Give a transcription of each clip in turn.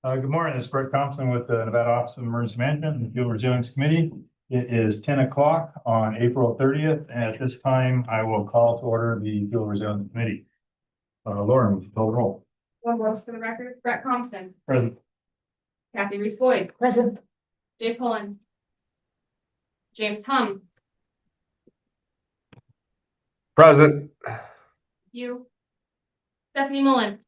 Good morning, this is Brett Thompson with the Nevada Office of Emergency Management and the Field Resilience Committee. It is 10 o'clock on April 30th, and at this time, I will call to order the Field Resilience Committee. Lauren, would you call the roll? One vote for the record, Brett Thompson. Present. Kathy Reese Boyd. Present. Jay Pullen. James Hum. Present. You. Stephanie Mullen.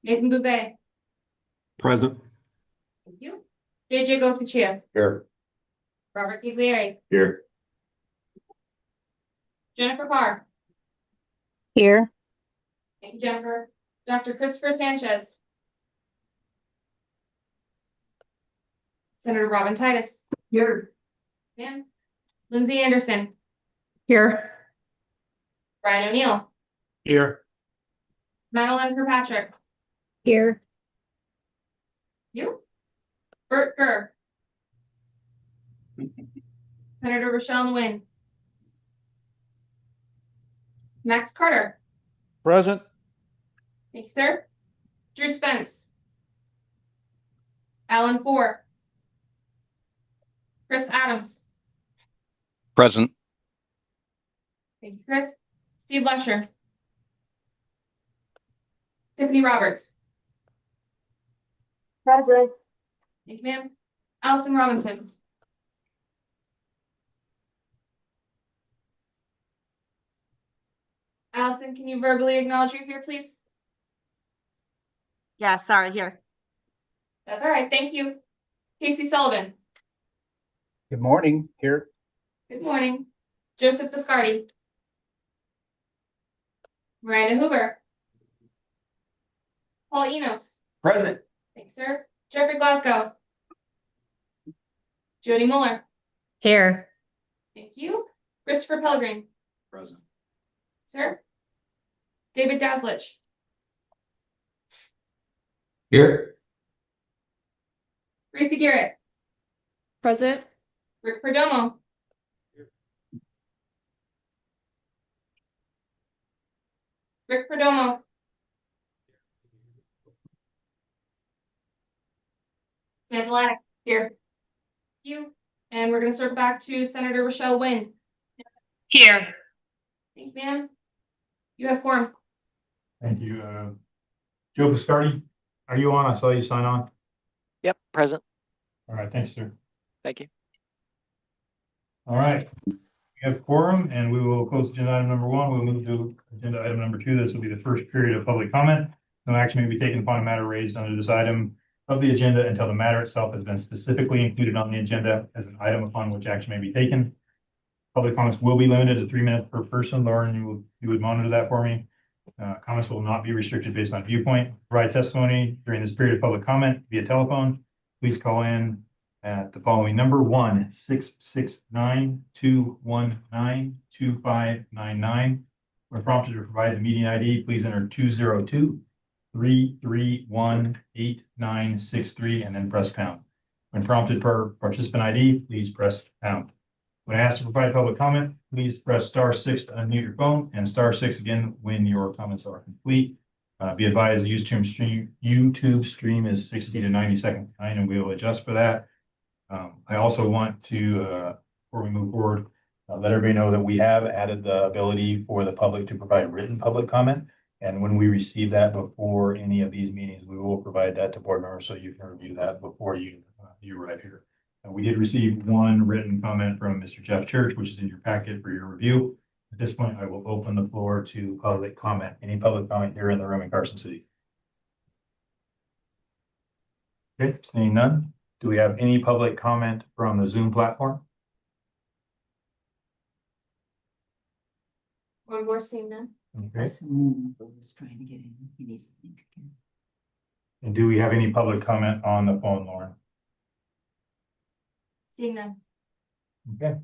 Nathan Boubet. Present. Thank you. JJ Gokachia. Here. Robert Giglieri. Here. Jennifer Carr. Here. Thank you, Jennifer. Dr. Christopher Sanchez. Senator Robin Titus. Here. Ma'am. Lindsay Anderson. Here. Brian O'Neill. Here. Madeline Kirkpatrick. Here. You. Bert Kerr. Senator Rochelle Nguyen. Max Carter. Present. Thank you, sir. Drew Spence. Alan Ford. Chris Adams. Present. Thank you, Chris. Steve Lesher. Tiffany Roberts. Present. Thank you, ma'am. Allison Robinson. Allison, can you verbally acknowledge you're here, please? Yeah, sorry, here. That's all right. Thank you. Casey Sullivan. Good morning. Here. Good morning. Joseph Biscardi. Miranda Hoover. Paul Enos. Present. Thanks, sir. Jeffrey Glasgow. Jody Mueller. Here. Thank you. Christopher Pellegrin. Present. Sir. David Daslich. Here. Gracie Garrett. Present. Rick Perdomo. Rick Perdomo. Samantha Laddick. Here. Thank you. And we're going to circle back to Senator Rochelle Nguyen. Here. Thank you, ma'am. You have quorum. Thank you. Joe Biscardi, are you on? I saw you sign on. Yep, present. All right, thanks, sir. Thank you. All right. We have quorum and we will close agenda item number 1. We'll move to agenda item number 2. This will be the first period of public comment. No action may be taken upon a matter raised under this item of the agenda until the matter itself has been specifically included on the agenda as an item upon which action may be taken. Public comments will be limited to 3 minutes per person. Lauren, you would monitor that for me. Comments will not be restricted based on viewpoint. Provide testimony during this period of public comment via telephone. Please call in at the following number: 1-669-219-2599. When prompted to provide the meeting ID, please enter 202-331-8963 and then press pound. When prompted per participant ID, please press pound. When asked to provide public comment, please press *6 to unmute your phone and *6 again when your comments are complete. Be advised the YouTube stream is 60 to 90 seconds behind, and we will adjust for that. I also want to, before we move forward, let everybody know that we have added the ability for the public to provide written public comment. And when we receive that before any of these meetings, we will provide that to board members so you can review that before you arrive here. We did receive one written comment from Mr. Jeff Church, which is in your packet for your review. At this point, I will open the floor to public comment. Any public comment here in the room in Carson City? Okay, seeing none. Do we have any public comment from the Zoom platform? One more seeing none. Okay, Was trying to get in. He needs to think again. and do we have any public comment on the phone, Lauren? Seeing none. Okay.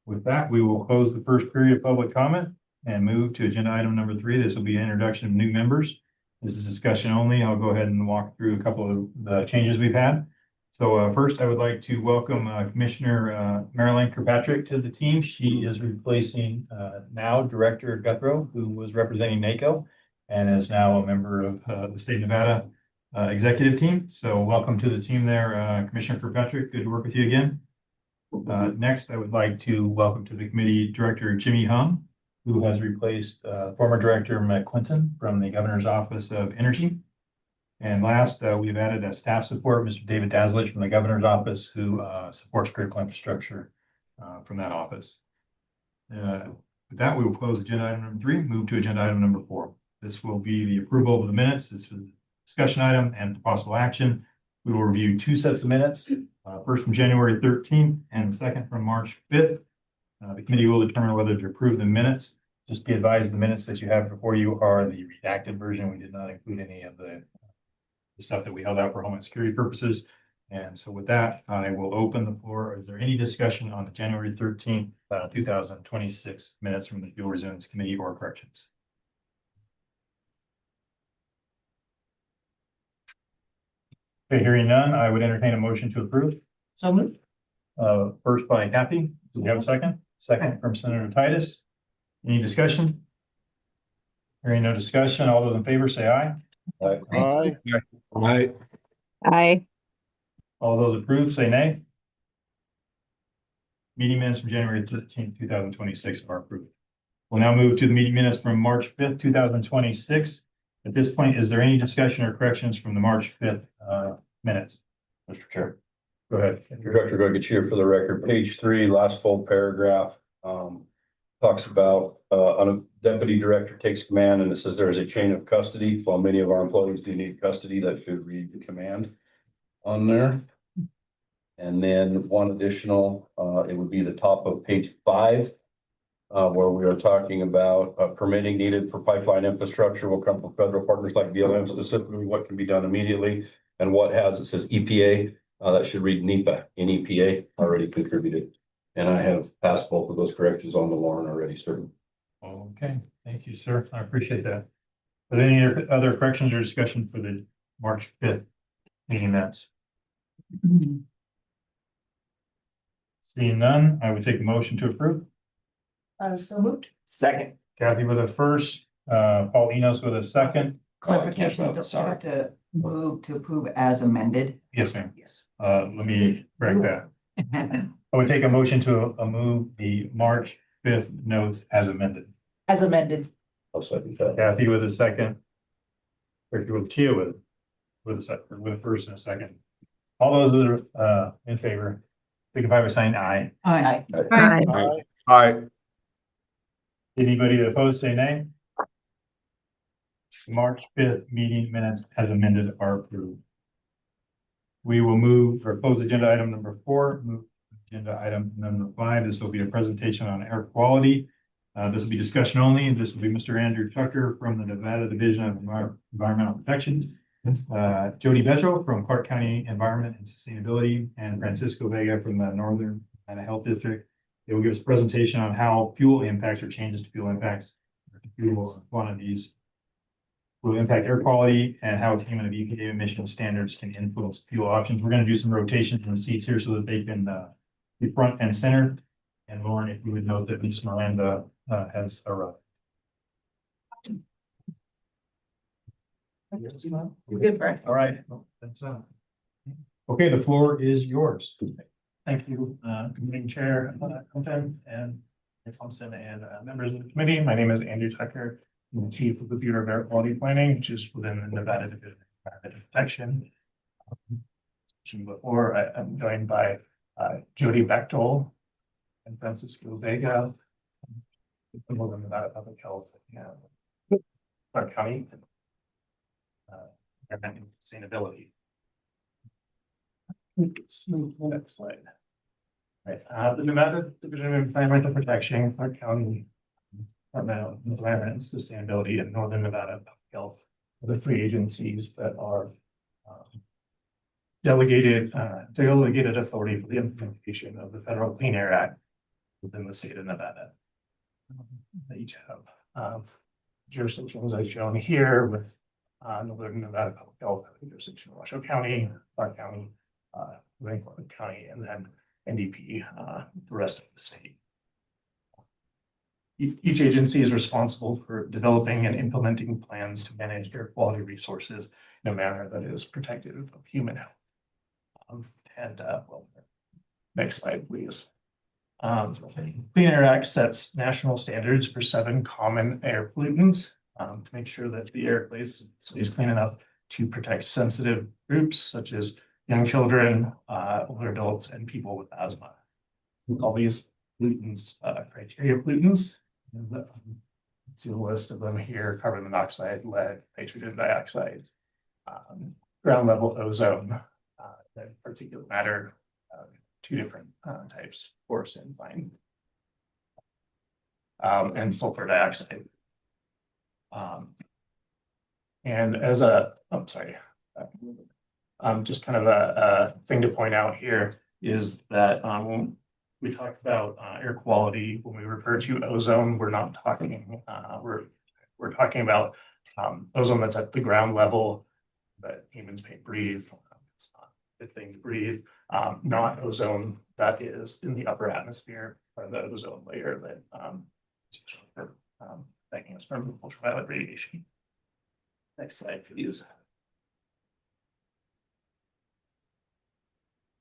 With that, we will close the first period of public comment and move to agenda item number 3. This will be an introduction of new members. This is discussion only. I'll go ahead and walk through a couple of the changes we've had. So first, I would like to welcome Commissioner Marilyn Kirkpatrick to the team. She is replacing now Director Guthrow, who was representing NACO and is now a member of the State of Nevada executive team. So welcome to the team there, Commissioner Kirkpatrick. Good to work with you again. Next, I would like to welcome to the committee Director Jimmy Hung, who has replaced former Director Matt Clinton from the Governor's Office of Energy. And last, we've added a staff support, Mr. David Daslich from the Governor's Office, who supports critical infrastructure from that office. With that, we will close agenda item number 3, move to agenda item number 4. This will be the approval of the minutes. This is a discussion item and possible action. We will review 2 sets of minutes, first from January 13th and the second from March 5th. The committee will determine whether to approve the minutes. Just be advised the minutes that you have before you are the redacted version. We did not include any of the stuff that we held out for Homeland Security purposes. And so with that, I will open the floor. Is there any discussion on the January 13th, 2026 minutes from the Fuel Resilience Committee or corrections? Okay, hearing none, I would entertain a motion to approve. So moved. First by Kathy. Do we have a second? Second from Senator Titus. Any discussion? Hearing no discussion, all those in favor say aye. Aye. Aye. Aye. All those approved say nay. Meeting minutes from January 13th, 2026 are approved. We'll now move to the meeting minutes from March 5th, 2026. At this point, is there any discussion or corrections from the March 5th minutes? Mr. Chair, Go ahead. Director Gogichier, for the record, page 3, last full paragraph, talks about a deputy director takes command, and it says there is a chain of custody. While many of our employees do need custody, that should read the command on there. And then one additional, it would be the top of page 5, where we are talking about permitting needed for pipeline infrastructure will come from federal partners like BLM, specifically what can be done immediately, and what has, it says EPA, that should read NEPA, NEPA already contributed. And I have passed both of those corrections on the warrant already, sir. Okay, thank you, sir. I appreciate that. Are there any other corrections or discussion for the March 5th meeting minutes? Seeing none, I would take a motion to approve. So moved. Second. Kathy with a first, Paul Enos with a second. Clarification, vote, you sorry. have to move to approve as amended. Yes, ma'am. Yes. Let me correct that. I would take a motion to move the March 5th notes as amended. As amended. I'll second that. Kathy with a second. Victor with Tia with a second, with a first and a second. All those that are in favor, signify by saying aye. Aye. Aye. Aye. Anybody that opposed, say nay. March 5th meeting minutes as amended are approved. We will move or close agenda item number 4, move to agenda item number 5. This will be a presentation on air quality. This will be discussion only, and this will be Mr. Andrew Tucker from the Nevada Division of Environmental Protection, Jody Betchel from Clark County Environment and Sustainability, and Francisco Vega from the Northern Nevada Health District. They will give us a presentation on how fuel impacts or changes to fuel impacts, fuel quantities will impact air quality and how attainment of EPA emission standards can influence fuel options. We're going to do some rotations in the seats here so that they can be front and center. And Lauren, if you would note that Ms. Miranda has arrived. Good, Brett. All right. Well, that's okay, the floor is yours. Thank you, Committee Chair Clinton and Thompson and members of the committee. My name is Andrew Tucker. I'm the Chief of the Bureau of Air Quality Planning, which is within the Nevada Division of Environmental Protection. Before, I'm joined by Jody Bechtel and Francisco Vega from the Nevada Public Health and Clark County Environmental Sustainability. Let's move to the next slide. Right, the Nevada Division of Environmental Protection, Clark County Department of Environment and Sustainability, and Northern Nevada Public Health are the 3 agencies that are delegated authority for the implementation of the Federal Clean Air Act within the state of Nevada. They each have jurisdictions as shown here, with Northern Nevada Public Health jurisdiction in Washoe County, Clark County, Lincoln County, and then NDP, the rest of the state. Each agency is responsible for developing and implementing plans to manage air quality resources in a manner that is protective of human health. Next slide, please. Clean Air Act sets national standards for 7 common air pollutants to make sure that the air stays clean enough to protect sensitive groups such as young children, older adults, and people with asthma. All these pollutants, criteria pollutants. See the list of them here: carbon monoxide, lead, nitrogen dioxide, ground level ozone, and particulate matter, 2 different types, coarse and fine, and sulfur dioxide. And as a, I'm sorry, just kind of a thing to point out here is that when we talk about air quality, when we refer to ozone, we're not talking, we're talking about ozone that's at the ground level that humans may breathe. It's not a good thing to breathe. Not ozone that is in the upper atmosphere, or the ozone layer that thanking us from ultraviolet radiation. Next slide, please.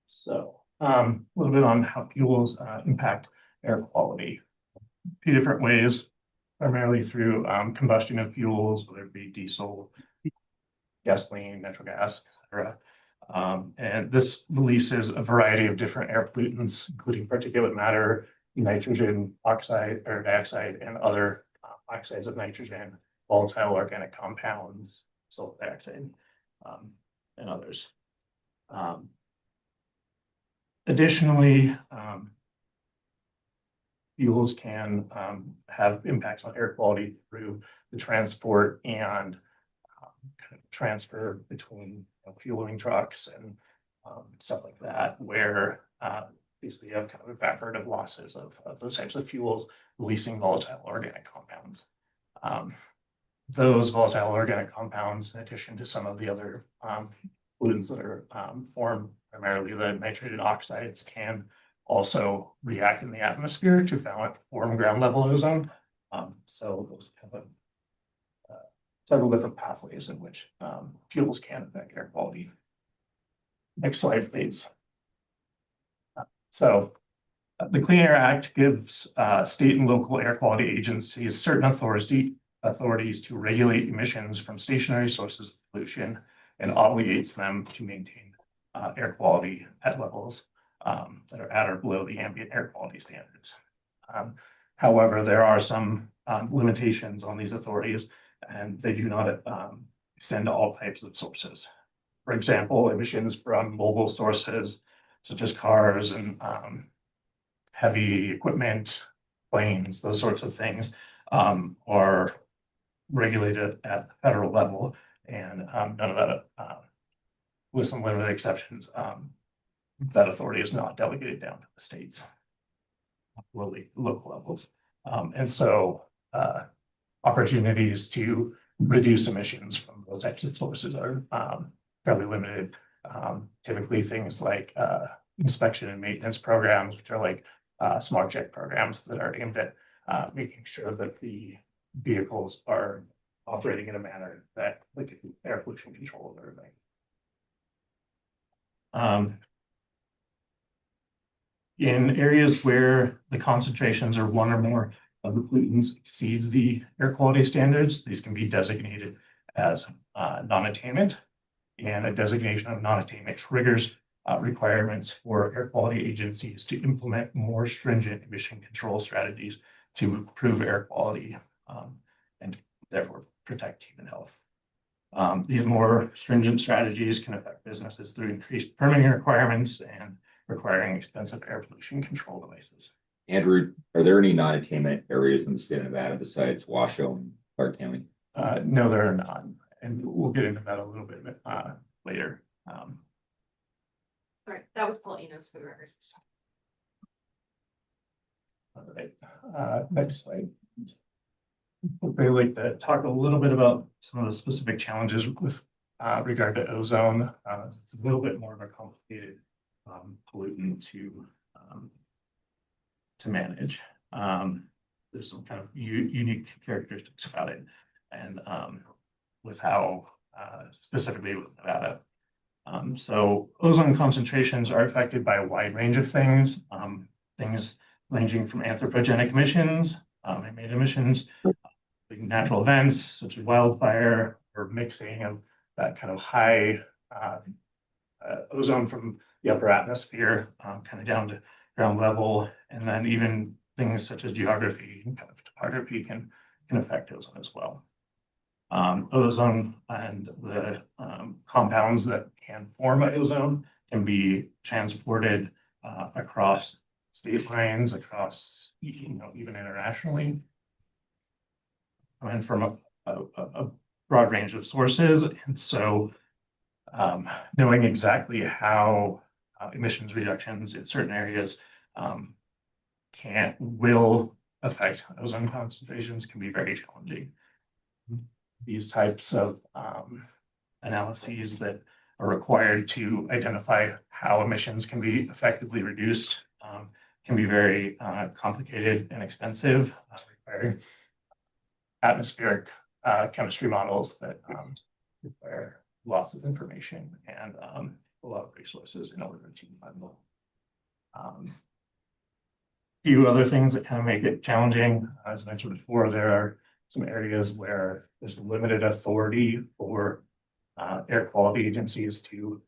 So a little bit on how fuels impact air quality. A few different ways, primarily through combustion of fuels, whether it be diesel, gasoline, natural gas, etc. And this releases a variety of different air pollutants, including particulate matter, nitrogen oxide or dioxide, and other oxides of nitrogen, volatile organic compounds, sulfur dioxide, and others. Additionally, fuels can have impacts on air quality through the transport and kind of transfer between fueling trucks and stuff like that, where basically you have kind of evaporative losses of those types of fuels releasing volatile organic compounds. Those volatile organic compounds, in addition to some of the other pollutants that are formed, primarily the nitrogen oxides, can also react in the atmosphere to form ground level ozone. So those have several different pathways in which fuels can affect air quality. Next slide, please. So the Clean Air Act gives state and local air quality agencies certain authorities to regulate emissions from stationary sources of pollution, and obligates them to maintain air quality at levels that are at or below the ambient air quality standards. However, there are some limitations on these authorities, and they do not extend to all types of sources. For example, emissions from mobile sources such as cars and heavy equipment, planes, those sorts of things are regulated at the federal level, and none of that, with some limited exceptions, that authority is not delegated down to the states, local levels. And so opportunities to reduce emissions from those types of sources are fairly limited. Typically things like inspection and maintenance programs, which are like smart check programs that are aimed at making sure that the vehicles are operating in a manner that like air pollution control and everything. In areas where the concentrations or one or more of the pollutants exceeds the air quality standards, these can be designated as non-attainment, and a designation of non-attainment triggers requirements for air quality agencies to implement more stringent emission control strategies to improve air quality and therefore protect human health. These more stringent strategies can affect businesses through increased permitting requirements and requiring expensive air pollution control devices. Andrew, are there any non-attainment areas in the state of Nevada besides Washoe and Clark County? No, there are not, and we'll get into that a little bit later. Sorry, that was Paul Enos for the record. All right, next slide. I'd like to talk a little bit about some of the specific challenges with regard to ozone. It's a little bit more of a complicated pollutant to manage. There's some kind of unique characteristics about it, and with how specifically with Nevada. So ozone concentrations are affected by a wide range of things, things ranging from anthropogenic emissions, man-made emissions, natural events such as wildfire, or mixing of that kind of high ozone from the upper atmosphere, kind of down to ground level, and then even things such as geography and kind of topography can affect ozone as well. Ozone and the compounds that can form ozone can be transported across state lines, across, even internationally, and from a broad range of sources. And so knowing exactly how emissions reductions in certain areas will affect ozone concentrations can be very challenging. These types of analyses that are required to identify how emissions can be effectively reduced can be very complicated and expensive, requiring atmospheric chemistry models that require lots of information and a lot of resources in order to handle. Few other things that kind of make it challenging, as I mentioned before, there are some areas where there's limited authority for air quality agencies to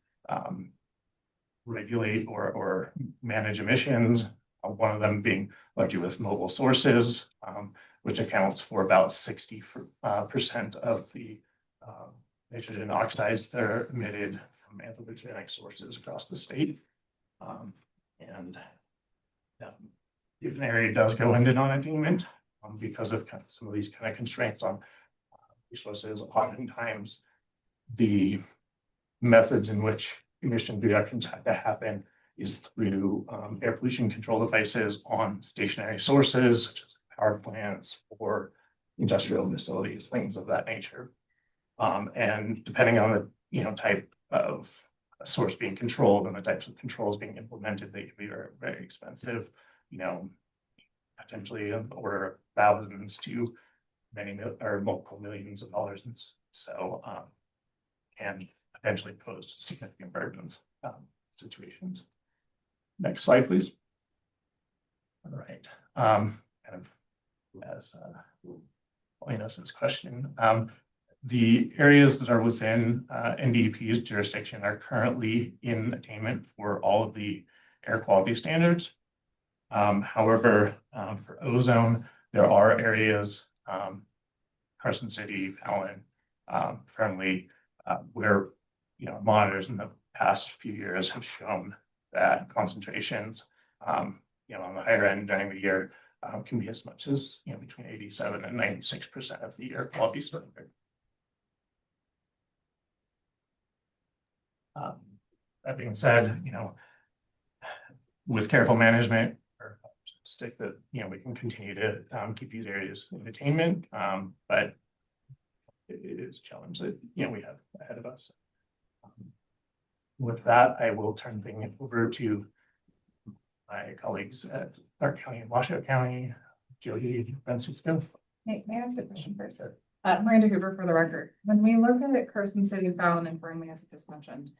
regulate or manage emissions. One of them being largely with mobile sources, which accounts for about 60% of the nitrogen oxides that are emitted from anthropogenic sources across the state. And if an area does go into non-attainment because of some of these kind of constraints on resources, oftentimes the methods in which emission reductions have to happen is through air pollution control devices on stationary sources, such as power plants or industrial facilities, things of that nature. And depending on the type of source being controlled and the types of controls being implemented, they can be very, very expensive, potentially in the order of thousands to many or multiple millions of dollars. And so can potentially pose significant burdens situations. Next slide, please. All right. Kind of as Linus's question, the areas that are within NDEP's jurisdiction are currently in attainment for all of the air quality standards. However, for ozone, there are areas, Carson City, Fallon, Fernley, where monitors in the past few years have shown that concentrations, on the higher end during the year, can be as much as between 87 and 96% of the air quality standard. That being said, with careful management, or stick that we can continue to keep these areas in attainment, but it is a challenge that we have ahead of us. With that, I will turn things over to my colleagues at Clark County and Washoe County, Jody Francisco. May I ask a question first? Miranda Hoover for the record. When we look at Carson City, Fallon, and Fernley, as you just mentioned,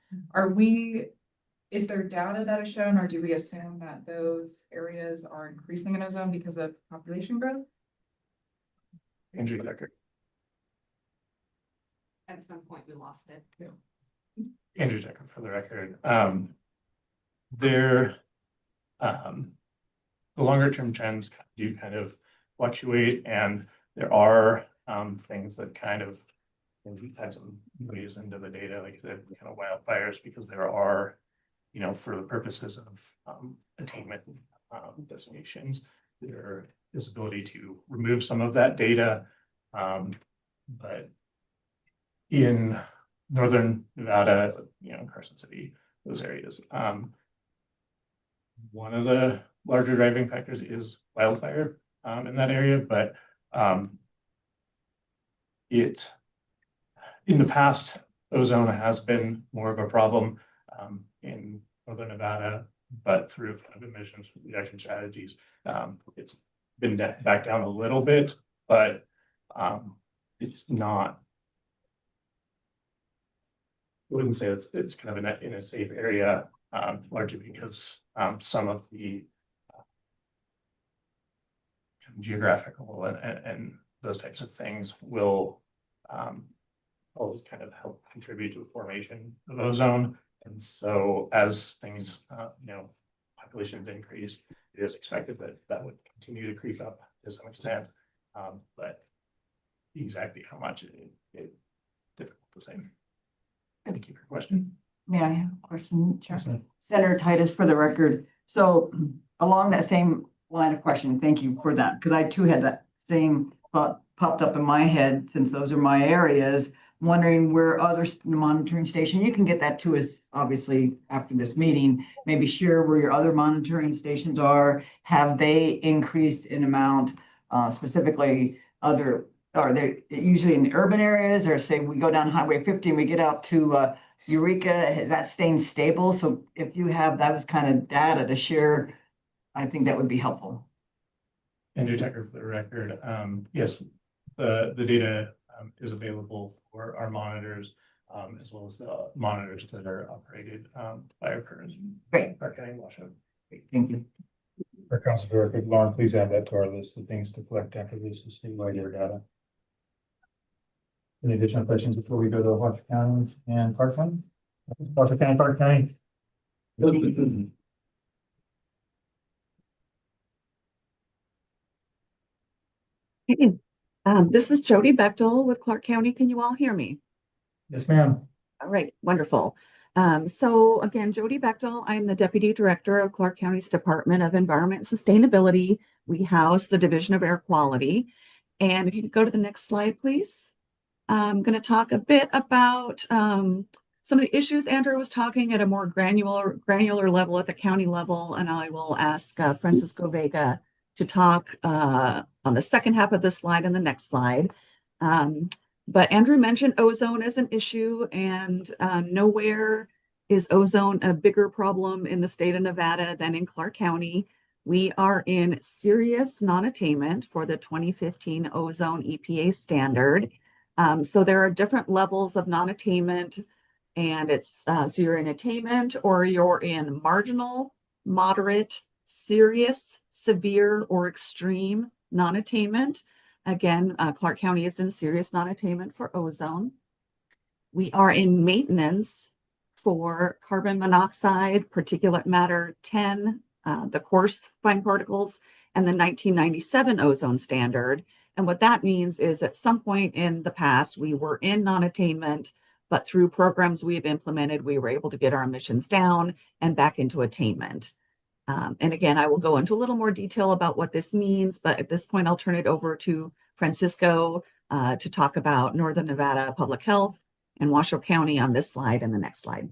is there data that is shown, or do we assume that those areas are increasing in ozone because of population growth? Andrew Decker. At some point, we lost it. Yeah. Andrew Decker for the record. The longer term trends do kind of fluctuate, and there are things that kind of had some ways into the data, like the kind of wildfires, because there are, for the purposes of attainment designations, there is ability to remove some of that data. But in northern Nevada, Carson City, those areas, one of the larger driving factors is wildfire in that area, but in the past, ozone has been more of a problem in Northern Nevada, but through kind of emissions reduction strategies, it's been back down a little bit, but it's not. I wouldn't say it's kind of in a safe area, largely because some of the geographical and those types of things will always kind of help contribute to the formation of ozone. And so as things, populations increase, it is expected that that would continue to creep up to some extent. But exactly how much it difficult to say. Thank you for your question. May I have a question, Chair? Yes, ma'am. Senator Titus, for the record. So along that same line of questioning, thank you for that, because I too had that same thought popped up in my head, since those are my areas, wondering where other monitoring station, you can get that to us, obviously, after this meeting, maybe share where your other monitoring stations are. Have they increased in amount, specifically are they usually in the urban areas, or say we go down Highway 50 and we get out to Eureka, has that staying stable? So if you have those kind of data to share, I think that would be helpful. Andrew Tucker for the record. Yes, the data is available for our monitors, as well as the monitors that are operated by our current Great. Clark County, Washington. Thank you. For Council Director Lauren, please add that to our list of things to collect after this is statewide air data. Any additional questions before we go to Washington County and Clark County? Washington County, Clark County. Hey, this is Jody Bechtel with Clark County. Can you all hear me? Yes, ma'am. All right, wonderful. So again, Jody Bechtel, I'm the Deputy Director of Clark County's Department of Environment and Sustainability. We house the Division of Air Quality. And if you could go to the next slide, please. I'm going to talk a bit about some of the issues Andrew was talking at a more granular level at the county level, and I will ask Francisco Vega to talk on the second half of this slide and the next slide. But Andrew mentioned ozone as an issue, and nowhere is ozone a bigger problem in the state of Nevada than in Clark County. We are in serious non-attainment for the 2015 ozone EPA standard. So there are different levels of non-attainment, and it's so you're in attainment or you're in marginal, moderate, serious, severe, or extreme non-attainment. Again, Clark County is in serious non-attainment for ozone. We are in maintenance for carbon monoxide, particulate matter 10, the coarse fine particles, and the 1997 ozone standard. And what that means is at some point in the past, we were in non-attainment, but through programs we've implemented, we were able to get our emissions down and back into attainment. And again, I will go into a little more detail about what this means, but at this point, I'll turn it over to Francisco to talk about Northern Nevada Public Health and Washoe County on this slide and the next slide.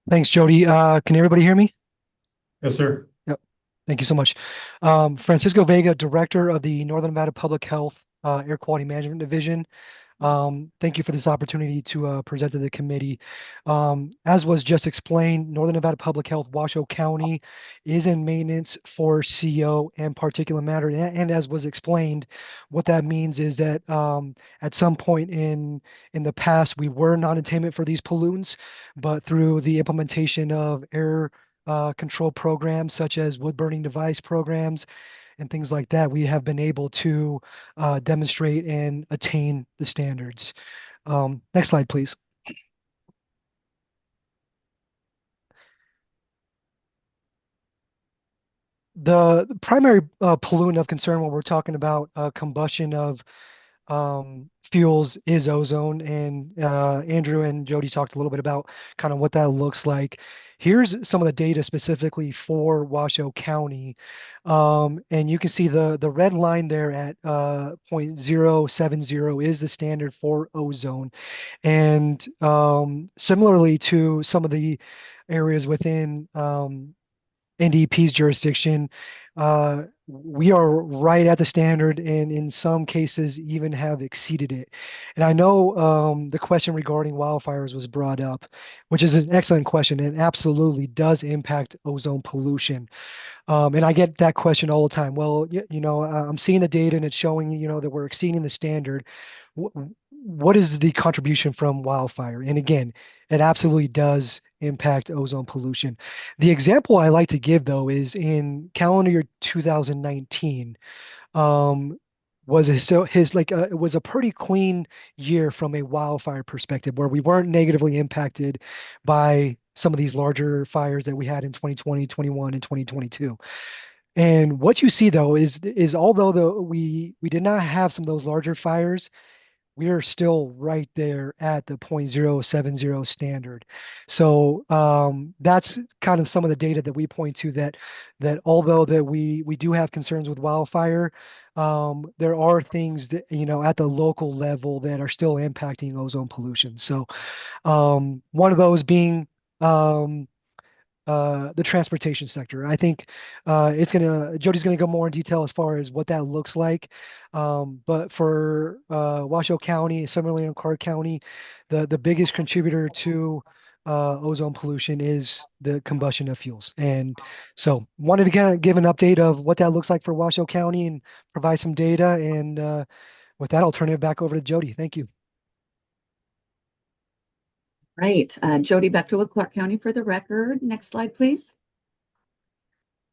Thanks, Jody. Can everybody hear me? Yes, sir. Yep. Thank you so much. Francisco Vega, Director of the Northern Nevada Public Health Air Quality Management Division. Thank you for this opportunity to present to the committee. As was just explained, Northern Nevada Public Health, Washoe County is in maintenance for CO and particulate matter. And as was explained, what that means is that at some point in the past, we were non-attainment for these pollutants, but through the implementation of air control programs such as wood burning device programs and things like that, we have been able to demonstrate and attain the standards. Next slide, please. The primary pollutant of concern when we're talking about combustion of fuels is ozone, and Andrew and Jody talked a little bit about kind of what that looks like. Here's some of the data specifically for Washoe County, and you can see the red line there at 0.070 is the standard for ozone, and similarly to some of the areas within NDEP's jurisdiction, we are right at the standard and in some cases even have exceeded it. And I know the question regarding wildfires was brought up, which is an excellent question and absolutely does impact ozone pollution. And I get that question all the time. Well, I'm seeing the data and it's showing, that we're exceeding the standard. What is the contribution from wildfire? And again, it absolutely does impact ozone pollution. The example I like to give, though, is in calendar year 2019, it was a pretty clean year from a wildfire perspective where we weren't negatively impacted by some of these larger fires that we had in 2020, 21, and 2022. And what you see though is although we did not have some of those larger fires, we are still right there at the 0.070 standard. So that's kind of some of the data that we point to that although that we do have concerns with wildfire, there are things that at the local level that are still impacting ozone pollution. So one of those being the transportation sector. I think Jody's gonna go more in detail as far as what that looks like. But for Washoe County, similarly in Clark County, the biggest contributor to ozone pollution is the combustion of fuels. And so wanted to kind of give an update of what that looks like for Washoe County and provide some data. And with that, I'll turn it back over to Jody. Thank you. Right. Jody Bechtel with Clark County for the record. Next slide, please.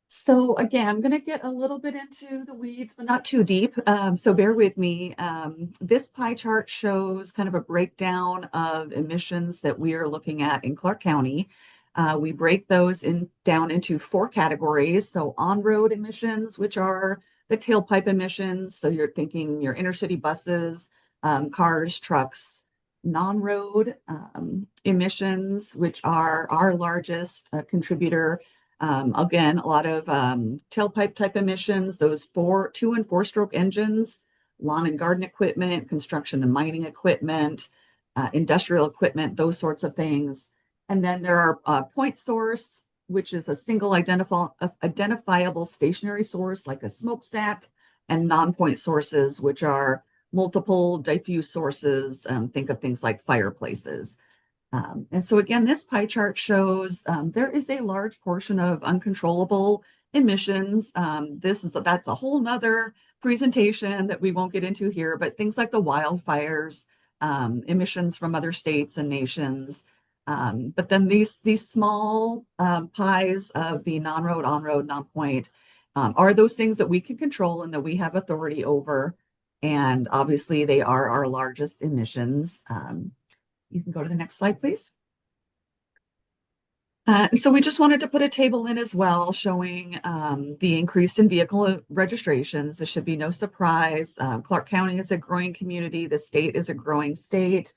So again, I'm going to get a little bit into the weeds, but not too deep. So bear with me. This pie chart shows kind of a breakdown of emissions that we are looking at in Clark County. We break those down into 4 categories. So on-road emissions, which are the tailpipe emissions. So you're thinking your inner city buses, cars, trucks. Non-road emissions, which are our largest contributor. Again, a lot of tailpipe type emissions, those 2 and 4 stroke engines, lawn and garden equipment, construction and mining equipment, industrial equipment, those sorts of things. And then there are point source, which is a single identifiable stationary source like a smokestack, and non-point sources, which are multiple diffuse sources. Think of things like fireplaces. And so again, this pie chart shows there is a large portion of uncontrollable emissions. That's a whole nother presentation that we won't get into here, but things like the wildfires, emissions from other states and nations. But then these small pies of the non-road, on-road, non-point are those things that we can control and that we have authority over. And obviously they are our largest emissions. You can go to the next slide, please. And so we just wanted to put a table in as well showing the increase in vehicle registrations. This should be no surprise. Clark County is a growing community. The state is a growing state.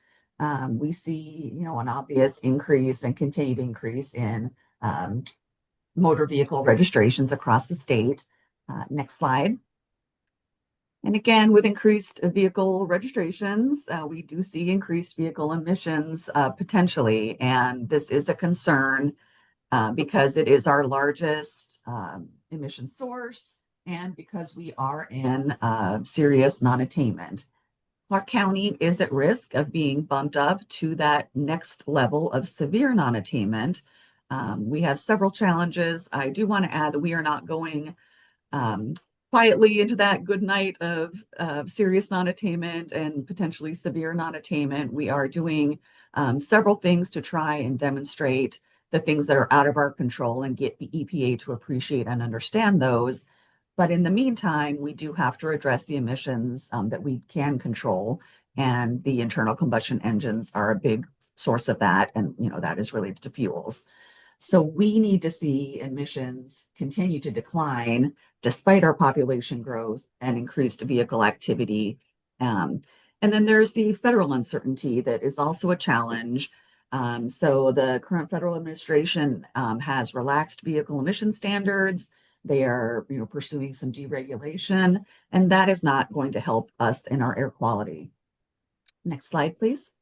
We see, an obvious increase and continued increase in motor vehicle registrations across the state. Next slide. And again, with increased vehicle registrations, we do see increased vehicle emissions potentially. And this is a concern because it is our largest emission source and because we are in serious non-attainment. Clark County is at risk of being bumped up to that next level of severe non-attainment. We have several challenges. I do want to add that we are not going quietly into that good night of serious non-attainment and potentially severe non-attainment. We are doing several things to try and demonstrate the things that are out of our control and get the EPA to appreciate and understand those. But in the meantime, we do have to address the emissions that we can control. And the internal combustion engines are a big source of that. And, that is related to fuels. So we need to see emissions continue to decline despite our population growth and increased vehicle activity. And then there's the federal uncertainty that is also a challenge. So the current federal administration has relaxed vehicle emission standards. They are, pursuing some deregulation, and that is not going to help us in our air quality. Next slide, please.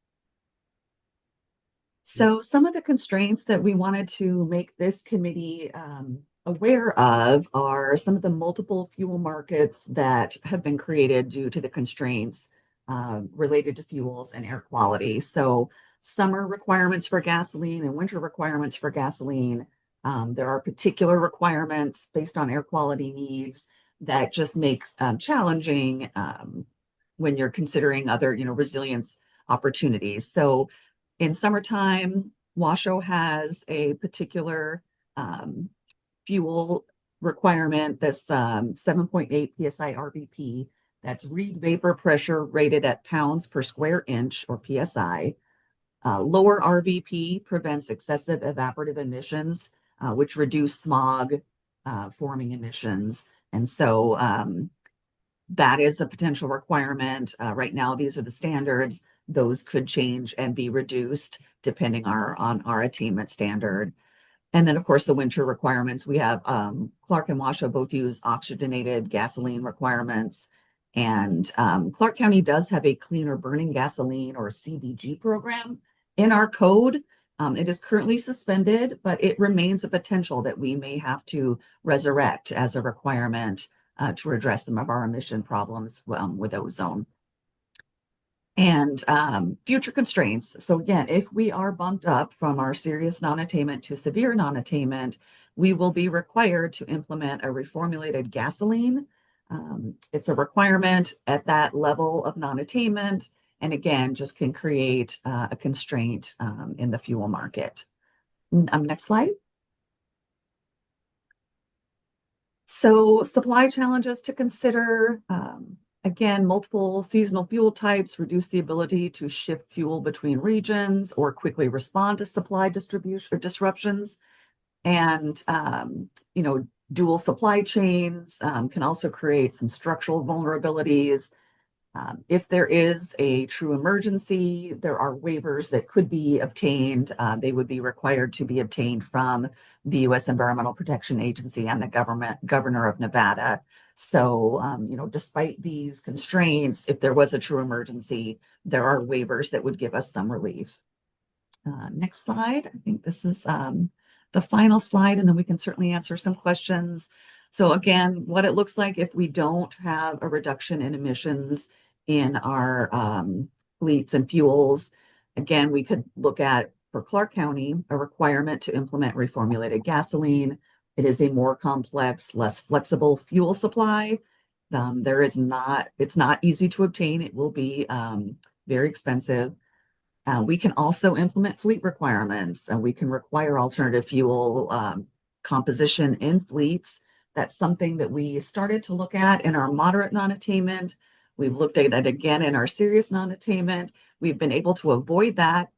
So some of the constraints that we wanted to make this committee aware of are some of the multiple fuel markets that have been created due to the constraints related to fuels and air quality. So summer requirements for gasoline and winter requirements for gasoline. There are particular requirements based on air quality needs that just makes challenging when you're considering other, resilience opportunities. So in summertime, Washoe has a particular fuel requirement that's 7.8 psi RVP. That's read vapor pressure rated at pounds per square inch or psi. Lower RVP prevents excessive evaporative emissions, which reduce smog forming emissions. And so that is a potential requirement. Right now, these are the standards. Those could change and be reduced depending on our attainment standard. And then, of course, the winter requirements. We have Clark and Washoe both use oxygenated gasoline requirements. And Clark County does have a cleaner burning gasoline or CBG program in our code. It is currently suspended, but it remains a potential that we may have to resurrect as a requirement to address some of our emission problems with ozone. And future constraints. So again, if we are bumped up from our serious non-attainment to severe non-attainment, we will be required to implement a reformulated gasoline. It's a requirement at that level of non-attainment, and again, just can create a constraint in the fuel market. Next slide. So supply challenges to consider. Again, multiple seasonal fuel types reduce the ability to shift fuel between regions or quickly respond to supply distribution or disruptions. And, dual supply chains can also create some structural vulnerabilities. If there is a true emergency, there are waivers that could be obtained. They would be required to be obtained from the U.S. Environmental Protection Agency and the governor of Nevada. So, despite these constraints, if there was a true emergency, there are waivers that would give us some relief. Next slide. I think this is the final slide, and then we can certainly answer some questions. So again, what it looks like if we don't have a reduction in emissions in our fleets and fuels. Again, we could look at, for Clark County, a requirement to implement reformulated gasoline. It is a more complex, less flexible fuel supply. It's not easy to obtain. It will be very expensive. We can also implement fleet requirements, and we can require alternative fuel composition in fleets. That's something that we started to look at in our moderate non-attainment. We've looked at it again in our serious non-attainment. We've been able to avoid that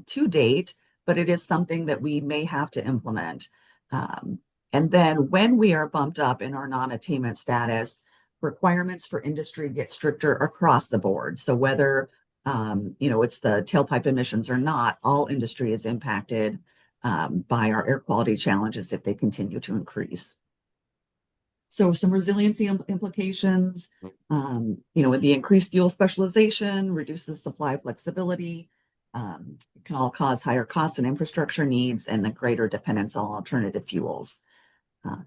to date, but it is something that we may have to implement. And then when we are bumped up in our non-attainment status, requirements for industry get stricter across the board. So whether it's the tailpipe emissions or not, all industry is impacted by our air quality challenges if they continue to increase. So some resiliency implications, with the increased fuel specialization, reduces supply flexibility, it can all cause higher costs and infrastructure needs and the greater dependence on alternative fuels.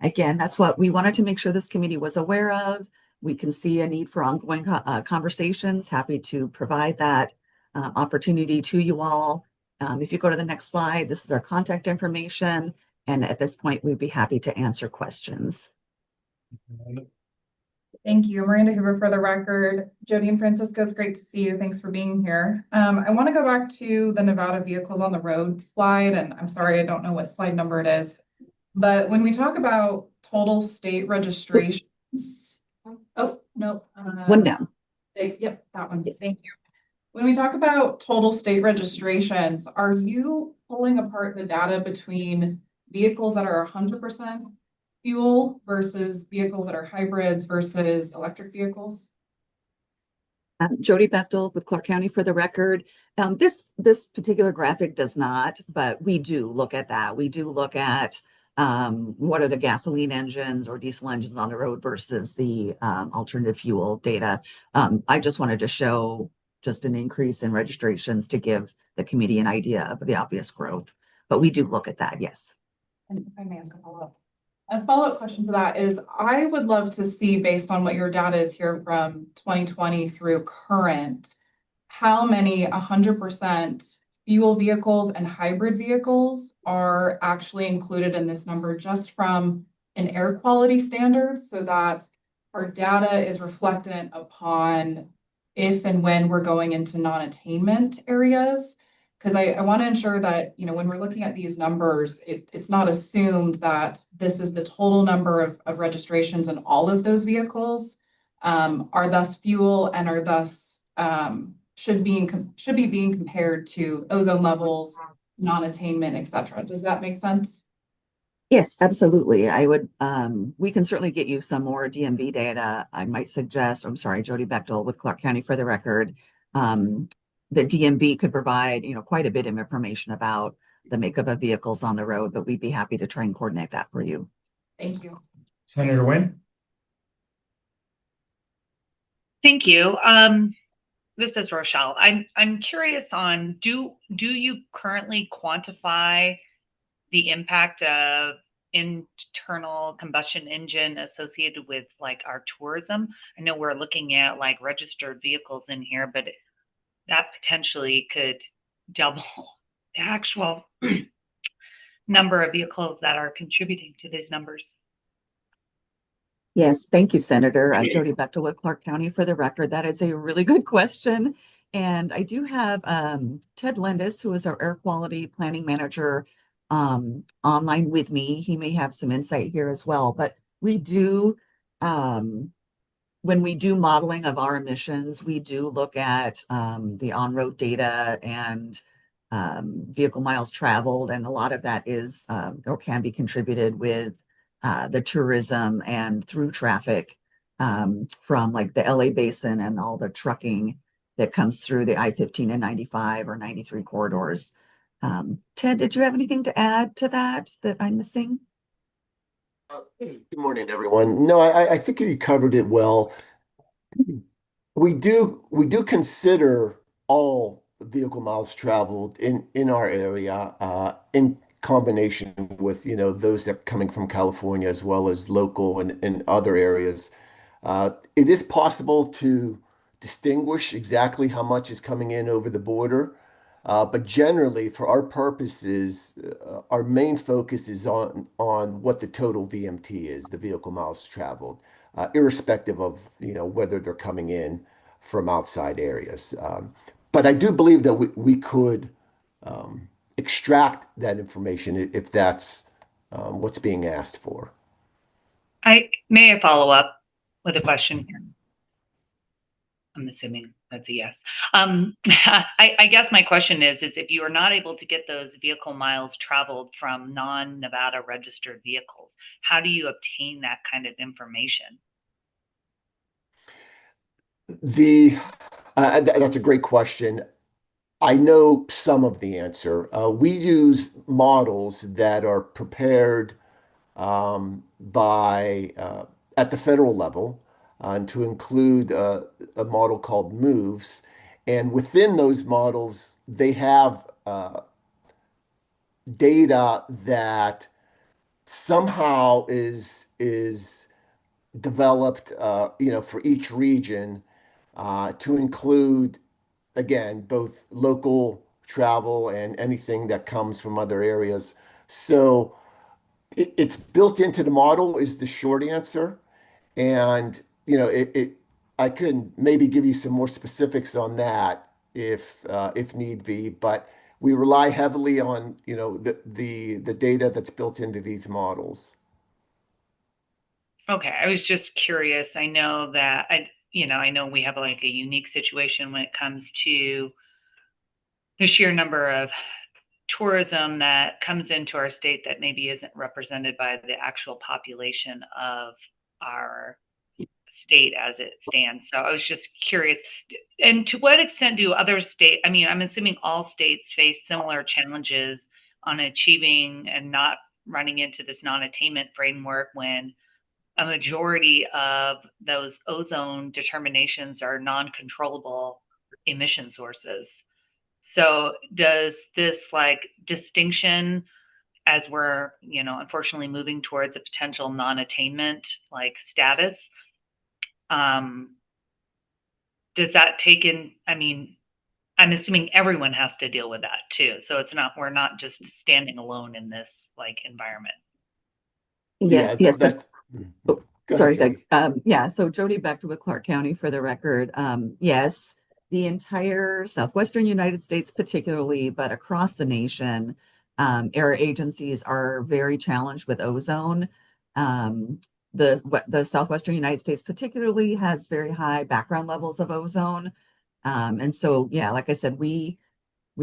Again, that's what we wanted to make sure this committee was aware of. We can see a need for ongoing conversations. Happy to provide that opportunity to you all. If you go to the next slide, this is our contact information. And at this point, we'd be happy to answer questions. Thank you. Miranda Hoover for the record. Jody and Francisco, it's great to see you. Thanks for being here. I want to go back to the Nevada vehicles on the road slide, and I'm sorry, I don't know what slide number it is. But when we talk about total state registrations, oh, no. One down. Yep, that one. Yes. Thank you. When we talk about total state registrations, are you pulling apart the data between vehicles that are 100% fuel versus vehicles that are hybrids versus electric vehicles? Jody Bechtel with Clark County for the record. This particular graphic does not, but we do look at that. We do look at what are the gasoline engines or diesel engines on the road versus the alternative fuel data. I just wanted to show just an increase in registrations to give the committee an idea of the obvious growth, but we do look at that, yes. And if I may ask a follow-up. A follow-up question to that is, I would love to see, based on what your data is here from 2020 through current, how many 100% fuel vehicles and hybrid vehicles are actually included in this number, just from an air quality standard, so that our data is reflectant upon if and when we're going into non-attainment areas. Because I want to ensure that, when we're looking at these numbers, it's not assumed that this is the total number of registrations in all of those vehicles are thus fuel and are thus should be being compared to ozone levels, non-attainment, et cetera. Does that make sense? Yes, absolutely. I would, we can certainly get you some more DMV data. I might suggest, I'm sorry, Jody Bechtel with Clark County for the record. The DMV could provide, quite a bit of information about the makeup of vehicles on the road, but we'd be happy to try and coordinate that for you. Thank you. Senator Nguyen? Thank you. This is Rochelle. I'm curious on, do you currently quantify the impact of internal combustion engine associated with like our tourism? I know we're looking at like registered vehicles in here, but that potentially could double the actual number of vehicles that are contributing to these numbers. Yes, thank you, Senator. Jody Bechtel with Clark County for the record. That is a really good question. And I do have Ted Lindis, who is our air quality planning manager, online with me. He may have some insight here as well, but we do, when we do modeling of our emissions, we do look at the on-road data and vehicle miles traveled, and a lot of that is or can be contributed with the tourism and through traffic from like the LA basin and all the trucking that comes through the I-15 and 95 or 93 corridors. Ted, did you have anything to add to that I'm missing? Good morning, everyone. No, I think you covered it well. We do consider all vehicle miles traveled in our area in combination with those that are coming from California as well as local and other areas. It is possible to distinguish exactly how much is coming in over the border, but generally, for our purposes, our main focus is on what the total VMT is, the vehicle miles traveled, irrespective of whether they're coming in from outside areas. But I do believe that we could extract that information if that's what's being asked for. May I follow up with a question here? I'm assuming that's a yes. I guess my question is if you are not able to get those vehicle miles traveled from non-Nevada registered vehicles, how do you obtain that kind of information? That's a great question. I know some of the answer. We use models that are prepared by at the federal level, and to include a model called MOVES. And within those models, they have data that somehow is developed, for each region to include, again, both local travel and anything that comes from other areas. So it's built into the model is the short answer. And, I could maybe give you some more specifics on that if need be, but we rely heavily on, the data that's built into these models. Okay, I was just curious. I know that I know we have like a unique situation when it comes to the sheer number of tourism that comes into our state that maybe isn't represented by the actual population of our state as it stands. So I was just curious. And to what extent do other states, I mean, I'm assuming all states face similar challenges on achieving and not running into this non-attainment framework when a majority of those ozone determinations are non-controllable emission sources. So does this like distinction as we're, unfortunately moving towards a potential non-attainment like status. Does that take in, I mean, I'm assuming everyone has to deal with that too. So we're not just standing alone in this like environment. Yeah, yes. That's. Oh, Go sorry, ahead, Doug. Yeah, so Jody Bechtel with Clark County for the record. Yes, the entire southwestern United States particularly, but across the nation, air agencies are very challenged with ozone. The southwestern United States particularly has very high background levels of ozone. And so, yeah, like I said, we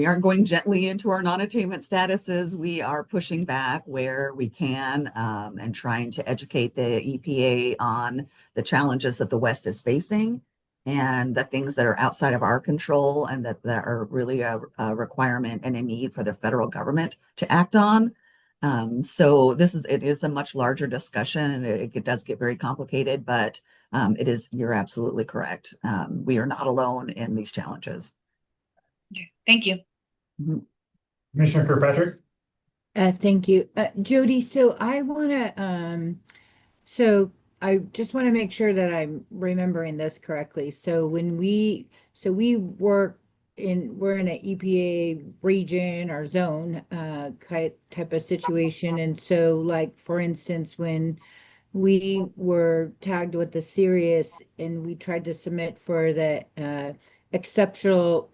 aren't going gently into our non-attainment statuses. We are pushing back where we can, and trying to educate the EPA on the challenges that the West is facing and the things that are outside of our control and that are really a requirement and a need for the federal government to act on. So it is a much larger discussion, and it does get very complicated, but you're absolutely correct. We are not alone in these challenges. Okay, thank you. Commissioner Kirkpatrick? Thank you. Jody, so I just want to make sure that I'm remembering this correctly. So we're in an EPA region or zone, type of situation. And so like, for instance, when we were tagged with the serious and we tried to submit for the, exceptional,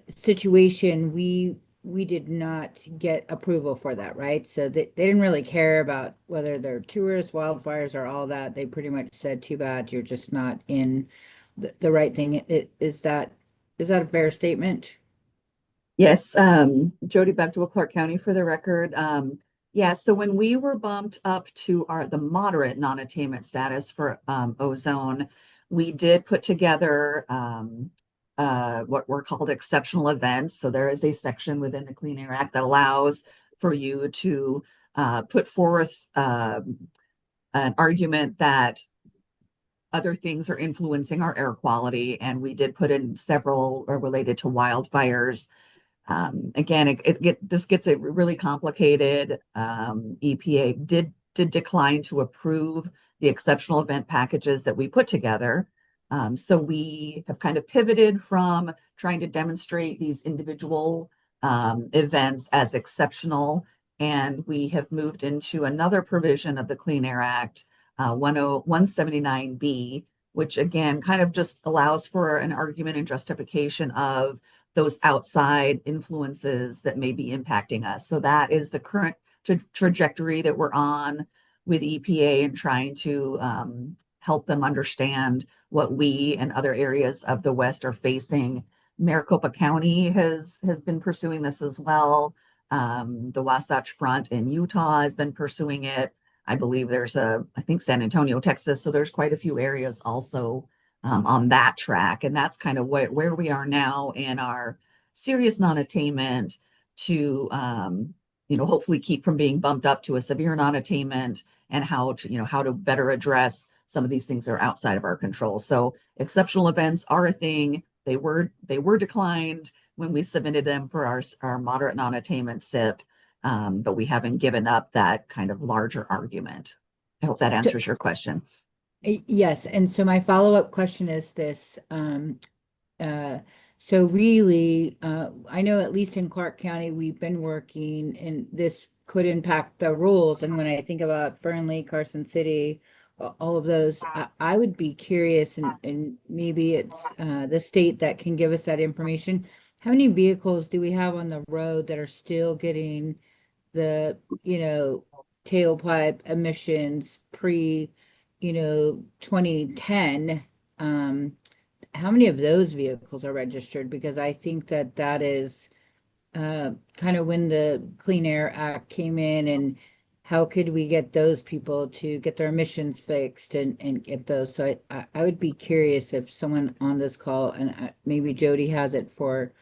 situation, we did not get approval for that, right? So they didn't really care about whether they're tourist wildfires or all that. They pretty much said, too bad, you're just not in the right thing. Is that a fair statement? Yes, Jody Bechtel, Clark County for the record. Yeah, so when we were bumped up to the moderate non-attainment status for ozone, we did put together what were called exceptional events. So there is a section within the Clean Air Act that allows for you to put forth an argument that other things are influencing our air quality. And we did put in several related to wildfires. Again, this gets really complicated. EPA did decline to approve the exceptional event packages that we put together. So we have kind of pivoted from trying to demonstrate these individual events as exceptional, and we have moved into another provision of the Clean Air Act, 179B, which again kind of just allows for an argument and justification of those outside influences that may be impacting us. So that is the current trajectory that we're on with EPA and trying to help them understand what we and other areas of the West are facing. Maricopa County has been pursuing this as well. The Wasatch Front in Utah has been pursuing it. I believe I think San Antonio, Texas. So there's quite a few areas also on that track. And that's kind of where we are now in our serious non-attainment to, hopefully keep from being bumped up to a severe non-attainment, and how to better address some of these things that are outside of our control. So exceptional events are a thing. They were declined when we submitted them for our moderate non-attainment SIP, but we haven't given up that kind of larger argument. I hope that answers your question. Yes, and so my follow-up question is this. So really, I know at least in Clark County, we've been working, and this could impact the rules. And when I think about Fernley, Carson City, all of those, I would be curious, and maybe it's the state that can give us that information. How many vehicles do we have on the road that are still getting the, tailpipe emissions pre, 2010? How many of those vehicles are registered? Because I think that is kind of when the Clean Air Act came in, and how could we get those people to get their emissions fixed and get those? So I would be curious if someone on this call, and maybe Jody has it for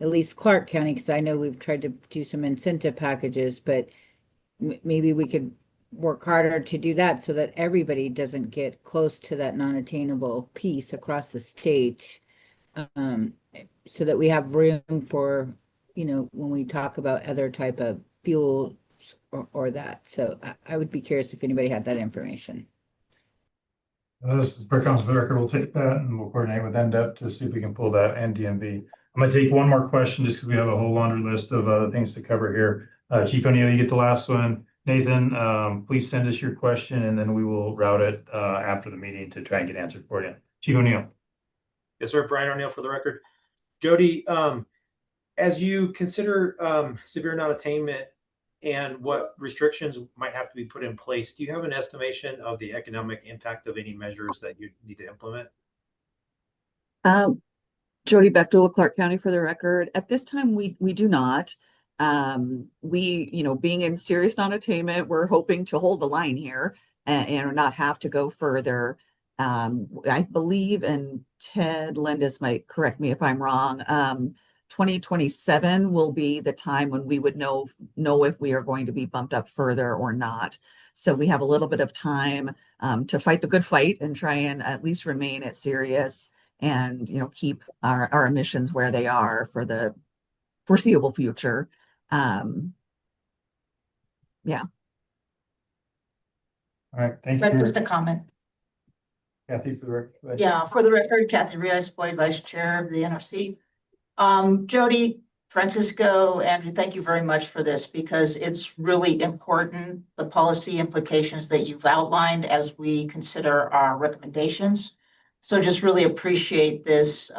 at least Clark County, because I know we've tried to do some incentive packages, but maybe we could work harder to do that so that everybody doesn't get close to that non-attainable piece across the state, so that we have room for, when we talk about other type of fuel or that. So I would be curious if anybody had that information. This is per council for the record. We'll take that and we'll coordinate with NDEP to see if we can pull that and DMV. I'm gonna take one more question just because we have a whole laundry list of things to cover here. Chief O'Neill, you get the last one. Nathan, please send us your question and then we will route it after the meeting to try and get answered for you. Chief O'Neill. Yes, sir. Brian O'Neill for the record. Jody, as you consider severe non-attainment and what restrictions might have to be put in place, do you have an estimation of the economic impact of any measures that you need to implement? Jody Bechtel, Clark County for the record. At this time, we do not. Being in serious non-attainment, we're hoping to hold the line here and not have to go further. I believe, and Ted Lindis might correct me if I'm wrong, 2027 will be the time when we would know if we are going to be bumped up further or not. So we have a little bit of time to fight the good fight and try and at least remain at serious and keep our emissions where they are for the foreseeable future. Yeah. All right, thank you. Just a comment. Kathy, for the record. Yeah, for the record, Kathy Rios-Boyd, Vice Chair of the NRC. Jody, Francisco, Andrew, thank you very much for this because it's really important, the policy implications that you've outlined as we consider our recommendations. So just really appreciate this,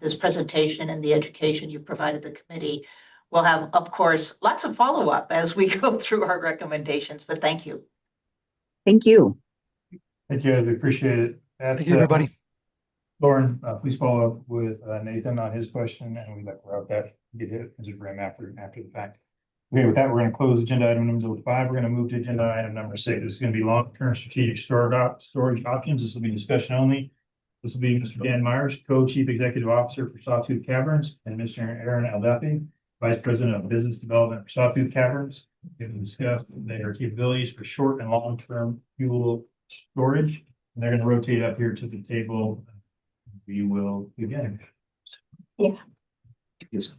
this presentation and the education you provided the committee. We'll have, of course, lots of follow-up as we go through our recommendations, but thank you. Thank you. Thank you, I appreciate it. Thank you, everybody. Lauren, please follow up with Nathan on his question and we'd like to route that, get it as a brim after the fact. Okay, with that, we're going to close agenda item number 5. We're going to move to agenda item number 6. This is going to be long-term strategic storage options. This will be discussion only. This will be Mr. Dan Myers, Co-Chief Executive Officer for Sawtooth Caverns, and Mr. Aaron Aldafi, Vice President of Business Development for Sawtooth Caverns. We will discuss their capabilities for short and long-term fuel storage. And they're going to rotate up here to the table. We will begin. Yeah. Yes.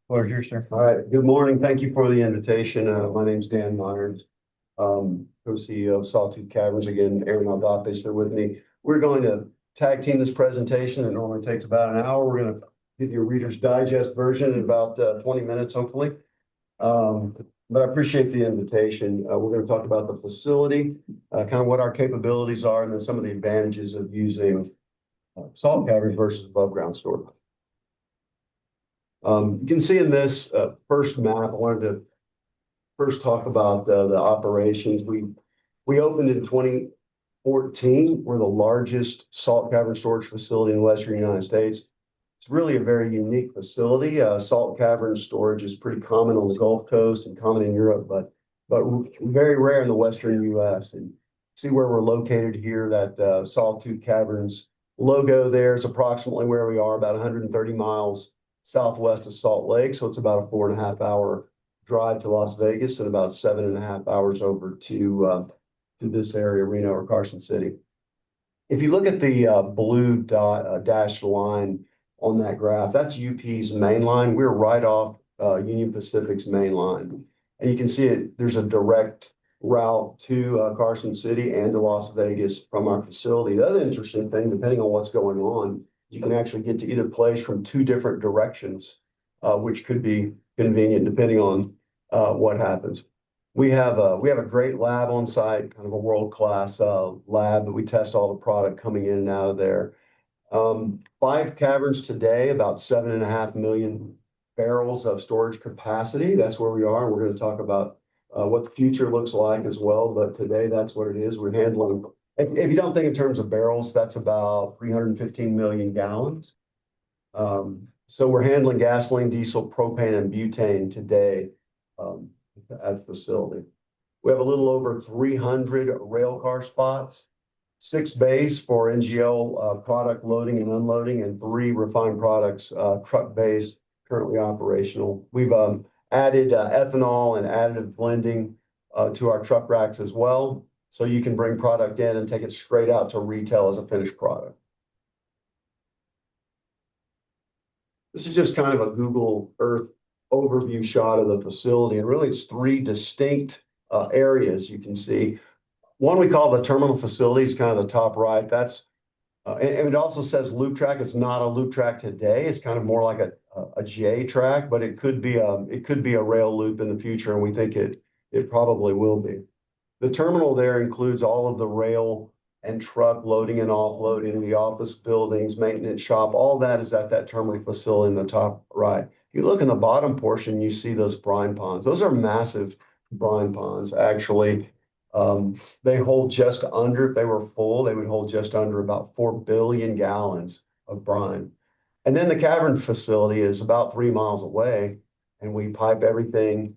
Floor is yours, sir. All right, good morning. Thank you for the invitation. My name's Dan Myers, co-CEO of Sawtooth Caverns. Again, Aaron Aldafi is here with me. We're going to tag team this presentation. It normally takes about an hour. We're going to give you a Reader's Digest version in about 20 minutes, hopefully. But I appreciate the invitation. We're going to talk about the facility, kind of what our capabilities are, and then some of the advantages of using salt caverns versus above ground storage. You can see in this first map, I wanted to first talk about the operations. We opened in 2014. We're the largest salt cavern storage facility in the Western United States. It's really a very unique facility. Salt cavern storage is pretty common on the Gulf Coast and common in Europe, but very rare in the Western U.S. And see where we're located here, that Sawtooth Caverns logo there is approximately where we are, about 130 miles southwest of Salt Lake. So it's about a 4.5 hour drive to Las Vegas and about 7.5 hours over to this area, Reno or Carson City. If you look at the blue dashed line on that graph, that's UP's main line. We're right off Union Pacific's main line. And you can see there's a direct route to Carson City and to Las Vegas from our facility. The other interesting thing, depending on what's going on, you can actually get to either place from 2 different directions, which could be convenient depending on what happens. We have a great lab on site, kind of a world-class lab that we test all the product coming in and out of there. 5 caverns today, about 7.5 million barrels of storage capacity. That's where we are. We're going to talk about what the future looks like as well. But today, that's what it is. We're handling. If you don't think in terms of barrels, that's about 315 million gallons. So we're handling gasoline, diesel, propane, and butane today at the facility. We have a little over 300 rail car spots. 6 bays for NGL product loading and unloading, and 3 refined products truck bays currently operational. We've added ethanol and additive blending to our truck racks as well. So you can bring product in and take it straight out to retail as a finished product. This is just kind of a Google Earth overview shot of the facility. And really it's 3 distinct areas you can see. One we call the terminal facility, is kind of the top right. That's and it also says loop track. It's not a loop track today. It's kind of more like a J track, but it could be a rail loop in the future, and we think it probably will be. The terminal there includes all of the rail and truck loading and offloading, the office buildings, maintenance shop, all that is at that terminal facility in the top right. If you look in the bottom portion, you see those brine ponds. Those are massive brine ponds, actually. They hold just under, if they were full, they would hold just under about 4 billion gallons of brine. And then the cavern facility is about 3 miles away, and we pipe everything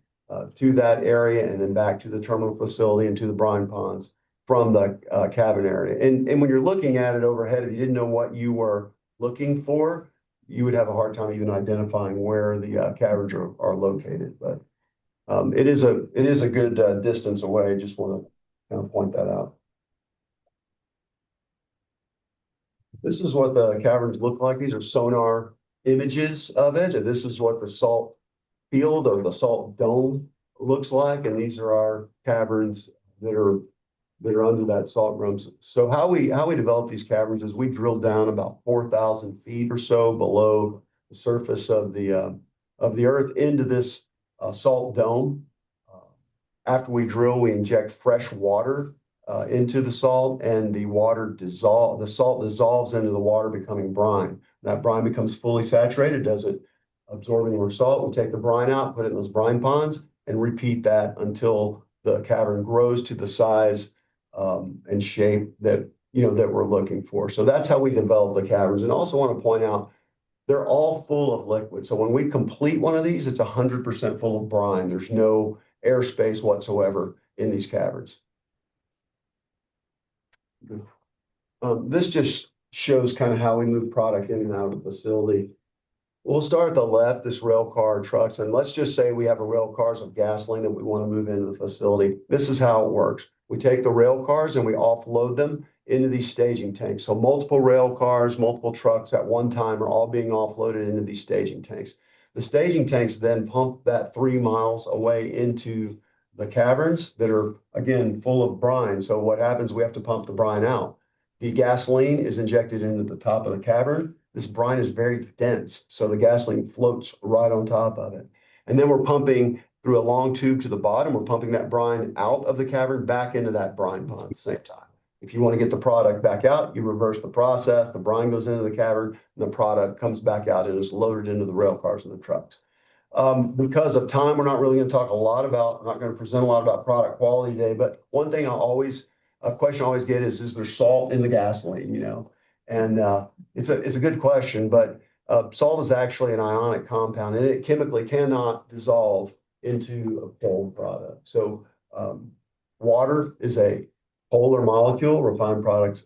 to that area and then back to the terminal facility and to the brine ponds from the cavern area. And when you're looking at it overhead, if you didn't know what you were looking for, you would have a hard time even identifying where the caverns are located. But it is a good distance away. Just want to kind of point that out. This is what the caverns look like. These are sonar images of it. And this is what the salt field or the salt dome looks like. And these are our caverns that are under that salt room. So how we develop these caverns is we drill down about 4,000 feet or so below the surface of the earth into this salt dome. After we drill, we inject fresh water into the salt, and the salt dissolves into the water, becoming brine. That brine becomes fully saturated. Does it absorb any more salt? We take the brine out, put it in those brine ponds, and repeat that until the cavern grows to the size and shape that we're looking for. So that's how we develop the caverns. And also want to point out, they're all full of liquid. So when we complete one of these, it's 100% full of brine. There's no airspace whatsoever in these caverns. This just shows kind of how we move product in and out of the facility. We'll start at the left, this rail car trucks, and let's just say we have a rail cars of gasoline that we want to move into the facility. This is how it works. We take the rail cars and we offload them into these staging tanks. So multiple rail cars, multiple trucks at one time are all being offloaded into these staging tanks. The staging tanks then pump that 3 miles away into the caverns that are, again, full of brine. So what happens, we have to pump the brine out. The gasoline is injected into the top of the cavern. This brine is very dense, so the gasoline floats right on top of it. And then we're pumping through a long tube to the bottom. We're pumping that brine out of the cavern back into that brine pond at the same time. If you want to get the product back out, you reverse the process. The brine goes into the cavern, and the product comes back out and is loaded into the rail cars and the trucks. Because of time, we're not really going to talk a lot about, I'm not going to present a lot about product quality today, but one thing a question I always get is there salt in the gasoline, And it's a good question, but salt is actually an ionic compound, and it chemically cannot dissolve into a cold product. So water is a polar molecule. Refined products,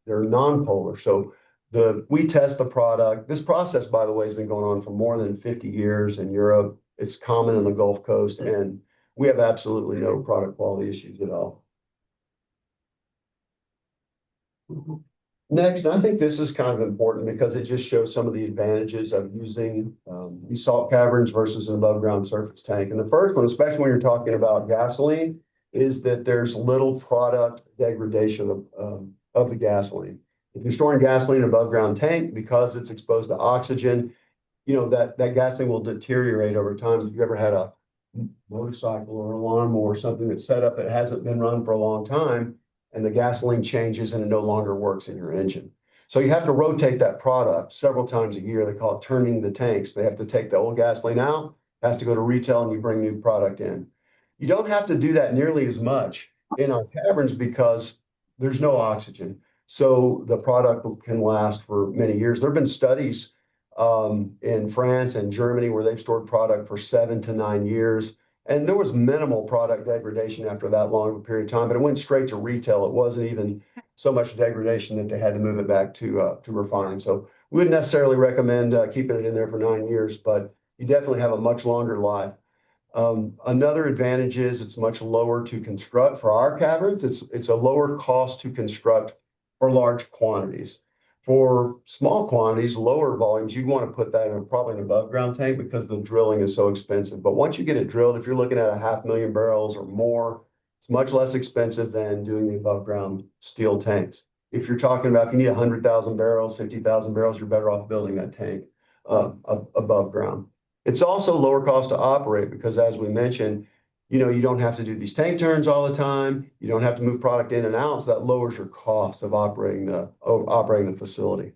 they're non-polar. So we test the product. This process, by the way, has been going on for more than 50 years in Europe. It's common in the Gulf Coast, and we have absolutely no product quality issues at all. Next, I think this is kind of important because it just shows some of the advantages of using these salt caverns versus an above ground surface tank. And the first one, especially when you're talking about gasoline, is that there's little product degradation of the gasoline. If you're storing gasoline in an above ground tank, because it's exposed to oxygen, that gasoline will deteriorate over time. If you've ever had a motorcycle or a lawnmower or something that's set up that hasn't been run for a long time, and the gasoline changes and it no longer works in your engine. So you have to rotate that product several times a year. They call it turning the tanks. They have to take the old gasoline out, has to go to retail, and you bring new product in. You don't have to do that nearly as much in our caverns because there's no oxygen. So the product can last for many years. There have been studies in France and Germany where they've stored product for 7 to 9 years. And there was minimal product degradation after that long of a period of time, but it went straight to retail. It wasn't even so much degradation that they had to move it back to refining. So we wouldn't necessarily recommend keeping it in there for 9 years, but you definitely have a much longer life. Another advantage is it's much lower to construct for our caverns. It's a lower cost to construct for large quantities. For small quantities, lower volumes, you'd want to put that in probably an above ground tank because the drilling is so expensive. But once you get it drilled, if you're looking at 500,000 barrels or more, it's much less expensive than doing the above ground steel tanks. If you're talking about if you need 100,000 barrels, 50,000 barrels, you're better off building that tank above ground. It's also lower cost to operate because, as we mentioned, you don't have to do these tank turns all the time. You don't have to move product in and out, so that lowers your cost of operating the facility.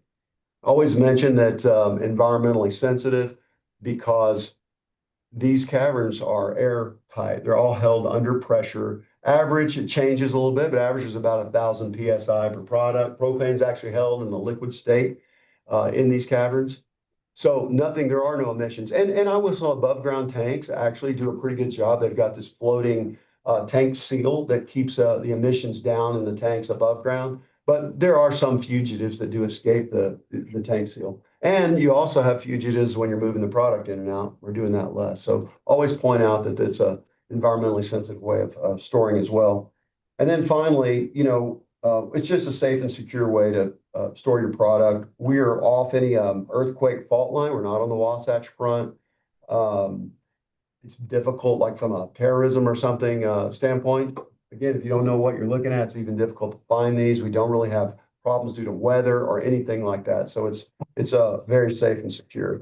Always mention that environmentally sensitive because these caverns are airtight. They're all held under pressure. Average, it changes a little bit, but average is about 1,000 PSI per product. Propane is actually held in the liquid state in these caverns. So there are no emissions. And I whistle above ground tanks actually do a pretty good job. They've got this floating tank seal that keeps the emissions down in the tanks above ground. But there are some fugitives that do escape the tank seal. And you also have fugitives when you're moving the product in and out. We're doing that less. So always point out that it's a environmentally sensitive way of storing as well. And then finally, it's just a safe and secure way to store your product. We are off any earthquake fault line. We're not on the Wasatch Front. It's difficult, like from a terrorism or something standpoint. Again, if you don't know what you're looking at, it's even difficult to find these. We don't really have problems due to weather or anything like that. So it's very safe and secure.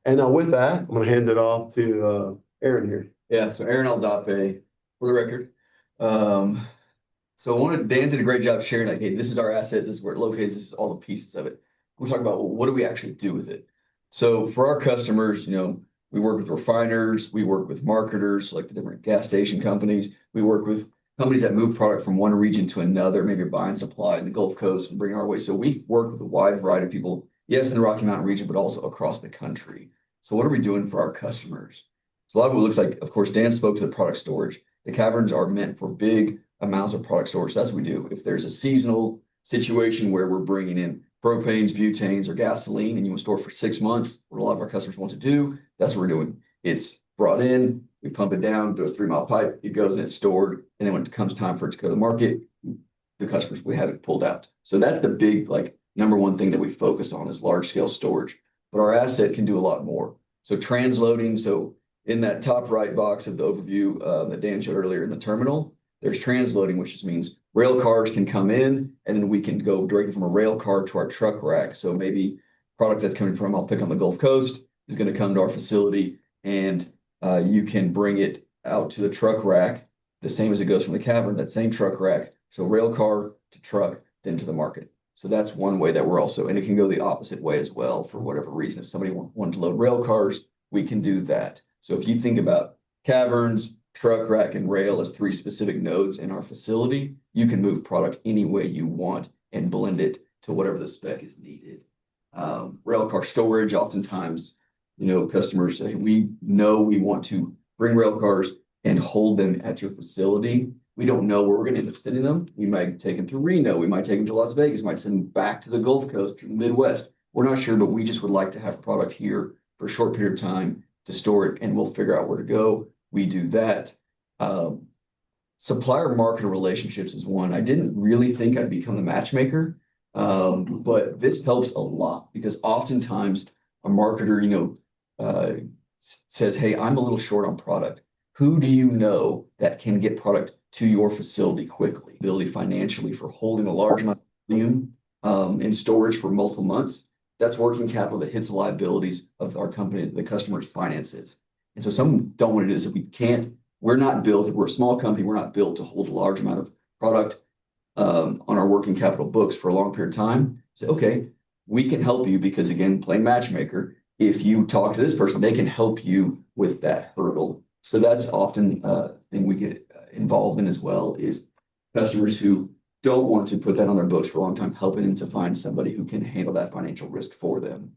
And with that, I'm going to hand it off to Aaron here. Yeah, so Aaron Aldape, for the record. So Dan did a great job sharing, like, hey, this is our asset, this is where it locates, this is all the pieces of it. We'll talk about, well, what do we actually do with it? So for our customers, we work with refiners, we work with marketers, like the different gas station companies. We work with companies that move product from one region to another, maybe buying supply in the Gulf Coast and bring it our way. So we work with a wide variety of people, yes, in the Rocky Mountain region, but also across the country. So what are we doing for our customers? So a lot of it looks like, of course, Dan spoke to the product storage. The caverns are meant for big amounts of product storage. So that's what we do. If there's a seasonal situation where we're bringing in propanes, butanes, or gasoline, and you want to store for 6 months, what a lot of our customers want to do, that's what we're doing. It's brought in, we pump it down, through a 3-mile pipe, it goes and it's stored. And then when it comes time for it to go to the market, the customers, we have it pulled out. So that's the big, number one thing that we focus on is large scale storage. But our asset can do a lot more. So transloading, so in that top right box of the overview that Dan showed earlier in the terminal, there's transloading, which just means rail cars can come in and then we can go directly from a rail car to our truck rack. So maybe product that's coming from, I'll pick on the Gulf Coast, is going to come to our facility and you can bring it out to the truck rack, the same as it goes from the cavern, that same truck rack. So rail car to truck, then to the market. So that's one way that we're also, and it can go the opposite way as well for whatever reason. If somebody wanted to load rail cars, we can do that. So if you think about caverns, truck rack, and rail as 3 specific nodes in our facility, you can move product any way you want and blend it to whatever the spec is needed. Rail car storage, oftentimes, customers say, we know we want to bring rail cars and hold them at your facility. We don't know where we're going to end up sending them. We might take them to Reno. We might take them to Las Vegas. We might send them back to the Gulf Coast, to the Midwest. We're not sure, but we just would like to have product here for a short period of time to store it, and we'll figure out where to go. We do that. Supplier marketer relationships is one. I didn't really think I'd become the matchmaker, but this helps a lot because oftentimes a marketer, says, hey, I'm a little short on product. Who do you know that can get product to your facility quickly? Ability financially for holding a large amount of volume in storage for multiple months. That's working capital that hits the liabilities of our company, the customer's finances. And so some don't want to do this. If we can't, we're not built, if we're a small company, we're not built to hold a large amount of product on our working capital books for a long period of time. So, okay, we can help you because, again, playing matchmaker, if you talk to this person, they can help you with that hurdle. So that's often a thing we get involved in as well is customers who don't want to put that on their books for a long time, helping them to find somebody who can handle that financial risk for them.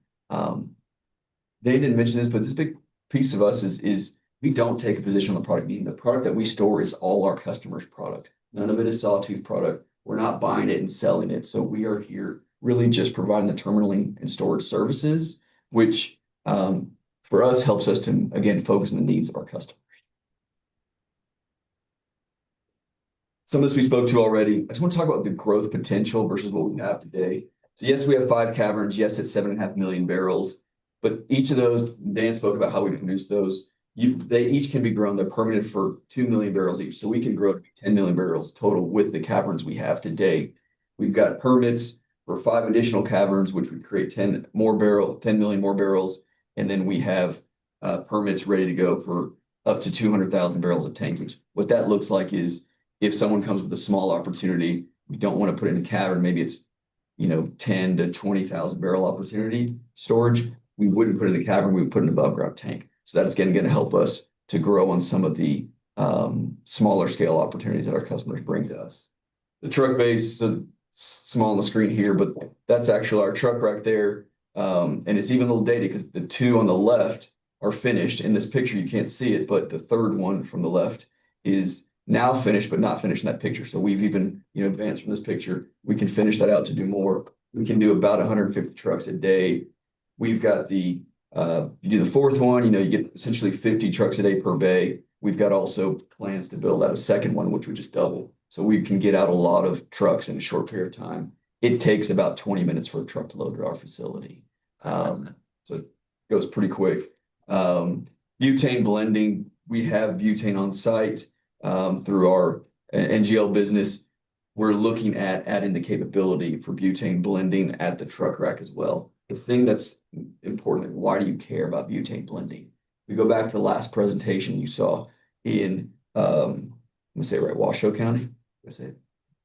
They didn't mention this, but this big piece of us is we don't take a position on the product, meaning the product that we store is all our customers' product. None of it is Sawtooth product. We're not buying it and selling it. So we are here really just providing the terminaling and storage services, which for us helps us to, again, focus on the needs of our customers. Some of this we spoke to already. I just want to talk about the growth potential versus what we have today. So yes, we have 5 caverns. Yes, it's 7.5 million barrels. But each of those, Dan spoke about how we produce those. They each can be grown. They're permitted for 2 million barrels each. So we can grow to 10 million barrels total with the caverns we have today. We've got permits for 5 additional caverns, which would create 10 million more barrels. And then we have permits ready to go for up to 200,000 barrels of tankage. What that looks like is if someone comes with a small opportunity, we don't want to put it in a cavern. Maybe it's 10 to 20,000 barrel opportunity storage. We wouldn't put it in a cavern. We would put it in an above ground tank. So that's again going to help us to grow on some of the smaller scale opportunities that our customers bring to us. The truck base, so small on the screen here, but that's actually our truck rack there. And it's even a little dated because the 2 on the left are finished. In this picture, you can't see it, but the third one from the left is now finished, but not finished in that picture. So we've even, advanced from this picture. We can finish that out to do more. We can do about 150 trucks a day. We've got you do the fourth one, you get essentially 50 trucks a day per bay. We've got also plans to build out a second one, which would just double. So we can get out a lot of trucks in a short period of time. It takes about 20 minutes for a truck to load at our facility. So it goes pretty quick. Butane blending, we have butane on site through our NGL business. We're looking at adding the capability for butane blending at the truck rack as well. The thing that's important, why do you care about butane blending? We go back to the last presentation you saw in, let me say it right, Washoe County.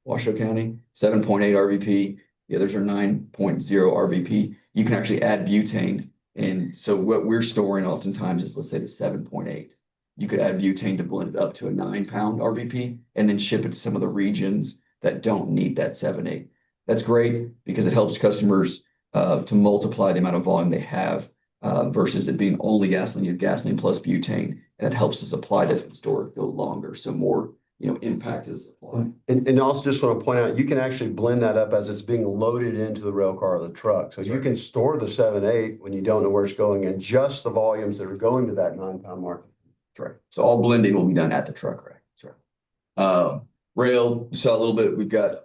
Washoe County, 7.8 RVP. The others are 9.0 RVP. You can actually add butane. And so what we're storing oftentimes is, let's say, the 7.8. You could add butane to blend it up to a 9-pound RVP and then ship it to some of the regions that don't need that 7.8. That's great because it helps customers to multiply the amount of volume they have versus it being only gasoline. You have gasoline plus butane, and it helps the supply that's been stored go longer. So more impact is supply. And also just want to point out, you can actually blend that up as it's being loaded into the rail car or the truck. So you can store the 7.8 when you don't know where it's going and just the volumes that are going to that 9-pound market. That's right. So all blending will be done at the truck rack. That's right. Rail, you saw a little bit. We've got,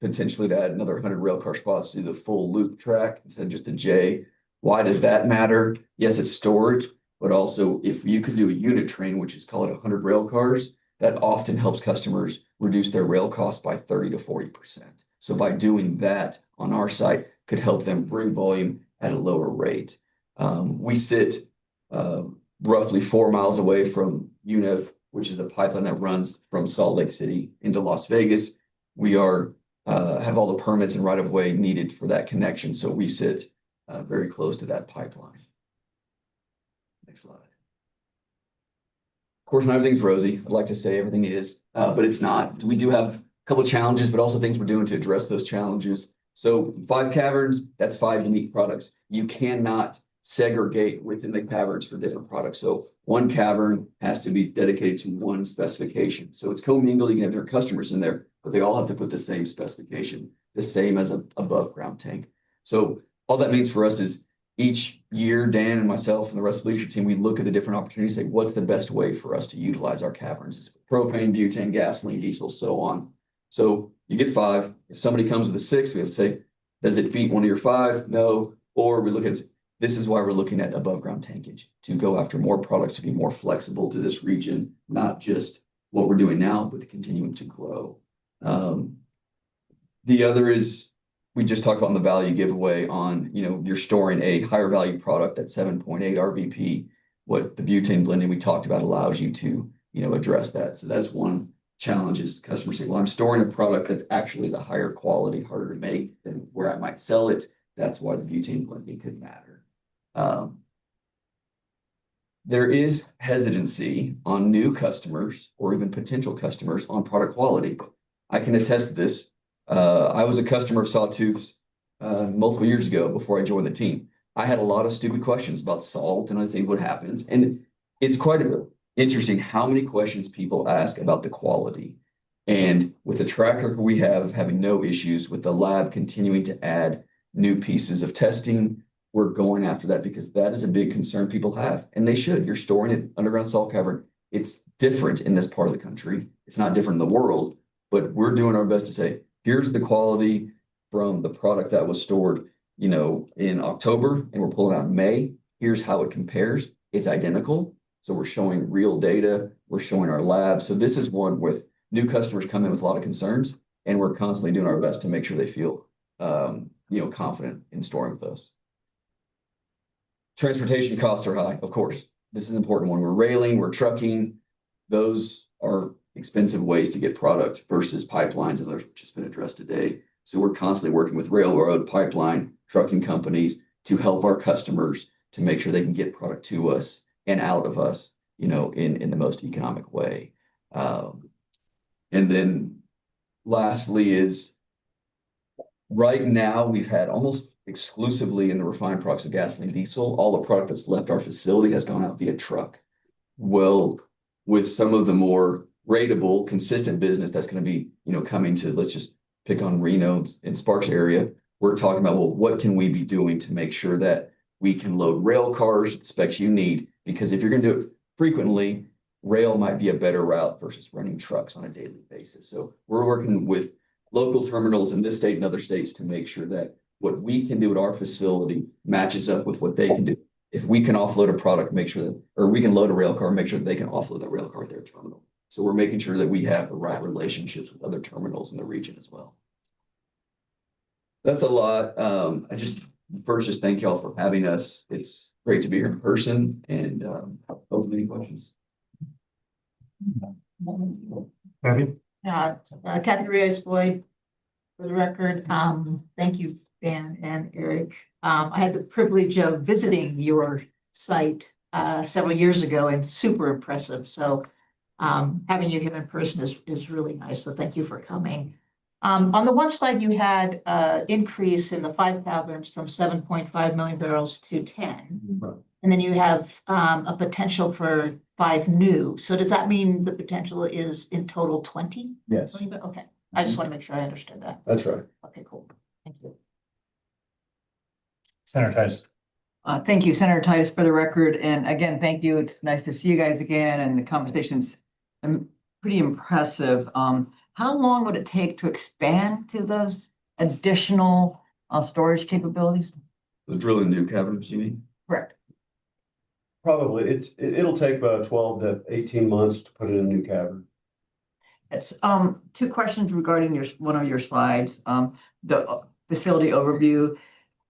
potentially to add another 100 rail car spots to do the full loop track instead of just a J. Why does that matter? Yes, it's storage, but also if you could do a unit train, which is called 100 rail cars, that often helps customers reduce their rail costs by 30 to 40%. So by doing that on our site could help them bring volume at a lower rate. We sit roughly 4 miles away from UNEV, which is the pipeline that runs from Salt Lake City into Las Vegas. We have all the permits and right of way needed for that connection. So we sit very close to that pipeline. Next slide. Of course, not everything's rosy. I'd like to say everything is, but it's not. We do have a couple of challenges, but also things we're doing to address those challenges. So 5 caverns, that's 5 unique products. You cannot segregate within the caverns for different products. So one cavern has to be dedicated to one specification. So it's commingled. You can have different customers in there, but they all have to put the same specification, the same as an above ground tank. So all that means for us is each year, Dan and myself and the rest of the leadership team, we look at the different opportunities, say, what's the best way for us to utilize our caverns? It's propane, butane, gasoline, diesel, so on. So you get 5. If somebody comes with a 6, we have to say, does it beat one of your 5? No. Or we look at, this is why we're looking at above ground tankage, to go after more products, to be more flexible to this region, not just what we're doing now, but to continuing to grow. The other is, we just talked about the value giveaway on, you're storing a higher value product at 7.8 RVP. What the butane blending we talked about allows you to, address that. So that's one challenge is customers say, well, I'm storing a product that actually is a higher quality, harder to make than where I might sell it. That's why the butane blending could matter. There is hesitancy on new customers or even potential customers on product quality. I can attest to this. I was a customer of Sawtooth's multiple years ago before I joined the team. I had a lot of stupid questions about salt and other things, what happens. And it's quite interesting how many questions people ask about the quality. And with the track record we have of having no issues with the lab continuing to add new pieces of testing, we're going after that because that is a big concern people have, and they should. You're storing it underground salt cavern. It's different in this part of the country. It's not different in the world, but we're doing our best to say, here's the quality from the product that was stored, in October, and we're pulling out in May. Here's how it compares. It's identical. So we're showing real data. We're showing our lab. So this is one with new customers come in with a lot of concerns, and we're constantly doing our best to make sure they feel, confident in storing with us. Transportation costs are high, of course. This is an important one. We're railing, we're trucking. Those are expensive ways to get product versus pipelines, and those have just been addressed today. So we're constantly working with railroad, pipeline, trucking companies to help our customers to make sure they can get product to us and out of us, in the most economic way. And then lastly is right now we've had almost exclusively in the refined products of gasoline, diesel, all the product that's left our facility has gone out via truck. Well, with some of the more ratable, consistent business that's going to be, coming to, let's just pick on Reno and Sparks area, we're talking about, well, what can we be doing to make sure that we can load rail cars, the specs you need? Because if you're going to do it frequently, rail might be a better route versus running trucks on a daily basis. So we're working with local terminals in this state and other states to make sure that what we can do at our facility matches up with what they can do. If we can offload a product, make sure that, or we can load a rail car, make sure that they can offload that rail car at their terminal. So we're making sure that we have the right relationships with other terminals in the region as well. That's a lot. I just thank y'all for having us. It's great to be here in person, and hopefully any questions. Kathy Reyes-Boyd, for the record. Thank you, Dan and Eric. I had the privilege of visiting your site several years ago, and super impressive. So having you here in person is really nice. So thank you for coming. On the one slide, you had increase in the 5 caverns from 7.5 million barrels to 10. Right. And then you have a potential for 5 new. So does that mean the potential is in total 20? Yes. 20, okay. I just want to make sure I understood that. That's right. Okay, cool. Thank you. Senator Titus. Thank you, Senator Titus, for the record. And again, thank you. It's nice to see you guys again, and the conversation's pretty impressive. How long would it take to expand to those additional storage capabilities? The drilling new caverns, you mean? Correct. Probably. It'll take about 12 to 18 months to put in a new cavern. It's 2 questions regarding one of your slides. The facility overview.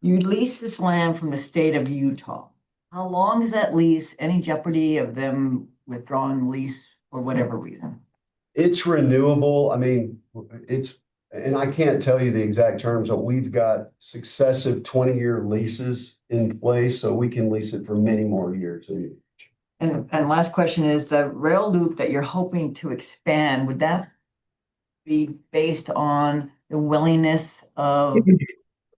You lease this land from the state of Utah. How long is that lease? Any jeopardy of them withdrawing the lease for whatever reason? It's renewable. I mean, and I can't tell you the exact terms, but we've got successive 20-year leases in place, so we can lease it for many more years. And last question is the rail loop that you're hoping to expand, would that be based on the willingness of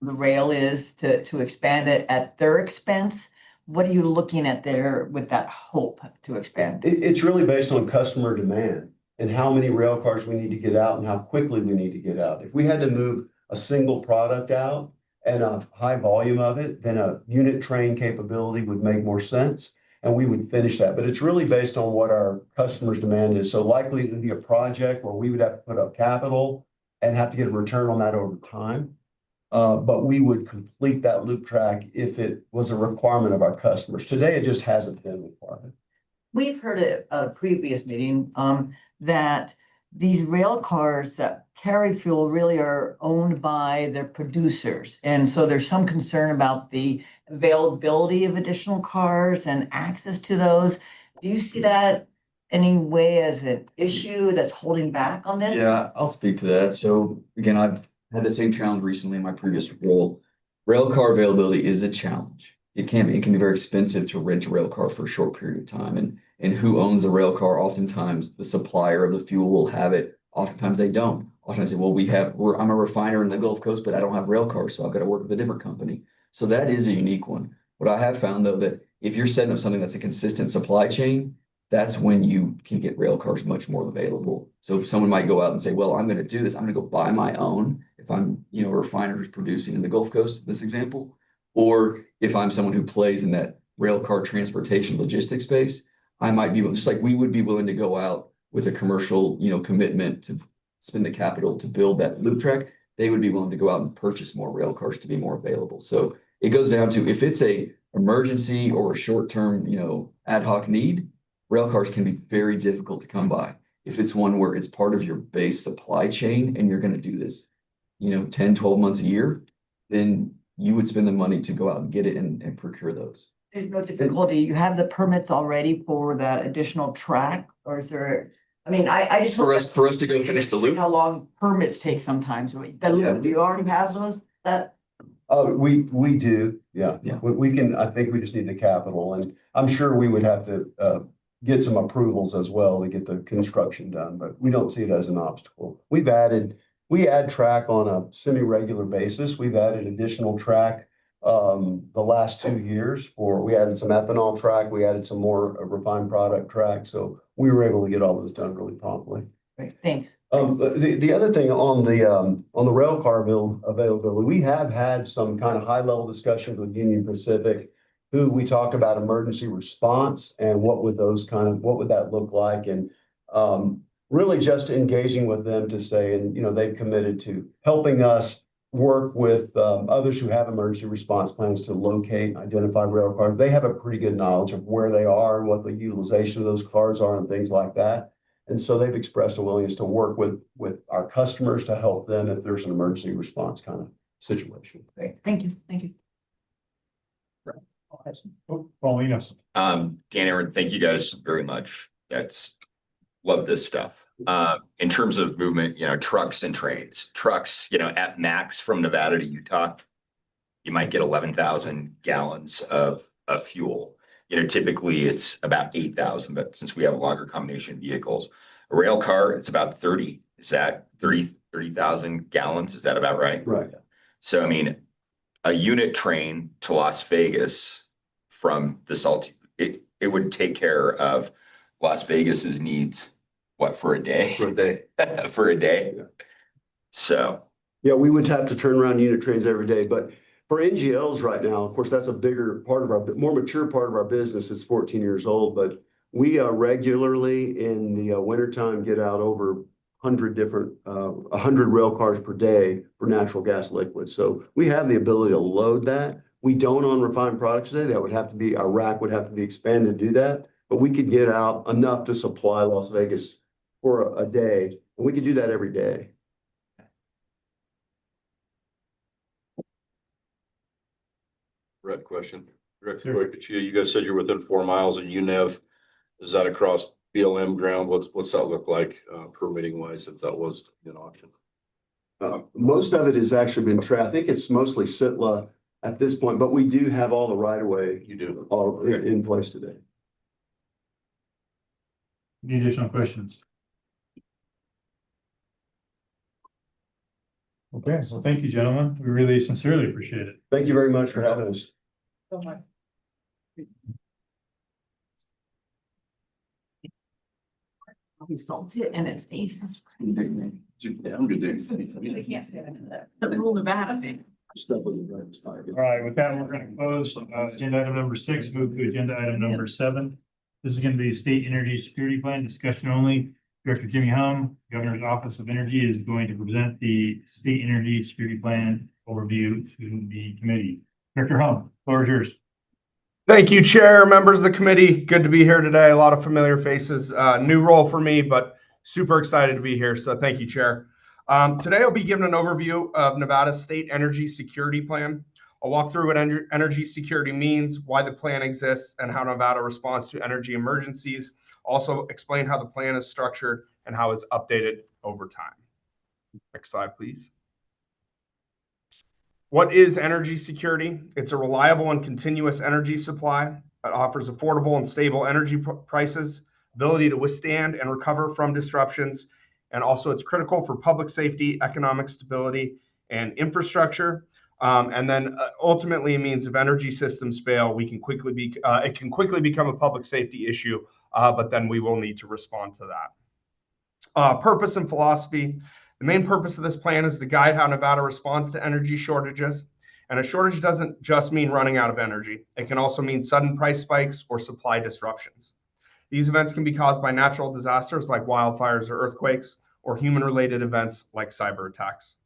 the rail is to expand it at their expense? What are you looking at there with that hope to expand? It's really based on customer demand and how many rail cars we need to get out and how quickly we need to get out. If we had to move a single product out and a high volume of it, then a unit train capability would make more sense, and we would finish that. But it's really based on what our customers' demand is. So likely to be a project where we would have to put up capital and have to get a return on that over time. But we would complete that loop track if it was a requirement of our customers. Today, it just hasn't been a requirement. We've heard at a previous meeting that these rail cars that carry fuel really are owned by their producers. And so there's some concern about the availability of additional cars and access to those. Do you see that any way as an issue that's holding back on this? Yeah, I'll speak to that. So again, I've had the same challenge recently in my previous role. Rail car availability is a challenge. It can be very expensive to rent a rail car for a short period of time. And who owns the rail car? Oftentimes the supplier of the fuel will have it. Oftentimes they don't. Oftentimes they say, well, I'm a refiner in the Gulf Coast, but I don't have rail cars, so I've got to work with a different company. So that is a unique one. What I have found though, that if you're setting up something that's a consistent supply chain, that's when you can get rail cars much more available. So if someone might go out and say, well, I'm going to do this, I'm going to go buy my own. If I'm, a refiner who's producing in the Gulf Coast, this example, or if I'm someone who plays in that rail car transportation logistics space, I might be able, just like we would be willing to go out with a commercial, commitment to spend the capital to build that loop track, they would be willing to go out and purchase more rail cars to be more available. So it goes down to if it's a emergency or a short-term, ad hoc need, rail cars can be very difficult to come by. If it's one where it's part of your base supply chain and you're going to do this, 10, 12 months a year, then you would spend the money to go out and get it and procure those. There's no difficulty. You have the permits already for that additional track, or is there? I mean, I just for us to go finish the loop. How long permits take sometimes? Do you already have those? We do, yeah. Yeah. We can, I think we just need the capital, and I'm sure we would have to get some approvals as well to get the construction done, but we don't see it as an obstacle. We add track on a semi-regular basis. We've added additional track the last 2 years we added some ethanol track, we added some more refined product track. So we were able to get all this done really promptly. Great, thanks. The other thing on the rail car availability, we have had some kind of high level discussions with Union Pacific, who we talked about emergency response and what would that look like, and really just engaging with them to say, and they've committed to helping us work with others who have emergency response plans to locate and identify rail cars. They have a pretty good knowledge of where they are and what the utilization of those cars are and things like that. And so they've expressed a willingness to work with our customers to help them if there's an emergency response kind of situation. Great, thank you, thank you. Paulinos. Dan Aaron, thank you guys very much. Love this stuff. In terms of movement, trucks and trains. Trucks, at max from Nevada to Utah, you might get 11,000 gallons of fuel. Typically it's about 8,000, but since we have longer combination vehicles, a rail car, it's about 30. Is that 30,000 gallons? Is that about right? Right. So, a unit train to Las Vegas from the Salt, it would take care of Las Vegas's needs, for a day? For a day. For a day. Yeah. So. Yeah, we would have to turn around unit trains every day, but for NGLs right now, of course, that's a bigger part of our, more mature part of our business. It's 14 years old, but we regularly in the wintertime get out over 100 rail cars per day for natural gas liquids. So we have the ability to load that. We don't on refined products today. That would have to be, our rack would have to be expanded to do that, but we could get out enough to supply Las Vegas for a day. And we could do that every day. Brett, question. Director, you guys said you're within 4 miles of UNEV. Is that across BLM ground? What's that look like permitting wise if that was an option? Most of it has actually been I think it's mostly Sitla at this point, but we do have all the right of way. You do all in place today. Any additional questions? Okay, so thank you, gentlemen. We really sincerely appreciate it. Thank you very much for having us. We salt it and it's easy. I'm good. The whole Nevada thing. All right, with that, we're going to close agenda item number 6, move to agenda item number 7. This is going to be state energy security plan discussion only. Director Jimmy Hum, Governor's Office of Energy, is going to present the state energy security plan overview to the committee. Director Hum, floor is yours. Thank you, Chair, members of the committee. Good to be here today. A lot of familiar faces. New role for me, but super excited to be here. So thank you, Chair. Today, I'll be giving an overview of Nevada's state energy security plan. I'll walk through what energy security means, why the plan exists, and how Nevada responds to energy emergencies. Also explain how the plan is structured and how it's updated over time. Next slide, please. What is energy security? It's a reliable and continuous energy supply that offers affordable and stable energy prices, ability to withstand and recover from disruptions, and also it's critical for public safety, economic stability, and infrastructure. And then ultimately it means if energy systems fail, it can quickly become a public safety issue but then we will need to respond to that. Purpose and philosophy. The main purpose of this plan is to guide how Nevada responds to energy shortages. And a shortage doesn't just mean running out of energy. It can also mean sudden price spikes or supply disruptions. These events can be caused by natural disasters like wildfires or earthquakes, or human-related events like cyber attacks.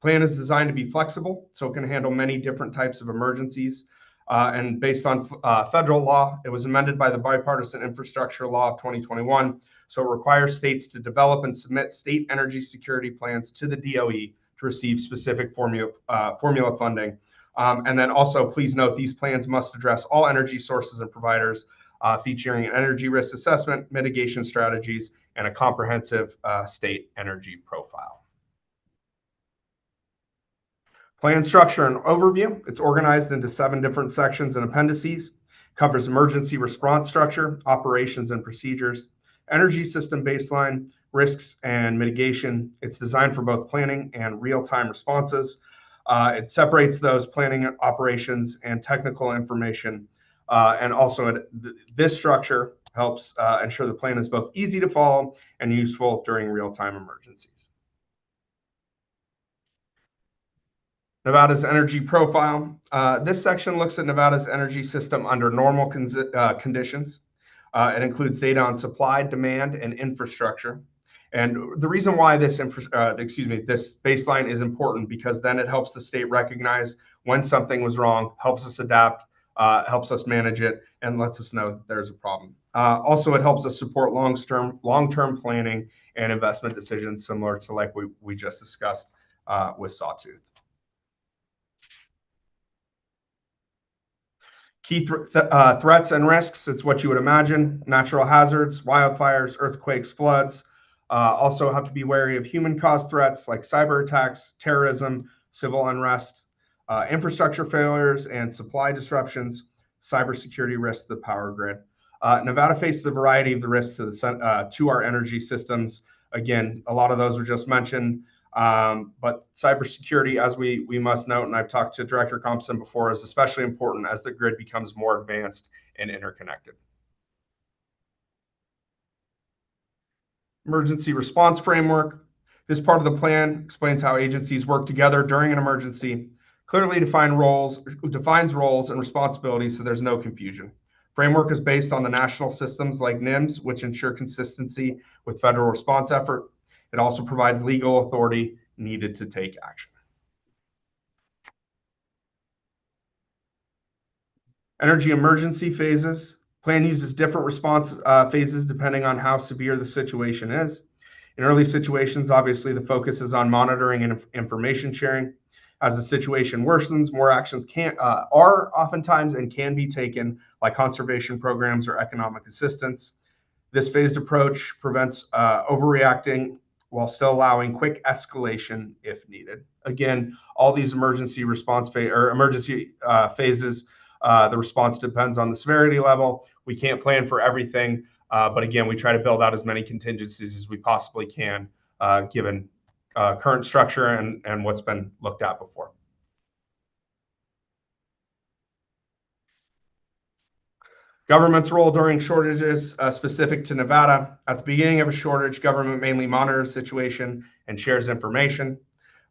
Plan is designed to be flexible, so it can handle many different types of emergencies. And based on federal law, it was amended by the Bipartisan Infrastructure Law of 2021. So it requires states to develop and submit state energy security plans to the DOE to receive specific formula funding. And then also, please note, these plans must address all energy sources and providers, featuring an energy risk assessment, mitigation strategies, and a comprehensive state energy profile. Plan structure and overview. It's organized into 7 different sections and appendices. Covers emergency response structure, operations and procedures, energy system baseline, risks and mitigation. It's designed for both planning and real-time responses. It separates those planning operations and technical information. And also this structure helps ensure the plan is both easy to follow and useful during real-time emergencies. Nevada's energy profile. This section looks at Nevada's energy system under normal conditions. It includes data on supply, demand, and infrastructure. And the reason why this baseline is important, because then it helps the state recognize when something was wrong, helps us adapt, helps us manage it, and lets us know that there's a problem. Also, it helps us support long-term planning and investment decisions, similar to like we just discussed with Sawtooth. Key threats and risks, it's what you would imagine: natural hazards, wildfires, earthquakes, floods. Also have to be wary of human-caused threats like cyber attacks, terrorism, civil unrest, infrastructure failures and supply disruptions, cybersecurity risks to the power grid. Nevada faces a variety of the risks to our energy systems. Again, a lot of those were just mentioned. But cybersecurity, as we must note, and I've talked to Director Compson before, is especially important as the grid becomes more advanced and interconnected. Emergency response framework. This part of the plan explains how agencies work together during an emergency, clearly defines roles and responsibilities so there's no confusion. Framework is based on the national systems like NIMS, which ensure consistency with federal response effort. It also provides legal authority needed to take action. Energy emergency phases. Plan uses different response phases depending on how severe the situation is. In early situations, obviously, the focus is on monitoring and information sharing. As the situation worsens, more actions are oftentimes and can be taken, like conservation programs or economic assistance. This phased approach prevents overreacting while still allowing quick escalation if needed. Again, all these emergency response phases, the response depends on the severity level. We can't plan for everything, but again, we try to build out as many contingencies as we possibly can, given current structure and what's been looked at before. Government's role during shortages specific to Nevada. At the beginning of a shortage, government mainly monitors the situation and shares information.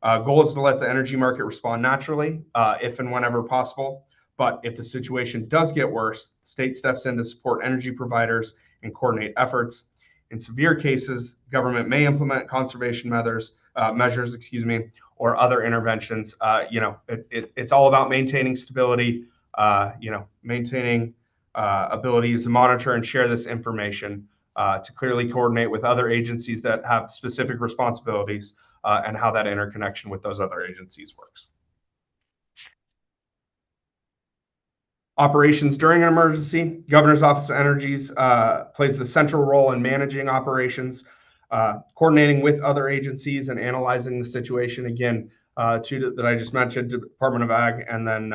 Goal is to let the energy market respond naturally, if and whenever possible. But if the situation does get worse, state steps in to support energy providers and coordinate efforts. In severe cases, government may implement conservation measures, or other interventions. It's all about maintaining stability, maintaining abilities to monitor and share this information, to clearly coordinate with other agencies that have specific responsibilities, and how that interconnection with those other agencies works. Operations during an emergency. Governor's Office of Energies plays the central role in managing operations, coordinating with other agencies and analyzing the situation. Again, two that I just mentioned, Department of Ag, and then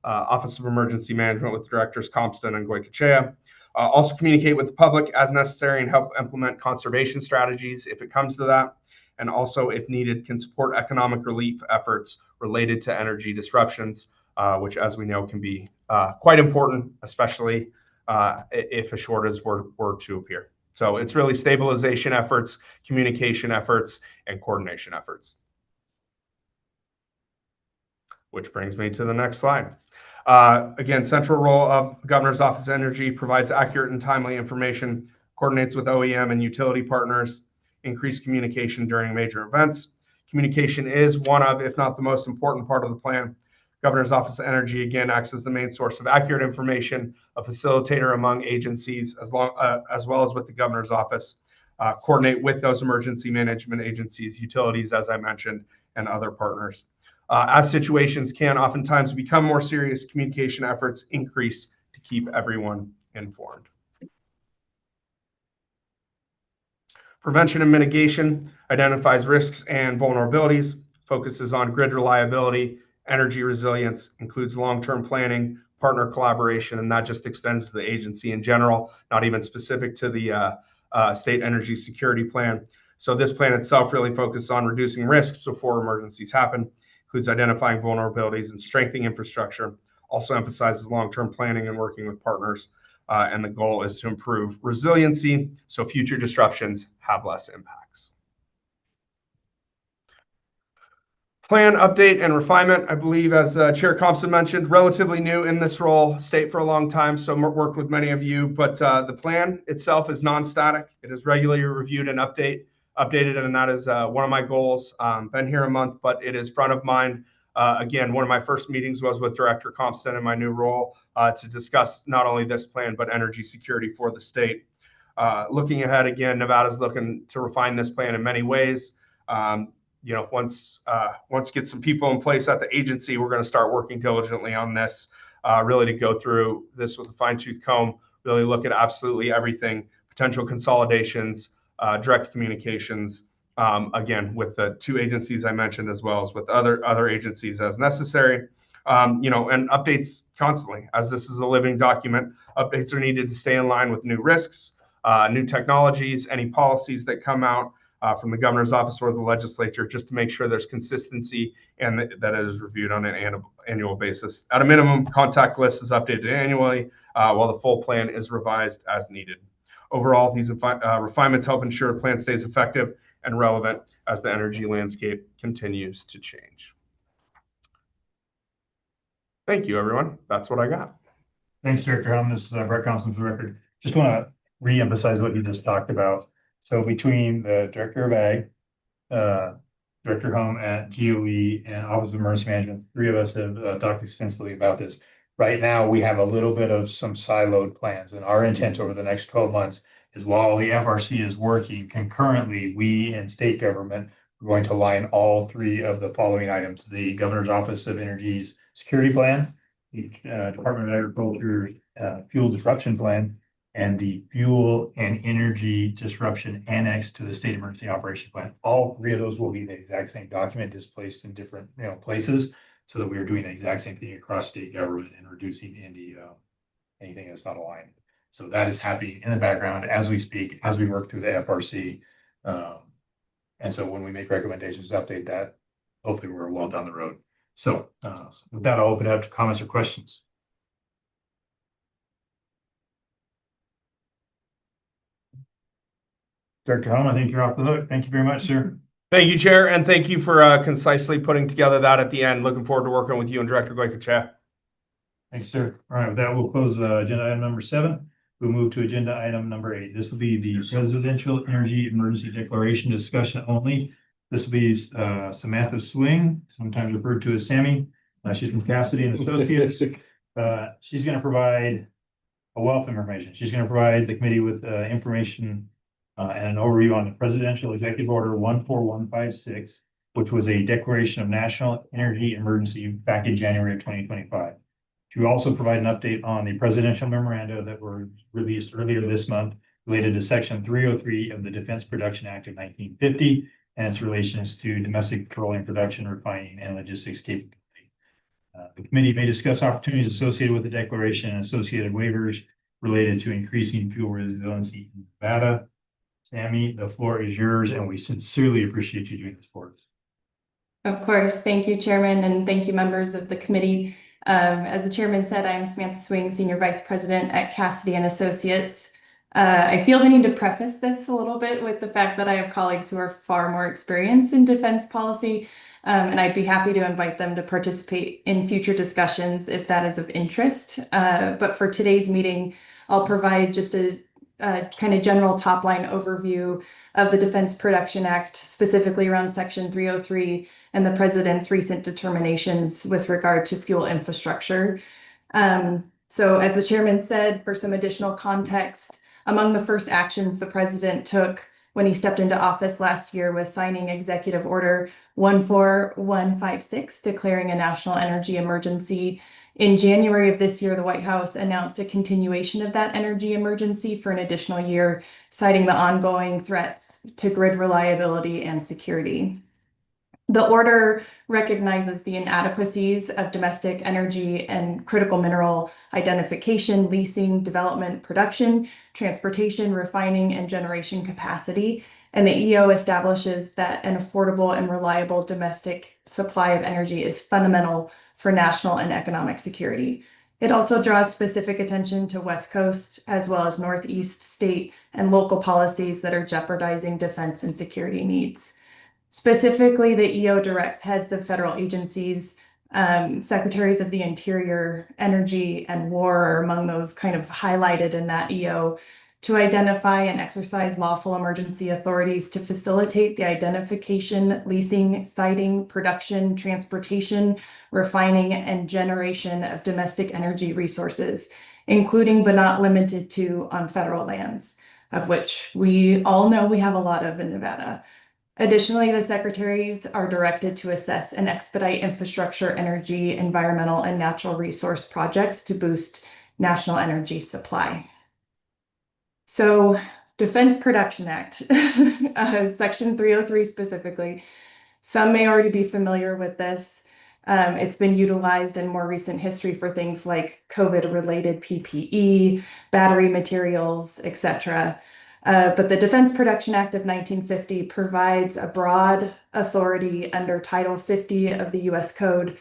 Office of Emergency Management with Directors Compton and Goycochea. Also communicate with the public as necessary and help implement conservation strategies if it comes to that. And also, if needed, can support economic relief efforts related to energy disruptions, which, as we know, can be quite important, especially if a shortage were to appear. So it's really stabilization efforts, communication efforts, and coordination efforts. Which brings me to the next slide. Again, central role of the Governor's Office of Energy provides accurate and timely information, coordinates with OEM and utility partners, increased communication during major events. Communication is one of, if not the most important part of the plan. Governor's Office of Energy, again, acts as the main source of accurate information, a facilitator among agencies, as well as with the Governor's Office, coordinate with those emergency management agencies, utilities, as I mentioned, and other partners. As situations can oftentimes become more serious, communication efforts increase to keep everyone informed. Prevention and mitigation identifies risks and vulnerabilities, focuses on grid reliability, energy resilience, includes long-term planning, partner collaboration, and that just extends to the agency in general, not even specific to the State Energy Security Plan. So this plan itself really focuses on reducing risks before emergencies happen, includes identifying vulnerabilities and strengthening infrastructure, also emphasizes long-term planning and working with partners, and the goal is to improve resiliency so future disruptions have less impacts. Plan update and refinement, I believe, as Chair Compson mentioned, relatively new in this role, stayed for a long time, so worked with many of you, but the plan itself is non-static. It is regularly reviewed and updated, and that is one of my goals. Been here a month, but it is front of mind. Again, one of my first meetings was with Director Compson in my new role to discuss not only this plan, but energy security for the state. Looking ahead, again, Nevada's looking to refine this plan in many ways. Once get some people in place at the agency, we're going to start working diligently on this, really to go through this with a fine-tooth comb, really look at absolutely everything, potential consolidations, direct communications, again, with the two agencies I mentioned, as well as with other agencies as necessary, and updates constantly. As this is a living document, updates are needed to stay in line with new risks, new technologies, any policies that come out from the governor's office or the legislature, just to make sure there's consistency and that it is reviewed on an annual basis. At a minimum, contact list is updated annually, while the full plan is revised as needed. Overall, these refinements help ensure the plan stays effective and relevant as the energy landscape continues to change. Thank you, everyone. That's what I got. Thanks, Director Hum. This is Brett Compson for the record. Just want to re-emphasize what you just talked about. So between the Director of Ag, Director Hum at GOE, and Office of Emergency Management, three of us have talked extensively about this. Right now, we have a little bit of some siloed plans, and our intent over the next 12 months is, while the FRC is working concurrently, we and state government are going to line all three of the following items: the Governor's Office of Energy's Security Plan, the Department of Agriculture Fuel Disruption Plan, and the Fuel and Energy Disruption Annex to the State Emergency Operation Plan. All three of those will be the exact same document, displaced in different places, so that we are doing the exact same thing across state government and reducing anything that's not aligned. So that is happening in the background as we speak, as we work through the FRC. And so when we make recommendations to update that, hopefully we're well down the road. So with that, I'll open it up to comments or questions. Director Hum, I think you're off the hook. Thank you very much, sir. Thank you, Chair, and thank you for concisely putting together that at the end. Looking forward to working with you and Director Goykoche. Thanks, sir. All right, with that, we'll close agenda item number 7. We'll move to agenda item number 8. This will be the Presidential Energy Emergency Declaration discussion only. This will be Samantha Swing, sometimes referred to as Sammy. She's from Cassidy and Associates. She's going to provide a wealth of information. She's going to provide the committee with information and an overview on the Presidential Executive Order 14156, which was a declaration of national energy emergency back in January of 2025. To also provide an update on the presidential memoranda that were released earlier this month related to Section 303 of the Defense Production Act of 1950 and its relations to domestic petroleum production, refining, and logistics capability. The committee may discuss opportunities associated with the declaration and associated waivers related to increasing fuel resiliency in Nevada. Sammy, the floor is yours, and we sincerely appreciate you doing this for us. Of course. Thank you, Chairman, and thank you, members of the committee. As the chairman said, I'm Samantha Swing, Senior Vice President at Cassidy and Associates. I feel the need to preface this a little bit with the fact that I have colleagues who are far more experienced in defense policy, and I'd be happy to invite them to participate in future discussions if that is of interest. But for today's meeting, I'll provide just a kind of general top line overview of the Defense Production Act, specifically around Section 303 and the president's recent determinations with regard to fuel infrastructure. So as the chairman said, for some additional context, among the first actions the president took when he stepped into office last year was signing Executive Order 14156, declaring a national energy emergency. In January of this year, the White House announced a continuation of that energy emergency for an additional year, citing the ongoing threats to grid reliability and security. The order recognizes the inadequacies of domestic energy and critical mineral identification, leasing, development, production, transportation, refining, and generation capacity. And the EO establishes that an affordable and reliable domestic supply of energy is fundamental for national and economic security. It also draws specific attention to West Coast as well as Northeast state and local policies that are jeopardizing defense and security needs. Specifically, the EO directs heads of federal agencies, secretaries of the Interior, Energy, and War are among those kind of highlighted in that EO, to identify and exercise lawful emergency authorities to facilitate the identification, leasing, siting, production, transportation, refining, and generation of domestic energy resources, including but not limited to on federal lands, of which we all know we have a lot of in Nevada. Additionally, the secretaries are directed to assess and expedite infrastructure, energy, environmental, and natural resource projects to boost national energy supply. So, Defense Production Act, Section 303 specifically. Some may already be familiar with this. It's been utilized in more recent history for things like COVID-related PPE, battery materials, etc. But the Defense Production Act of 1950 provides a broad authority under Title 50 of the U.S. Code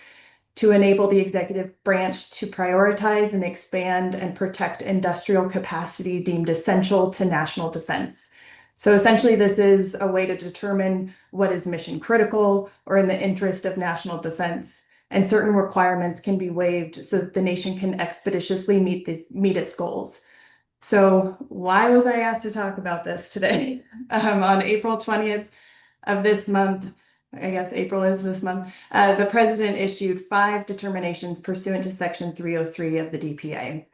to enable the executive branch to prioritize and expand and protect industrial capacity deemed essential to national defense. So essentially, this is a way to determine what is mission critical or in the interest of national defense, and certain requirements can be waived so that the nation can expeditiously meet its goals. So why was I asked to talk about this today? On April 20th of this month, I guess April is this month, the president issued 5 determinations pursuant to Section 303 of the DPA.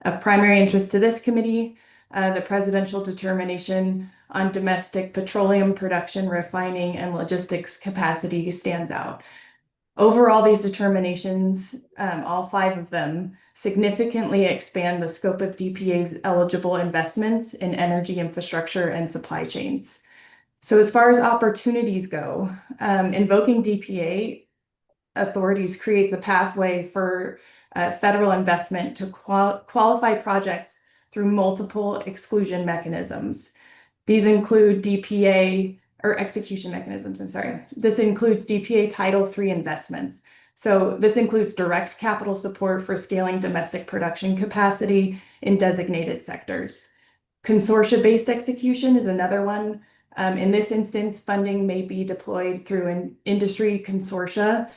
Of primary interest to this committee, the presidential determination on domestic petroleum production, refining, and logistics capacity stands out. Overall, these determinations, all 5 of them, significantly expand the scope of DPA's eligible investments in energy infrastructure and supply chains. So as far as opportunities go, invoking DPA authorities creates a pathway for federal investment to qualify projects through multiple exclusion mechanisms. These include DPA or execution mechanisms, I'm sorry. This includes DPA Title III investments. So this includes direct capital support for scaling domestic production capacity in designated sectors. Consortia-based execution is another one. In this instance, funding may be deployed through an industry consortia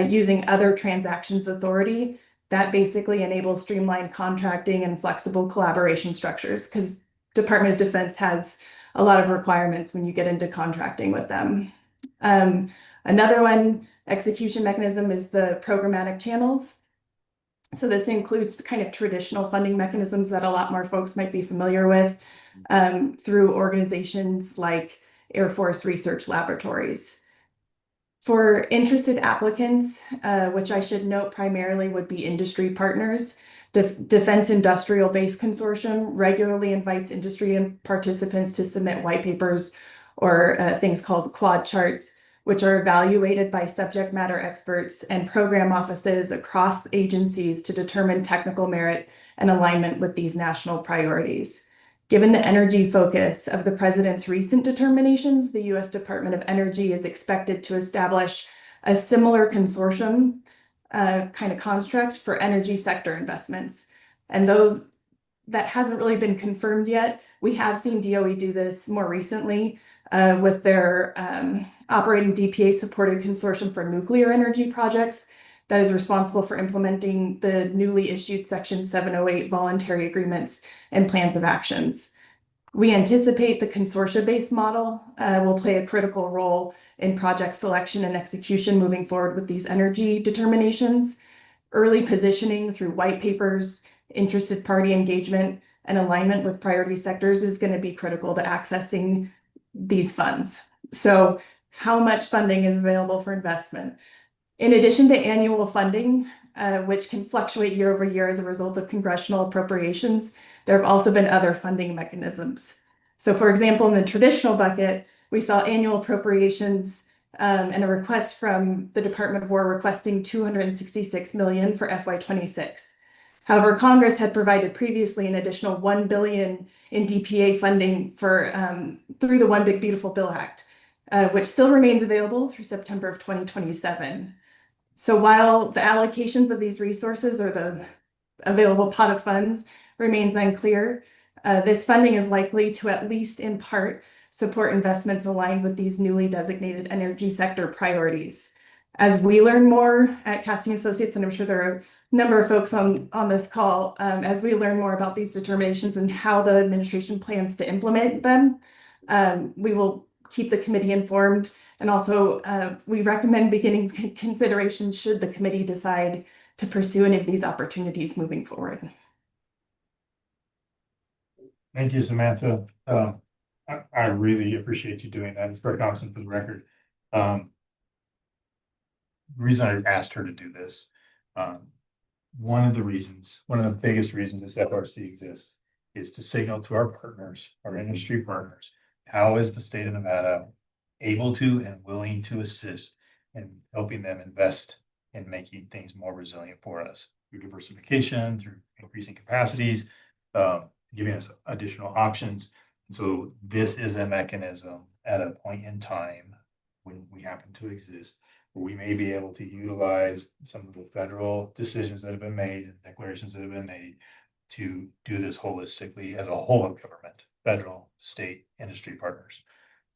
using other transactions authority. That basically enables streamlined contracting and flexible collaboration structures because Department of Defense has a lot of requirements when you get into contracting with them. Another one, execution mechanism, is the programmatic channels. So this includes kind of traditional funding mechanisms that a lot more folks might be familiar with through organizations like Air Force Research Laboratories. For interested applicants, which I should note primarily would be industry partners, the Defense Industrial Base Consortium regularly invites industry and participants to submit white papers or things called quad charts, which are evaluated by subject matter experts and program offices across agencies to determine technical merit and alignment with these national priorities. Given the energy focus of the president's recent determinations, the U.S. Department of Energy is expected to establish a similar consortium kind of construct for energy sector investments. And though that hasn't really been confirmed yet, we have seen DOE do this more recently with their operating DPA-supported consortium for nuclear energy projects that is responsible for implementing the newly issued Section 708 voluntary agreements and plans of actions. We anticipate the consortia-based model will play a critical role in project selection and execution moving forward with these energy determinations. Early positioning through white papers, interested party engagement, and alignment with priority sectors is going to be critical to accessing these funds. So, how much funding is available for investment? In addition to annual funding, which can fluctuate year over year as a result of congressional appropriations, there have also been other funding mechanisms. So, for example, in the traditional bucket, we saw annual appropriations and a request from the Department of War requesting $266 million for FY26. However, Congress had provided previously an additional $1 billion in DPA funding for through the One Big Beautiful Bill Act, which still remains available through September of 2027. So while the allocations of these resources or the available pot of funds remains unclear, this funding is likely to, at least in part, support investments aligned with these newly designated energy sector priorities. As we learn more at Casting Associates, and I'm sure there are a number of folks on this call, as we learn more about these determinations and how the administration plans to implement them, we will keep the committee informed. And also, we recommend beginning consideration should the committee decide to pursue any of these opportunities moving forward. Thank you, Samantha. I really appreciate you doing that. It's very constant for the record. The reason I asked her to do this, one of the biggest reasons this FRC exists is to signal to our partners, our industry partners, how is the state of Nevada able to and willing to assist in helping them invest in making things more resilient for us through diversification, through increasing capacities, giving us additional options. And so this is a mechanism at a point in time when we happen to exist, where we may be able to utilize some of the federal decisions that have been made and declarations that have been made to do this holistically as a whole of government, federal, state, industry partners.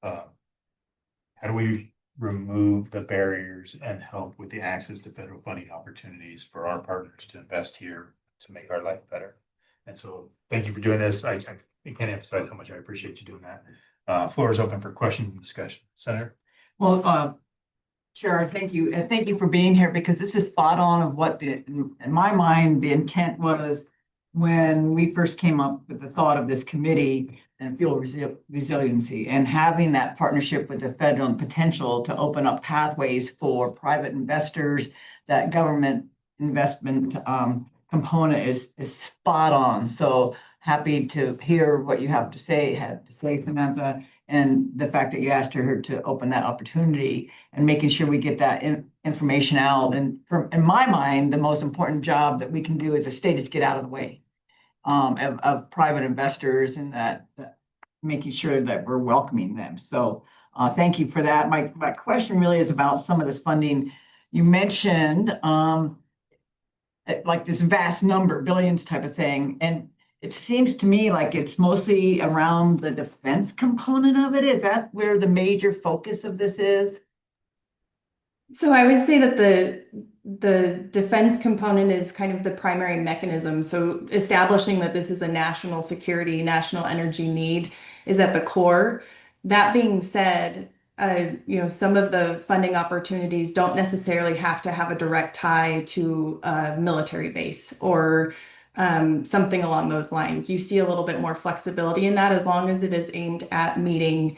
How do we remove the barriers and help with the access to federal funding opportunities for our partners to invest here to make our life better? And so thank you for doing this. I can't emphasize how much I appreciate you doing that. Floor is open for questions and discussion. Senator? Well, Chair, thank you. And thank you for being here because this is spot on of what in my mind, the intent was when we first came up with the thought of this committee and fuel resiliency and having that partnership with the federal and potential to open up pathways for private investors, that government investment component is spot on. So happy to hear what you have to say, Samantha, and the fact that you asked her to open that opportunity and making sure we get that information out. And in my mind, the most important job that we can do as a state is get out of the way of private investors and that making sure that we're welcoming them. So thank you for that. My question really is about some of this funding. You mentioned like this vast number, billions type of thing. And it seems to me like it's mostly around the defense component of it. Is that where the major focus of this is? So I would say that the defense component is kind of the primary mechanism. So establishing that this is a national security, national energy need is at the core. That being said, some of the funding opportunities don't necessarily have to have a direct tie to a military base or something along those lines. You see a little bit more flexibility in that as long as it is aimed at meeting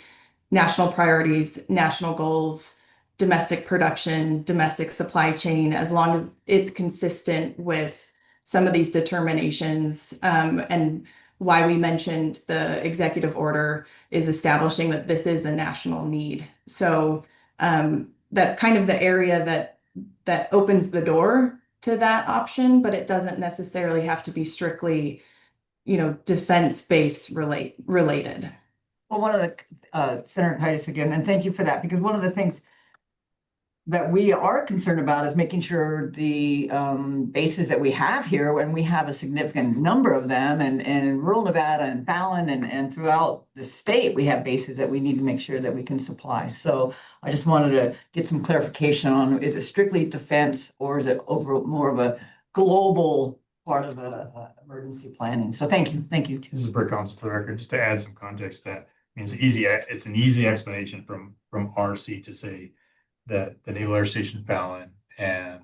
national priorities, national goals, domestic production, domestic supply chain, as long as it's consistent with some of these determinations. And why we mentioned the executive order is establishing that this is a national need. So that's kind of the area that opens the door to that option, but it doesn't necessarily have to be strictly, defense-based related. Well, one of the Senator Titus again, and thank you for that, because one of the things that we are concerned about is making sure the bases that we have here, when we have a significant number of them, and in rural Nevada and Fallon and throughout the state, we have bases that we need to make sure that we can supply. So I just wanted to get some clarification on, is it strictly defense or is it over more of a global part of emergency planning? So thank you. This is Britt Thompson for the record, just to add some context to that. I mean, it's an easy explanation from RC to say that the Naval Air Station Fallon and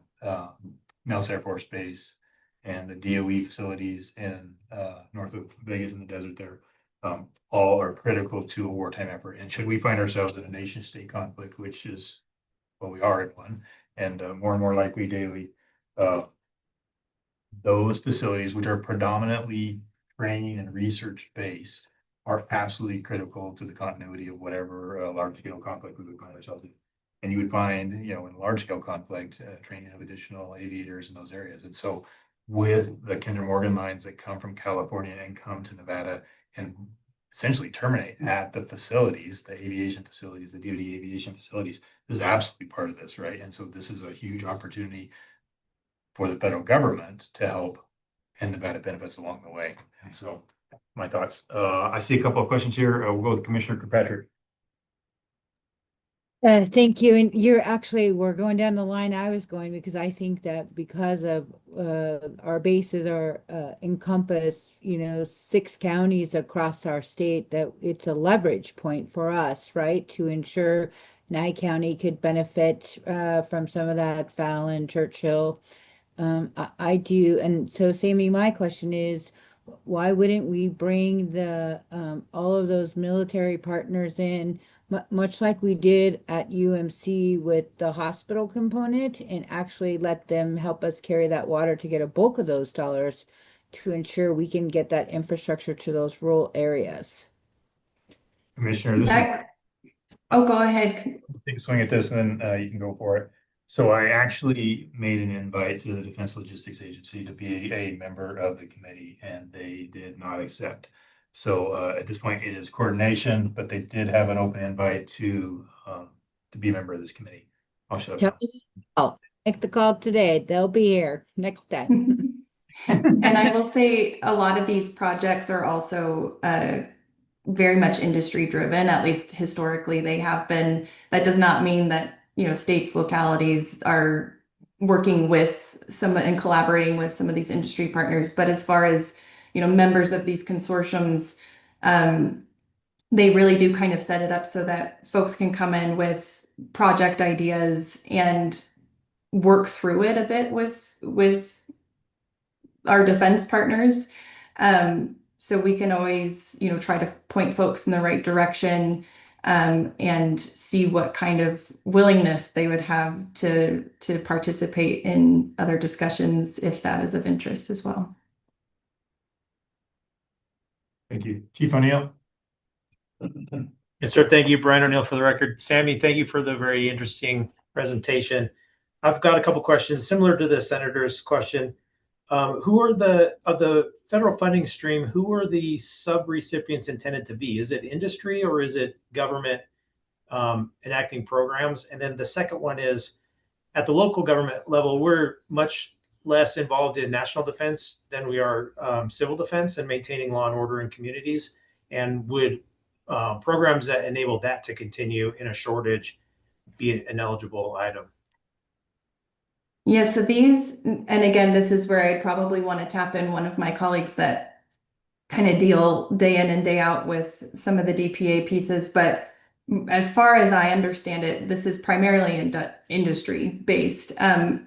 Nellis Air Force Base and the DOE facilities in north of Vegas in the desert there, all are critical to a wartime effort. And should we find ourselves in a nation state conflict, which is, well, we are in one, and more and more likely daily, those facilities, which are predominantly training and research based, are absolutely critical to the continuity of whatever large scale conflict we would find ourselves in. And you would find, in large scale conflict, training of additional aviators in those areas. And so with the Kinder Morgan lines that come from California and come to Nevada and essentially terminate at the facilities, the aviation facilities, the DoD aviation facilities, this is absolutely part of this, right? And so this is a huge opportunity for the federal government to help, and Nevada benefits along the way. And so my thoughts. I see a couple of questions here. We'll go with Commissioner Kirkpatrick. Thank you. And we're going down the line I was going, because I think that because of our bases are encompass, 6 counties across our state, that it's a leverage point for us, right? To ensure Nye County could benefit from some of that, Fallon, Churchill. I do. And so Sammy, my question is, why wouldn't we bring the all of those military partners in, much like we did at UMC with the hospital component, and actually let them help us carry that water to get a bulk of those dollars to ensure we can get that infrastructure to those rural areas? Commissioner, go ahead. Take a swing at this, and then you can go for it. So I actually made an invite to the Defense Logistics Agency to be a member of the committee, and they did not accept. So at this point, it is coordination, but they did have an open invite to be a member of this committee. I'll shut up. Make the call today. They'll be here next time. And I will say a lot of these projects are also very much industry driven, at least historically they have been. That does not mean that, states, localities are working with some and collaborating with some of these industry partners. But as far as, members of these consortiums, they really do kind of set it up so that folks can come in with project ideas and work through it a bit with our defense partners. So we can always, try to point folks in the right direction, and see what kind of willingness they would have to participate in other discussions if that is of interest as well. Thank you. Chief O'Neill. Yes, sir. Thank you, Brian O'Neill, for the record. Sammy, thank you for the very interesting presentation. I've got a couple questions similar to the senator's question. Who are of the federal funding stream, who are the sub-recipients intended to be? Is it industry or is it government enacting programs? And then the second one is, at the local government level, we're much less involved in national defense than we are civil defense and maintaining law and order in communities. And would programs that enable that to continue in a shortage be an eligible item? Yeah, so these, and again, this is where I'd probably want to tap in one of my colleagues that kind of deal day in and day out with some of the DPA pieces. But as far as I understand it, this is primarily industry based.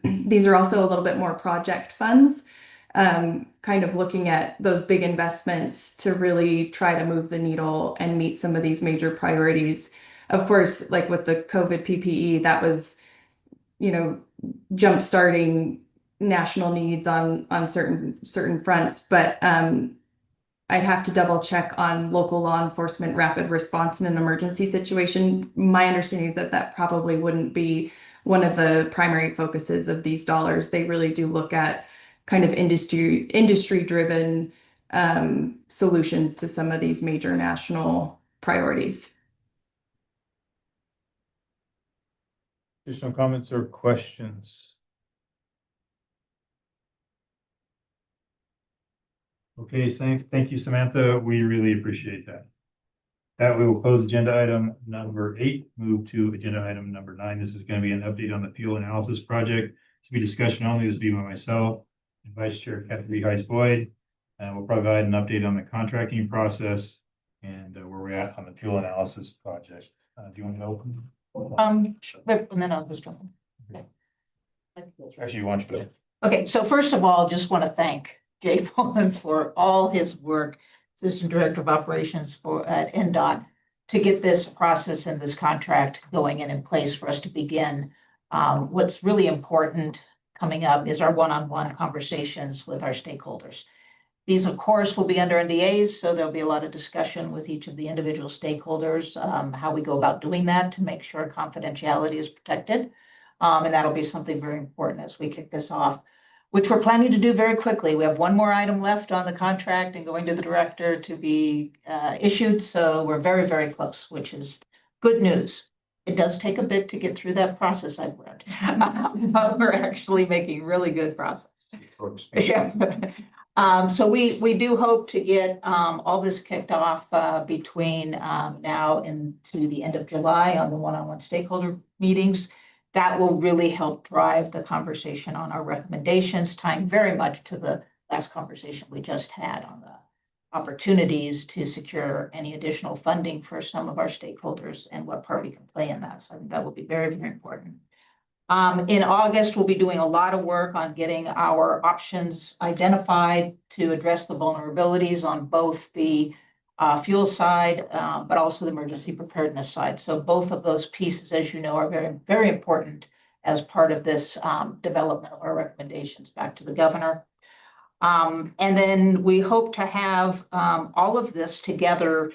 These are also a little bit more project funds, kind of looking at those big investments to really try to move the needle and meet some of these major priorities. Of course, like with the COVID PPE, that was, jump-starting national needs on certain fronts, but I'd have to double check on local law enforcement rapid response in an emergency situation. My understanding is that probably wouldn't be one of the primary focuses of these dollars. They really do look at kind of industry-driven solutions to some of these major national priorities. Additional comments or questions? Okay, thank you, Samantha. We really appreciate that. That we will close agenda item number 8, move to agenda item number 9. This is going to be an update on the fuel analysis project. To be discussion only, this will be by myself and Vice Chair Kathy Heiss Boyd. We'll provide an update on the contracting process and where we're at on the fuel analysis project. Do you want to open? And then I'll just jump in. Actually, you want to. Okay, so first of all, just want to thank Jay Pullen for all his work, Assistant Director of Operations at NDOT, to get this process and this contract going in place for us to begin. What's really important coming up is our one-on-one conversations with our stakeholders. These, of course, will be under NDAs, so there'll be a lot of discussion with each of the individual stakeholders, how we go about doing that to make sure confidentiality is protected. And that'll be something very important as we kick this off, which we're planning to do very quickly. We have one more item left on the contract and going to the director to be issued. So we're very, very close, which is good news. It does take a bit to get through that process, I've learned, but we're actually making really good progress. Yeah. So we do hope to get all this kicked off between now and to the end of July on the one-on-one stakeholder meetings. That will really help drive the conversation on our recommendations, tying very much to the last conversation we just had on the opportunities to secure any additional funding for some of our stakeholders and what part we can play in that. So I think that will be very, very important. In August, we'll be doing a lot of work on getting our options identified to address the vulnerabilities on both the fuel side, but also the emergency preparedness side. So both of those pieces, as you know, are very, very important as part of this development of our recommendations back to the governor. And then we hope to have all of this together,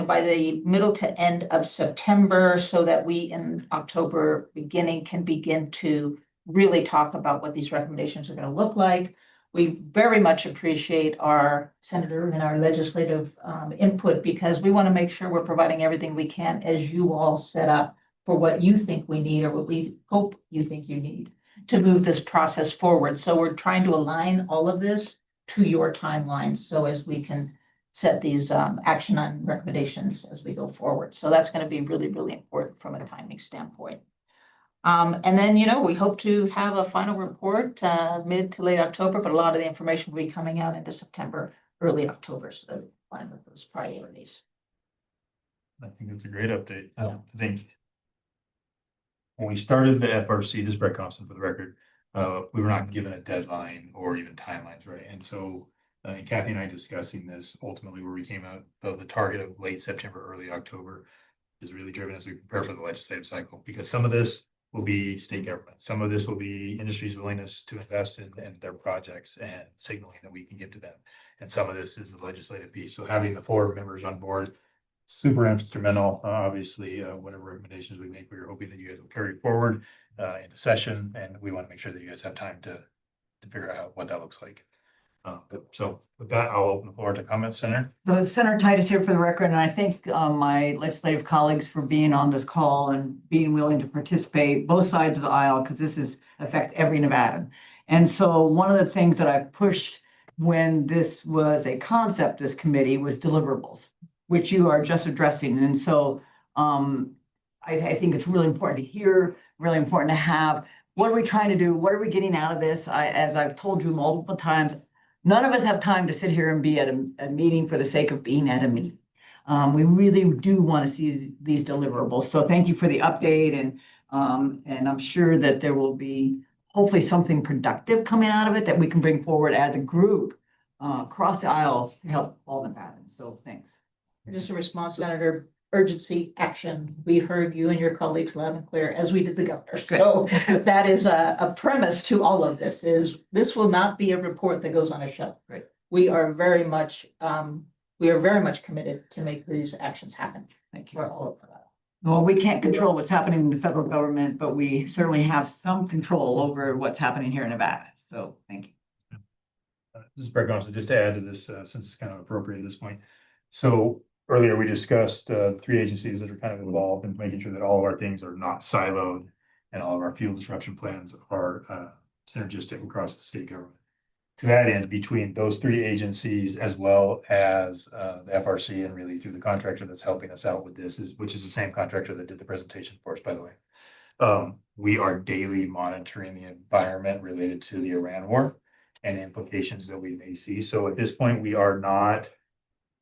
by the middle to end of September, so that we in October beginning can begin to really talk about what these recommendations are going to look like. We very much appreciate our senator and our legislative input, because we want to make sure we're providing everything we can as you all set up for what you think we need or what we hope you think you need to move this process forward. So we're trying to align all of this to your timelines so as we can set these action on recommendations as we go forward. So that's going to be really, really important from a timing standpoint. And then, we hope to have a final report mid to late October, but a lot of the information will be coming out into September, early October, so that we align with those priorities. I think it's a great update. I think when we started the FRC, this is Brett Thompson for the record, we were not given a deadline or even timelines, right? And so Kathy and I discussing this, ultimately where we came out of the target of late September, early October is really driven as we prepare for the legislative cycle, because some of this will be state government. Some of this will be industry's willingness to invest in their projects and signaling that we can give to them. And some of this is the legislative piece. So having the 4 members on board, super instrumental. Obviously, whatever recommendations we make, we're hoping that you guys will carry forward into session, and we want to make sure that you guys have time to figure out what that looks like. So with that, I'll open the floor to comment center. So Senator Titus here for the record, and I thank my legislative colleagues for being on this call and being willing to participate both sides of the aisle, because this affects every Nevadan. And so one of the things that I've pushed when this was a concept, this committee, was deliverables, which you are just addressing. And so I think it's really important to hear, really important to have. What are we trying to do? What are we getting out of this? As I've told you multiple times, none of us have time to sit here and be at a meeting for the sake of being at a meeting. We really do want to see these deliverables. So thank you for the update, and I'm sure that there will be hopefully something productive coming out of it that we can bring forward as a group across the aisle to help all Nevadans. So thanks. Just a response, Senator, urgency, action. We heard you and your colleagues loud and clear, as we did the governor. So that is a premise to all of this, is this will not be a report that goes on a shelf. Right. We are very much committed to make these actions happen. Thank you. For all of that. Well, we can't control what's happening in the federal government, but we certainly have some control over what's happening here in Nevada. So thank you. This is Brett Thompson. Just to add to this, since it's kind of appropriate at this point. So earlier we discussed 3 agencies that are kind of involved in making sure that all of our things are not siloed and all of our fuel disruption plans are synergistic across the state government. To that end, between those three agencies, as well as the FRC, and really through the contractor that's helping us out with this, which is the same contractor that did the presentation for us, by the way. We are daily monitoring the environment related to the Iran war and implications that we may see. So at this point, we are not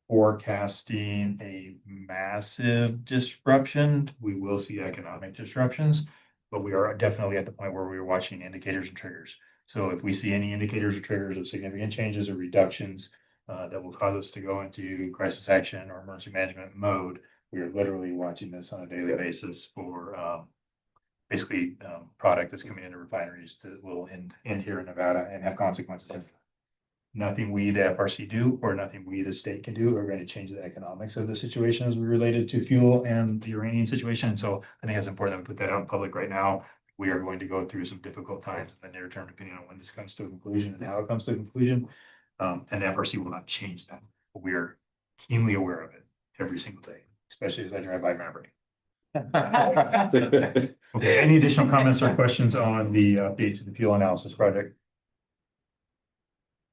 forecasting a massive disruption. We will see economic disruptions, but we are definitely at the point where we're watching indicators and triggers. So if we see any indicators or triggers of significant changes or reductions that will cause us to go into crisis action or emergency management mode, we are literally watching this on a daily basis for basically product that's coming into refineries that will end here in Nevada and have consequences. Nothing we, the FRC, do, or nothing we, the state, can do are going to change the economics of the situation as we related to fuel and the Iranian situation. And so I think it's important that we put that out in public right now. We are going to go through some difficult times in the near term, depending on when this comes to a conclusion and how it comes to a conclusion. And the FRC will not change that, but we are keenly aware of it every single day, especially as I drive by Maverick. Okay, any additional comments or questions on the update to the fuel analysis project?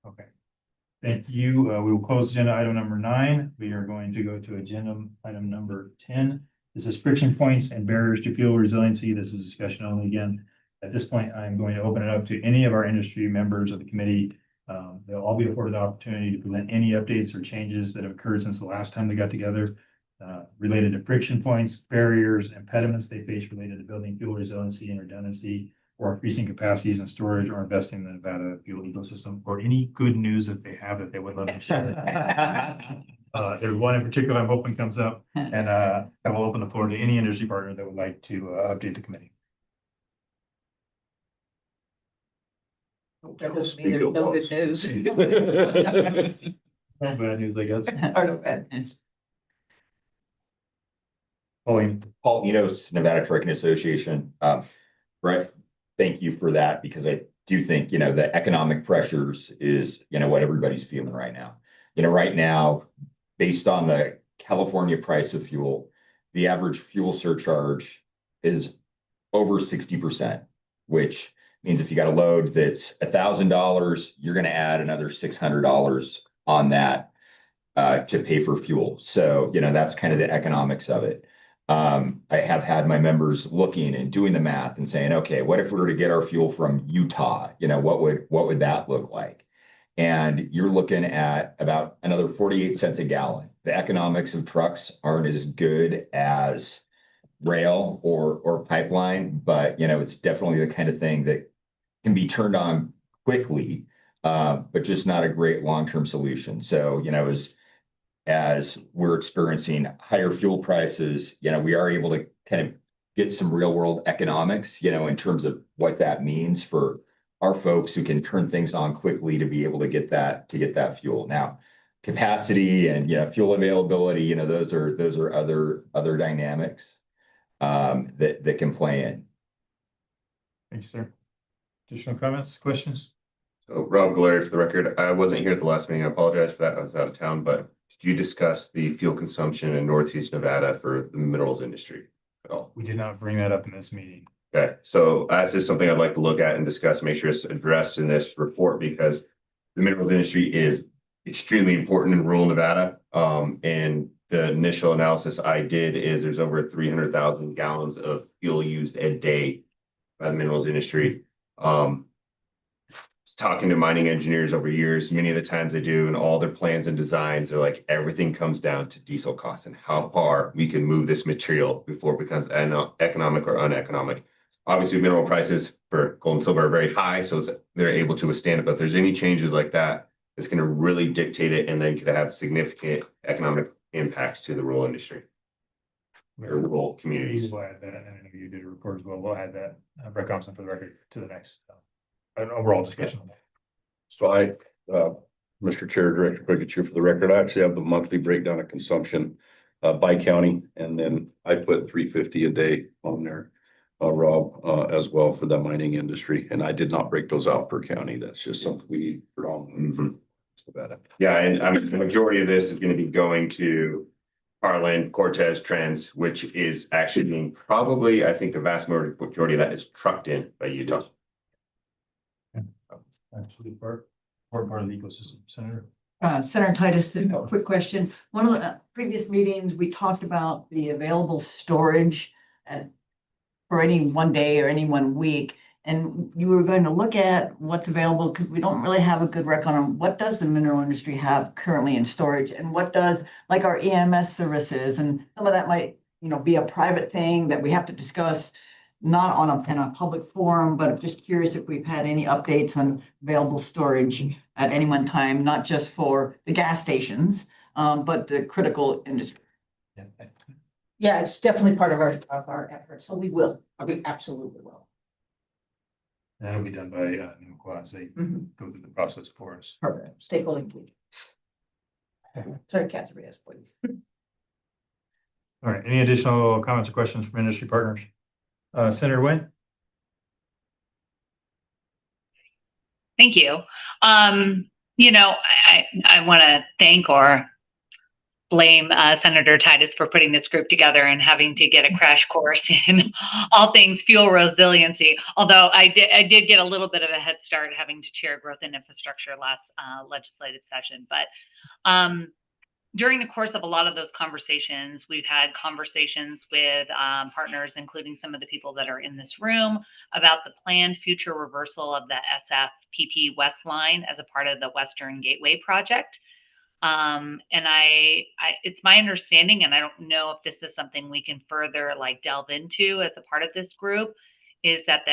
Okay, thank you. We will close agenda item number 9. We are going to go to agenda item number 10. This is friction points and barriers to fuel resiliency. This is discussion only again. At this point, I'm going to open it up to any of our industry members of the committee. They'll all be afforded the opportunity to present any updates or changes that have occurred since the last time they got together related to friction points, barriers, impediments they face related to building fuel resiliency and redundancy, or increasing capacities and storage, or investing in the Nevada fuel ecosystem, or any good news that they have that they would love to share. There's one in particular I'm hoping comes up, and I will open the floor to any industry partner that would like to update the committee. That doesn't mean there's no good news. No bad news, I guess. Or no bad news. Paul Enos, Nevada Trucking Association. Brett, thank you for that, because I do think, the economic pressures is, what everybody's feeling right now. Right now, based on the California price of fuel, the average fuel surcharge is over 60%, which means if you got a load that's $1,000, you're going to add another $600 on that to pay for fuel. So, that's kind of the economics of it. I have had my members looking and doing the math and saying, okay, what if we were to get our fuel from Utah? What would that look like? And you're looking at about another 48 cents a gallon. The economics of trucks aren't as good as rail or pipeline, but it's definitely the kind of thing that can be turned on quickly, but just not a great long-term solution. So, as we're experiencing higher fuel prices, we are able to kind of get some real world economics, in terms of what that means for our folks who can turn things on quickly to be able to get that fuel. Now, capacity and fuel availability, those are other dynamics that can play in. Thanks, sir. Additional comments, questions? So Rob Galleri for the record. I wasn't here at the last meeting. I apologize for that. I was out of town, but did you discuss the fuel consumption in Northeast Nevada for the minerals industry at all? We did not bring that up in this meeting. Okay, so this is something I'd like to look at and discuss, make sure it's addressed in this report, because the minerals industry is extremely important in rural Nevada. And the initial analysis I did is there's over 300,000 gallons of fuel used a day by the minerals industry. Talking to mining engineers over years, many of the times they do, and all their plans and designs, they're like, everything comes down to diesel costs and how far we can move this material before it becomes economic or uneconomic. Obviously, mineral prices for gold and silver are very high, so they're able to withstand it. But if there's any changes like that, it's going to really dictate it, and then could have significant economic impacts to the rural industry or rural communities. We'll add that, and I know you did a report as well. We'll add that, Brett Thompson, for the record, to the next an overall discussion. So I, Mr. Chair, Director Pikachu, for the record, I actually have the monthly breakdown of consumption by county, and then I put 350 a day on there, Rob, as well for the mining industry. And I did not break those out per county. That's just something we need predominantly about it. Yeah, and I mean, the majority of this is going to be going to Harlan, Cortez trends, which is actually being probably, I think the vast majority of that is trucked in by Utah. Absolutely part of the ecosystem, Senator. Senator Titus, a quick question. One of the previous meetings, we talked about the available storage for any one day or any one week. And you were going to look at what's available because we don't really have a good record on what does the mineral industry have currently in storage and what does like our EMS services, and some of that might, be a private thing that we have to discuss, not in a public forum, but just curious if we've had any updates on available storage at any one time, not just for the gas stations, but the critical industry. Yeah, it's definitely part of our efforts, so we absolutely will. That'll be done by NUQA as they go through the process for us. Perfect. Stakeholder engagement. Sorry, Catherine, yes, please. All right, any additional comments or questions from industry partners? Senator Nguyen? Thank you. I want to thank or blame Senator Titus for putting this group together and having to get a crash course in all things fuel resiliency. Although I did get a little bit of a head start having to chair growth and infrastructure last legislative session. But during the course of a lot of those conversations, we've had conversations with partners, including some of the people that are in this room, about the planned future reversal of the SFPP West line as a part of the Western Gateway project. It's my understanding, and I don't know if this is something we can further delve into as a part of this group, is that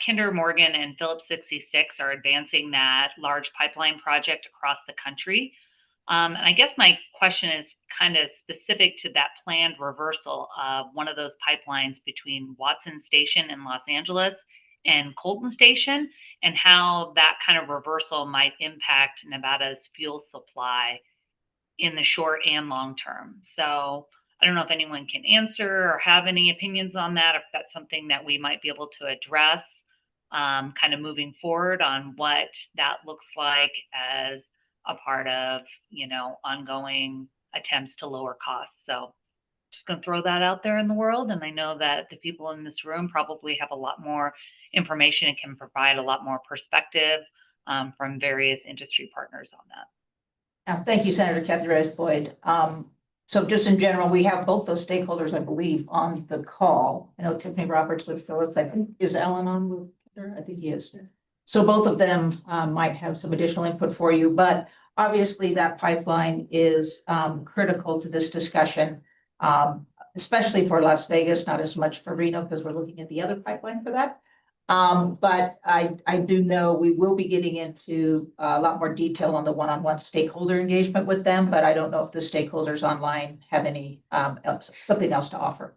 Kinder Morgan and Phillips 66 are advancing that large pipeline project across the country. And I guess my question is kind of specific to that planned reversal of one of those pipelines between Watson Station in Los Angeles and Colton Station, and how that kind of reversal might impact Nevada's fuel supply in the short and long term. So I don't know if anyone can answer or have any opinions on that, if that's something that we might be able to address kind of moving forward on what that looks like as a part of, ongoing attempts to lower costs. So just going to throw that out there in the world. And I know that the people in this room probably have a lot more information and can provide a lot more perspective from various industry partners on that. Thank you, Senator Kathy Rice Boyd. So just in general, we have both those stakeholders, I believe, on the call. I know Tiffany Roberts with Phillips. I think, is Alan on with her? I think he is. So both of them might have some additional input for you, but obviously that pipeline is critical to this discussion, especially for Las Vegas, not as much for Reno because we're looking at the other pipeline for that. But I do know we will be getting into a lot more detail on the one-on-one stakeholder engagement with them, but I don't know if the stakeholders online have any something else to offer.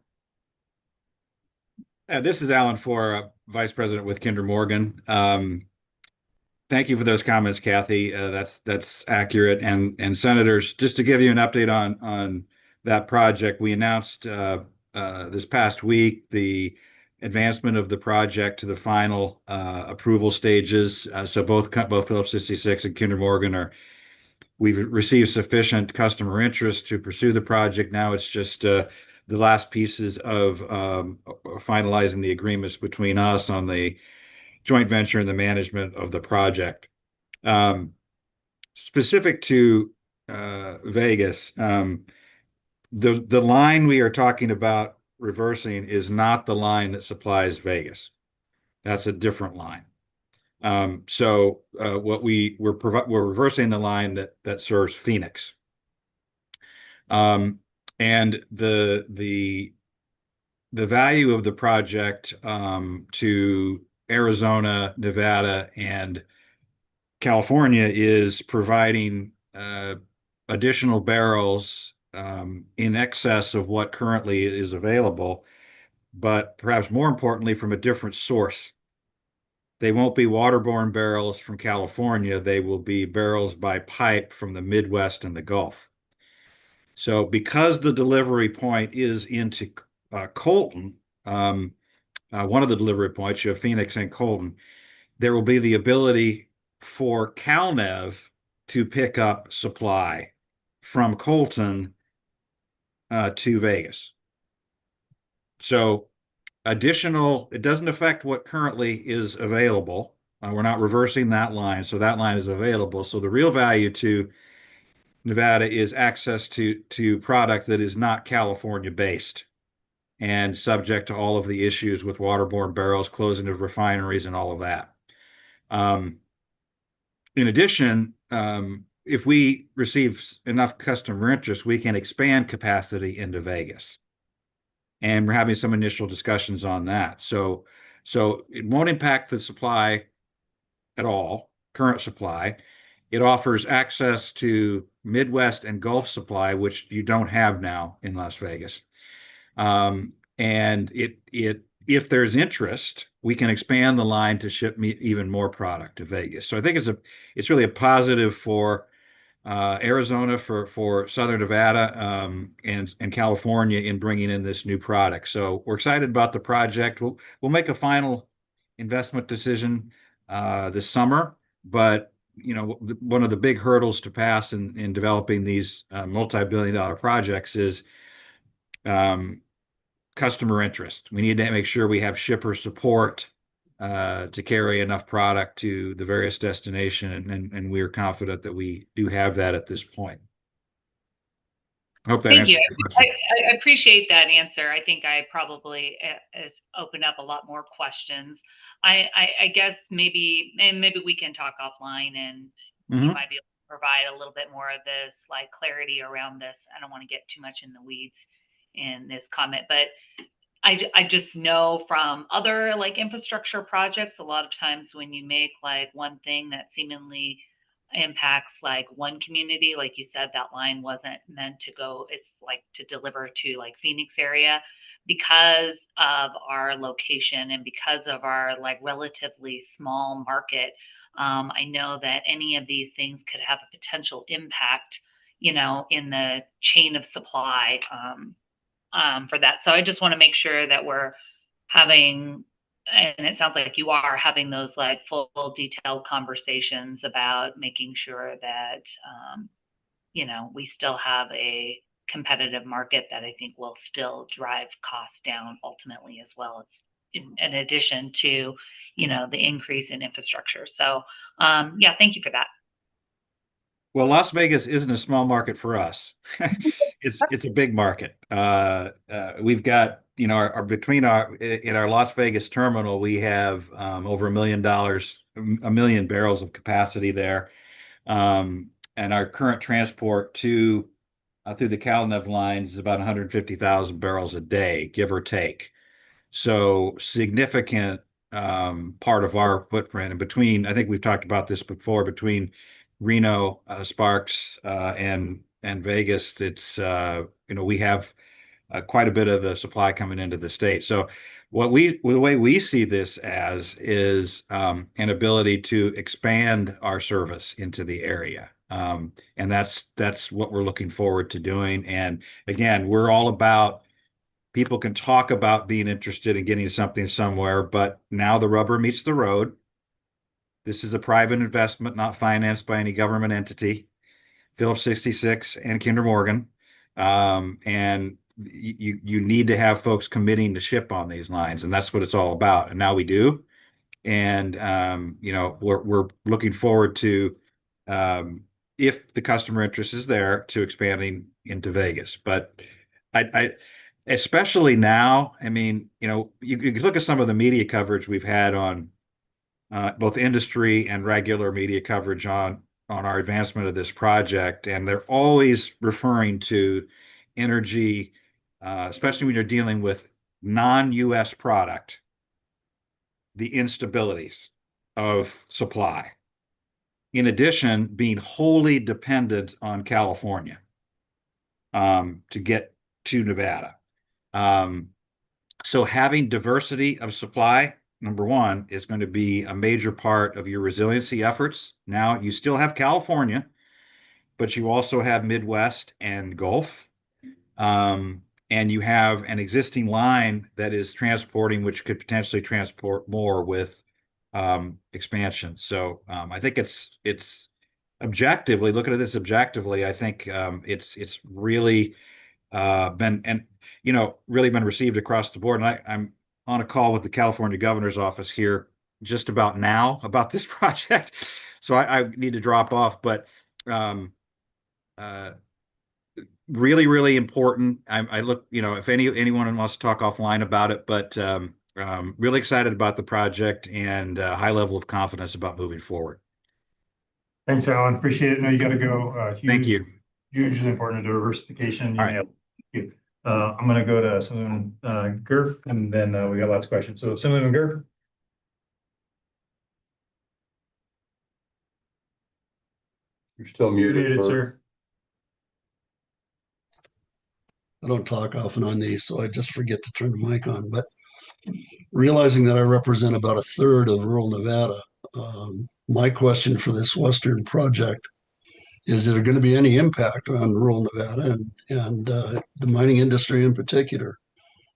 This is Alan for Vice President with Kinder Morgan. Thank you for those comments, Kathy. That's accurate. And senators, just to give you an update on that project, we announced this past week the advancement of the project to the final approval stages. So both Phillips 66 and Kinder Morgan we've received sufficient customer interest to pursue the project. Now it's just the last pieces of finalizing the agreements between us on the joint venture and the management of the project. Specific to Vegas, the line we are talking about reversing is not the line that supplies Vegas. That's a different line. So what we're reversing the line that serves Phoenix. And the value of the project to Arizona, Nevada, and California is providing additional barrels in excess of what currently is available, but perhaps more importantly, from a different source. They won't be waterborne barrels from California. They will be barrels by pipe from the Midwest and the Gulf. So because the delivery point is into Colton, one of the delivery points, you have Phoenix and Colton, there will be the ability for CalNev to pick up supply from Colton to Vegas. So it doesn't affect what currently is available. We're not reversing that line, so that line is available. So the real value to Nevada is access to product that is not California based and subject to all of the issues with waterborne barrels, closing of refineries, and all of that. In addition, if we receive enough customer interest, we can expand capacity into Vegas. And we're having some initial discussions on that. So it won't impact the supply at all, current supply. It offers access to Midwest and Gulf supply, which you don't have now in Las Vegas. And if there's interest, we can expand the line to ship even more product to Vegas. So I think it's really a positive for Arizona, for Southern Nevada, and California in bringing in this new product. So we're excited about the project. We'll make a final investment decision this summer, but one of the big hurdles to pass in developing these multi-billion-dollar projects is customer interest. We need to make sure we have shipper support to carry enough product to the various destinations, and we're confident that we do have that at this point. I hope that Thank answers you. your question. I appreciate that answer. I think I probably has opened up a lot more questions. I guess maybe we can talk offline, and you might be able to provide a little bit more of this like clarity around this. I don't want to get too much in the weeds in this comment, but I just know from other like infrastructure projects, a lot of times when you make like one thing that seemingly impacts like one community, like you said, that line wasn't meant to go, it's like to deliver to like Phoenix area because of our location and because of our like relatively small market. I know that any of these things could have a potential impact, in the chain of supply. For that. So I just want to make sure that we're having, and it sounds like you are having those like full detailed conversations about making sure that, we still have a competitive market that I think will still drive costs down ultimately as well as in addition to, the increase in infrastructure. So yeah, thank you for that. Well, Las Vegas isn't a small market for us. It's a big market. We've got, in our Las Vegas terminal, we have over $1 million, 1 million barrels of capacity there. And our current transport through the Calnev lines is about 150,000 barrels a day, give or take. So significant part of our footprint. And I think we've talked about this before, between Reno, Sparks, and Vegas, it's we have quite a bit of the supply coming into the state. So the way we see this as is an ability to expand our service into the area. And that's what we're looking forward to doing. And again, we're all about, people can talk about being interested in getting something somewhere, but now the rubber meets the road. This is a private investment, not financed by any government entity, Phillips 66 and Kinder Morgan. And you need to have folks committing to ship on these lines, and that's what it's all about. And now we do. And we're looking forward to, if the customer interest is there, to expanding into Vegas. But I especially now, I mean, you can look at some of the media coverage we've had on both industry and regular media coverage on our advancement of this project, and they're always referring to energy, especially when you're dealing with non-US product, the instabilities of supply. In addition, being wholly dependent on California to get to Nevada. So having diversity of supply, number one, is going to be a major part of your resiliency efforts. Now, you still have California, but you also have Midwest and Gulf. And you have an existing line that is transporting, which could potentially transport more with expansion. So I think it's objectively, looking at this objectively, I think it's really been, and, really been received across the board. And I'm on a call with the California governor's office here just about now about this project. So I need to drop off, but really, really important. I look, if anyone wants to talk offline about it, but really excited about the project and high level of confidence about moving forward. Thanks, Alan. Appreciate it. No, you got to go. Thank you. Hugely important to diversification. All right. Thank you. I'm going to go to Simon Gerf, and then we got lots of questions. So Simon Gerf. You're still muted, sir. I don't talk often on these, so I just forget to turn the mic on. But realizing that I represent about a third of rural Nevada, my question for this Western project is there going to be any impact on rural Nevada and the mining industry in particular?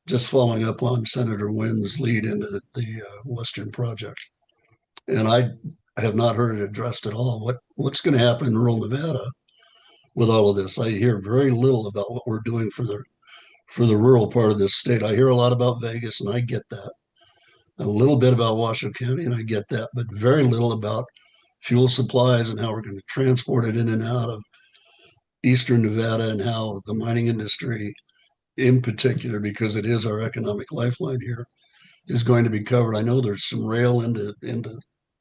Just following up on Senator Wynn's lead into the Western project. And I have not heard it addressed at all. What's going to happen in rural Nevada with all of this? I hear very little about what we're doing for the rural part of this state. I hear a lot about Vegas, and I get that. A little bit about Washoe County, and I get that, but very little about fuel supplies and how we're going to transport it in and out of eastern Nevada, and how the mining industry in particular, because it is our economic lifeline here, is going to be covered. I know there's some rail into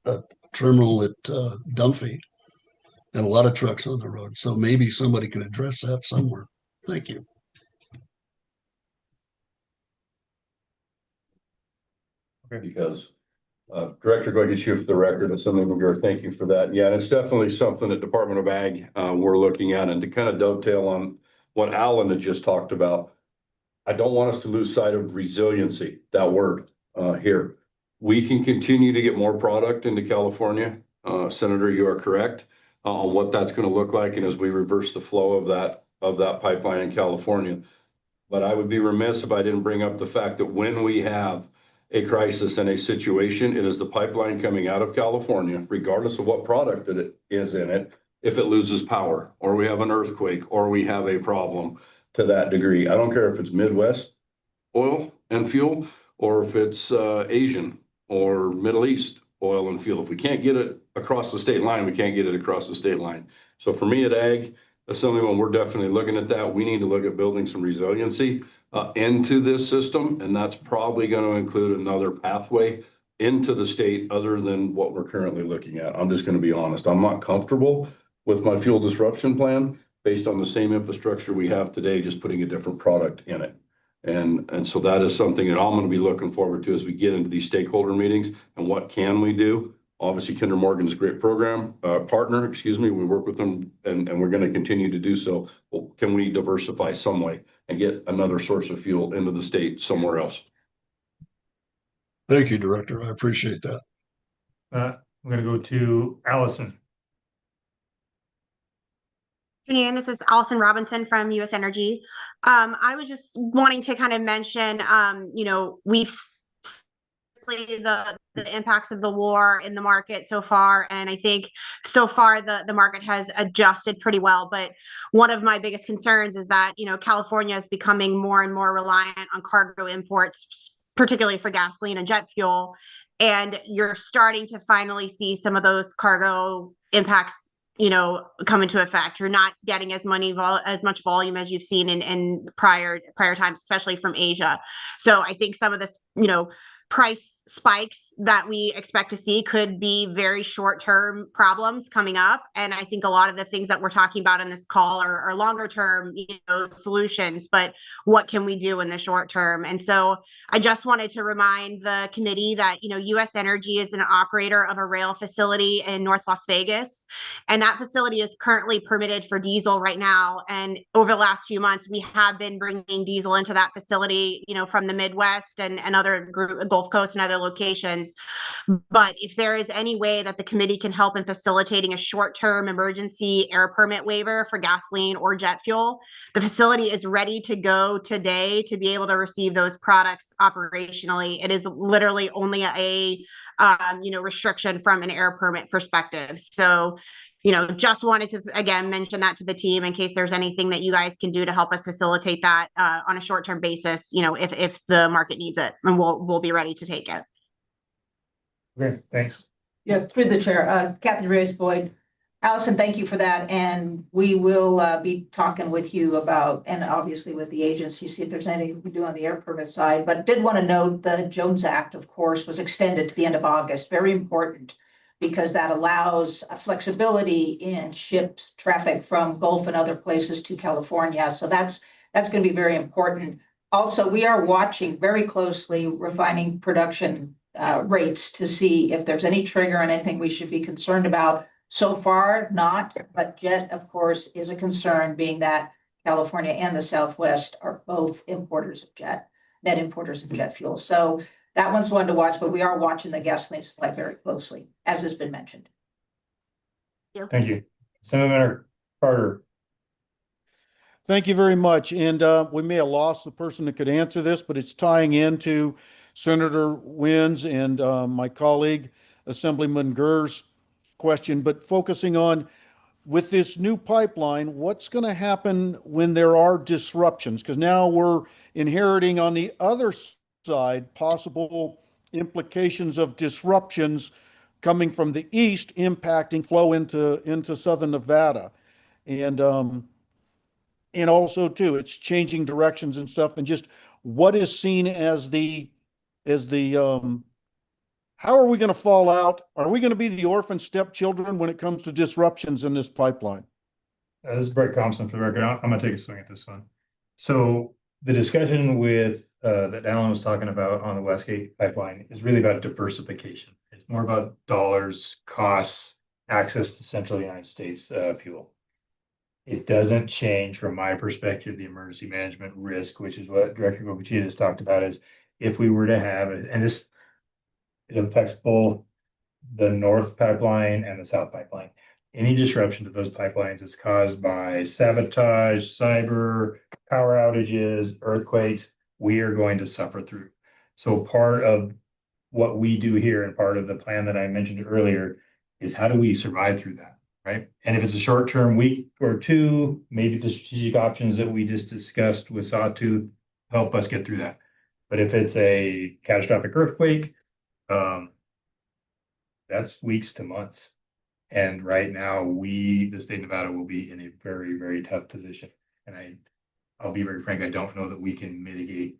a terminal at Dunphy and a lot of trucks on the road. So maybe somebody can address that somewhere. Thank you. Because Director, go ahead and shoot for the record. It's something we're thank you for that. Yeah, and it's definitely something that Department of Ag we're looking at. And to kind of dovetail on what Alan had just talked about, I don't want us to lose sight of resiliency, that word here. We can continue to get more product into California. Senator, you are correct on what that's going to look like, and as we reverse the flow of that pipeline in California. But I would be remiss if I didn't bring up the fact that when we have a crisis and a situation, it is the pipeline coming out of California, regardless of what product it is in it, if it loses power, or we have an earthquake, or we have a problem to that degree. I don't care if it's Midwest oil and fuel, or if it's Asian or Middle East oil and fuel. If we can't get it across the state line, we can't get it across the state line. So for me at Ag, Assembly, when we're definitely looking at that, we need to look at building some resiliency into this system, and that's probably going to include another pathway into the state other than what we're currently looking at. I'm just going to be honest. I'm not comfortable with my fuel disruption plan based on the same infrastructure we have today, just putting a different product in it. And so that is something that I'm going to be looking forward to as we get into these stakeholder meetings. And what can we do? Obviously, Kinder Morgan's a great program partner, we work with them, and we're going to continue to do so. Well, can we diversify some way and get another source of fuel into the state somewhere else? Thank you, Director. I appreciate that. I'm going to go to Allison. Good afternoon. This is Allison Robinson from U.S. Energy. I was just wanting to kind of mention, we've seen the impacts of the war in the market so far, and I think so far the market has adjusted pretty well. But one of my biggest concerns is that California is becoming more and more reliant on cargo imports, particularly for gasoline and jet fuel, and you're starting to finally see some of those cargo impacts come into effect. You're not getting as much volume as you've seen in prior times, especially from Asia. So I think some of this, price spikes that we expect to see could be very short-term problems coming up. And I think a lot of the things that we're talking about in this call are longer-term, solutions, but what can we do in the short term? And so I just wanted to remind the committee that, U.S. Energy is an operator of a rail facility in North Las Vegas, and that facility is currently permitted for diesel right now. And over the last few months, we have been bringing diesel into that facility, from the Midwest and other Gulf Coast and other locations. But if there is any way that the committee can help in facilitating a short-term emergency air permit waiver for gasoline or jet fuel, the facility is ready to go today to be able to receive those products operationally. It is literally only a restriction from an air permit perspective. So just wanted to, again, mention that to the team in case there's anything that you guys can do to help us facilitate that on a short-term basis, if the market needs it, and we'll be ready to take it. Okay, thanks. Yeah, through the chair, Kathy Reyes-Boyd. Allison, thank you for that. And we will be talking with you about, and obviously with the agency, see if there's anything we can do on the air permit side. But did want to note the Jones Act, of course, was extended to the end of August. Very important because that allows flexibility in ships traffic from Gulf and other places to California. So that's going to be very important. Also, we are watching very closely refining production rates to see if there's any trigger and anything we should be concerned about. So far, not, but jet, of course, is a concern, being that California and the Southwest are both importers of jet, net importers of jet fuel. So that one's one to watch, but we are watching the gasoline supply very closely, as has been mentioned. Thank you. Senator Carter. Thank you very much. And we may have lost the person that could answer this, but it's tying into Senator Wynn's and my colleague, Assemblyman Gurr's question, but focusing on, with this new pipeline, what's going to happen when there are disruptions? Because now we're inheriting on the other side possible implications of disruptions coming from the east impacting flow into southern Nevada. And also too, it's changing directions and stuff, and just what is seen as the how are we going to fall out? Are we going to be the orphan stepchildren when it comes to disruptions in this pipeline? This is Brett Thompson for the record. I'm going to take a swing at this one. So the discussion with that Alan was talking about on the Westgate pipeline is really about diversification. It's more about dollars, costs, access to central United States fuel. It doesn't change, from my perspective, the emergency management risk, which is what Director Gobachita has talked about, is if we were to have it, and this, it affects both the North Pipeline and the South Pipeline. Any disruption to those pipelines is caused by sabotage, cyber, power outages, earthquakes. We are going to suffer through. So part of what we do here, and part of the plan that I mentioned earlier, is how do we survive through that, right? And if it's a short-term week or two, maybe the strategic options that we just discussed with Sawtooth help us get through that. But if it's a catastrophic earthquake, that's weeks to months. And right now, the state of Nevada will be in a very, very tough position. And I'll be very frank, I don't know that we can mitigate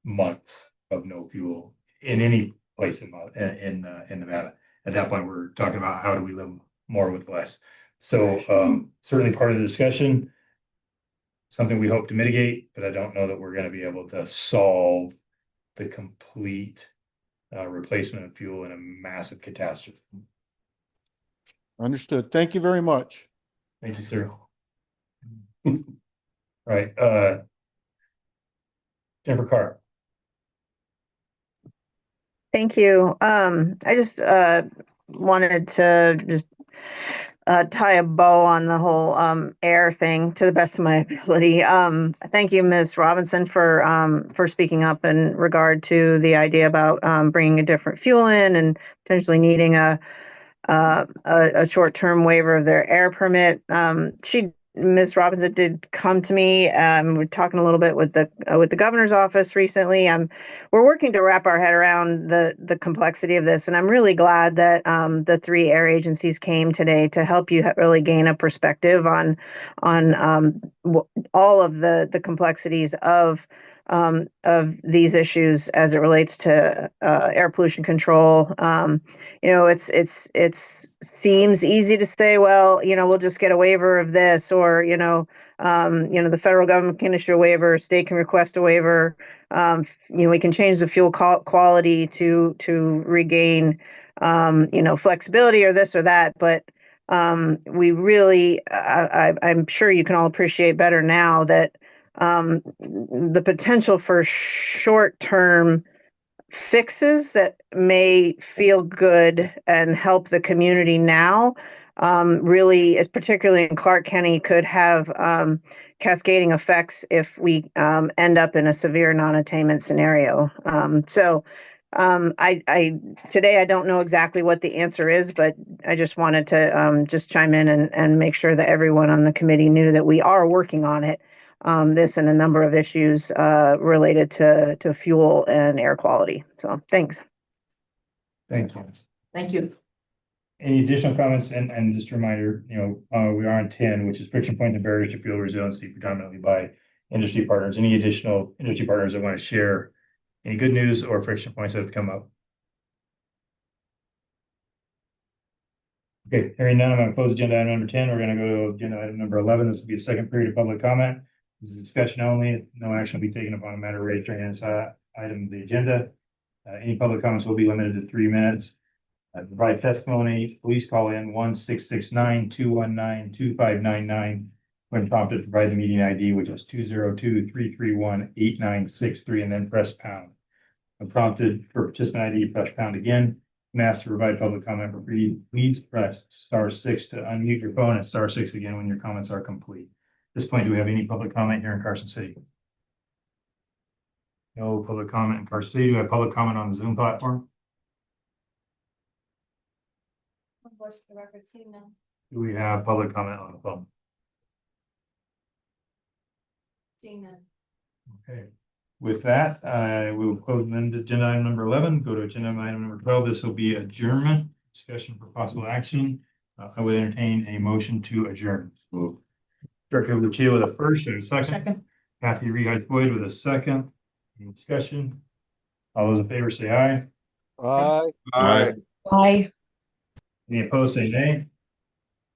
months of no fuel in any place in Nevada. At that point, we're talking about how do we live more with less. So certainly part of the discussion, something we hope to mitigate, but I don't know that we're going to be able to solve the complete replacement of fuel in a massive catastrophe. Understood. Thank you very much. Thank you, sir. All right. Jennifer Carr. Thank you. I just wanted to just tie a bow on the whole air thing to the best of my ability. Thank you, Ms. Robinson, for speaking up in regard to the idea about bringing a different fuel in and potentially needing a short-term waiver of their air permit. Ms. Robinson did come to me. We're talking a little bit with the governor's office recently. We're working to wrap our head around the complexity of this, and I'm really glad that the three air agencies came today to help you really gain a perspective on all of the complexities of these issues as it relates to air pollution control. It seems easy to say, well, we'll just get a waiver of this, or the federal government can issue a waiver, state can request a waiver. We can change the fuel quality to regain flexibility, or this or that, but we really, I'm sure you can all appreciate better now that the potential for short-term fixes that may feel good and help the community now, really, particularly in Clark County, could have cascading effects if we end up in a severe non-attainment scenario. So today I don't know exactly what the answer is, but I just wanted to just chime in and make sure that everyone on the committee knew that we are working on it. This and a number of issues related to fuel and air quality. So thanks. Thank you. Thank you. Any additional comments? And just a reminder, we are on 10, which is friction points and barriers to fuel resiliency, predominantly by industry partners. Any additional industry partners that want to share any good news or friction points that have come up? Okay, hearing none, I'm going to close agenda item number 10. We're going to go to agenda item number 11. This will be a second period of public comment. This is discussion only. No action will be taken upon a matter raised during this item of the agenda. Any public comments will be limited to 3 minutes. Provide testimony, please call in 1-669-219-2599 when prompted. Provide the meeting ID, which is 202-331-8963, and then press pound. When prompted for participant ID, press pound again. And asked to provide public comment, please press *6 to unmute your phone and *6 again when your comments are complete. At this point, do we have any public comment here in Carson City? No public comment in Carson City. Do we have public comment on the Zoom platform? Voice for the record, seeing none. Do we have public comment on the phone? Seeing none. Okay. With that, we will close agenda item number 11. Go to agenda item number 12. This will be adjournment. Discussion for possible action. I would entertain a motion to adjourn. Move. Director Lucia with a first and a second. Second. Kathy Reed Boyd with a second. Any discussion? All those in favor say aye. Aye. Aye. Aye. Any opposed say nay.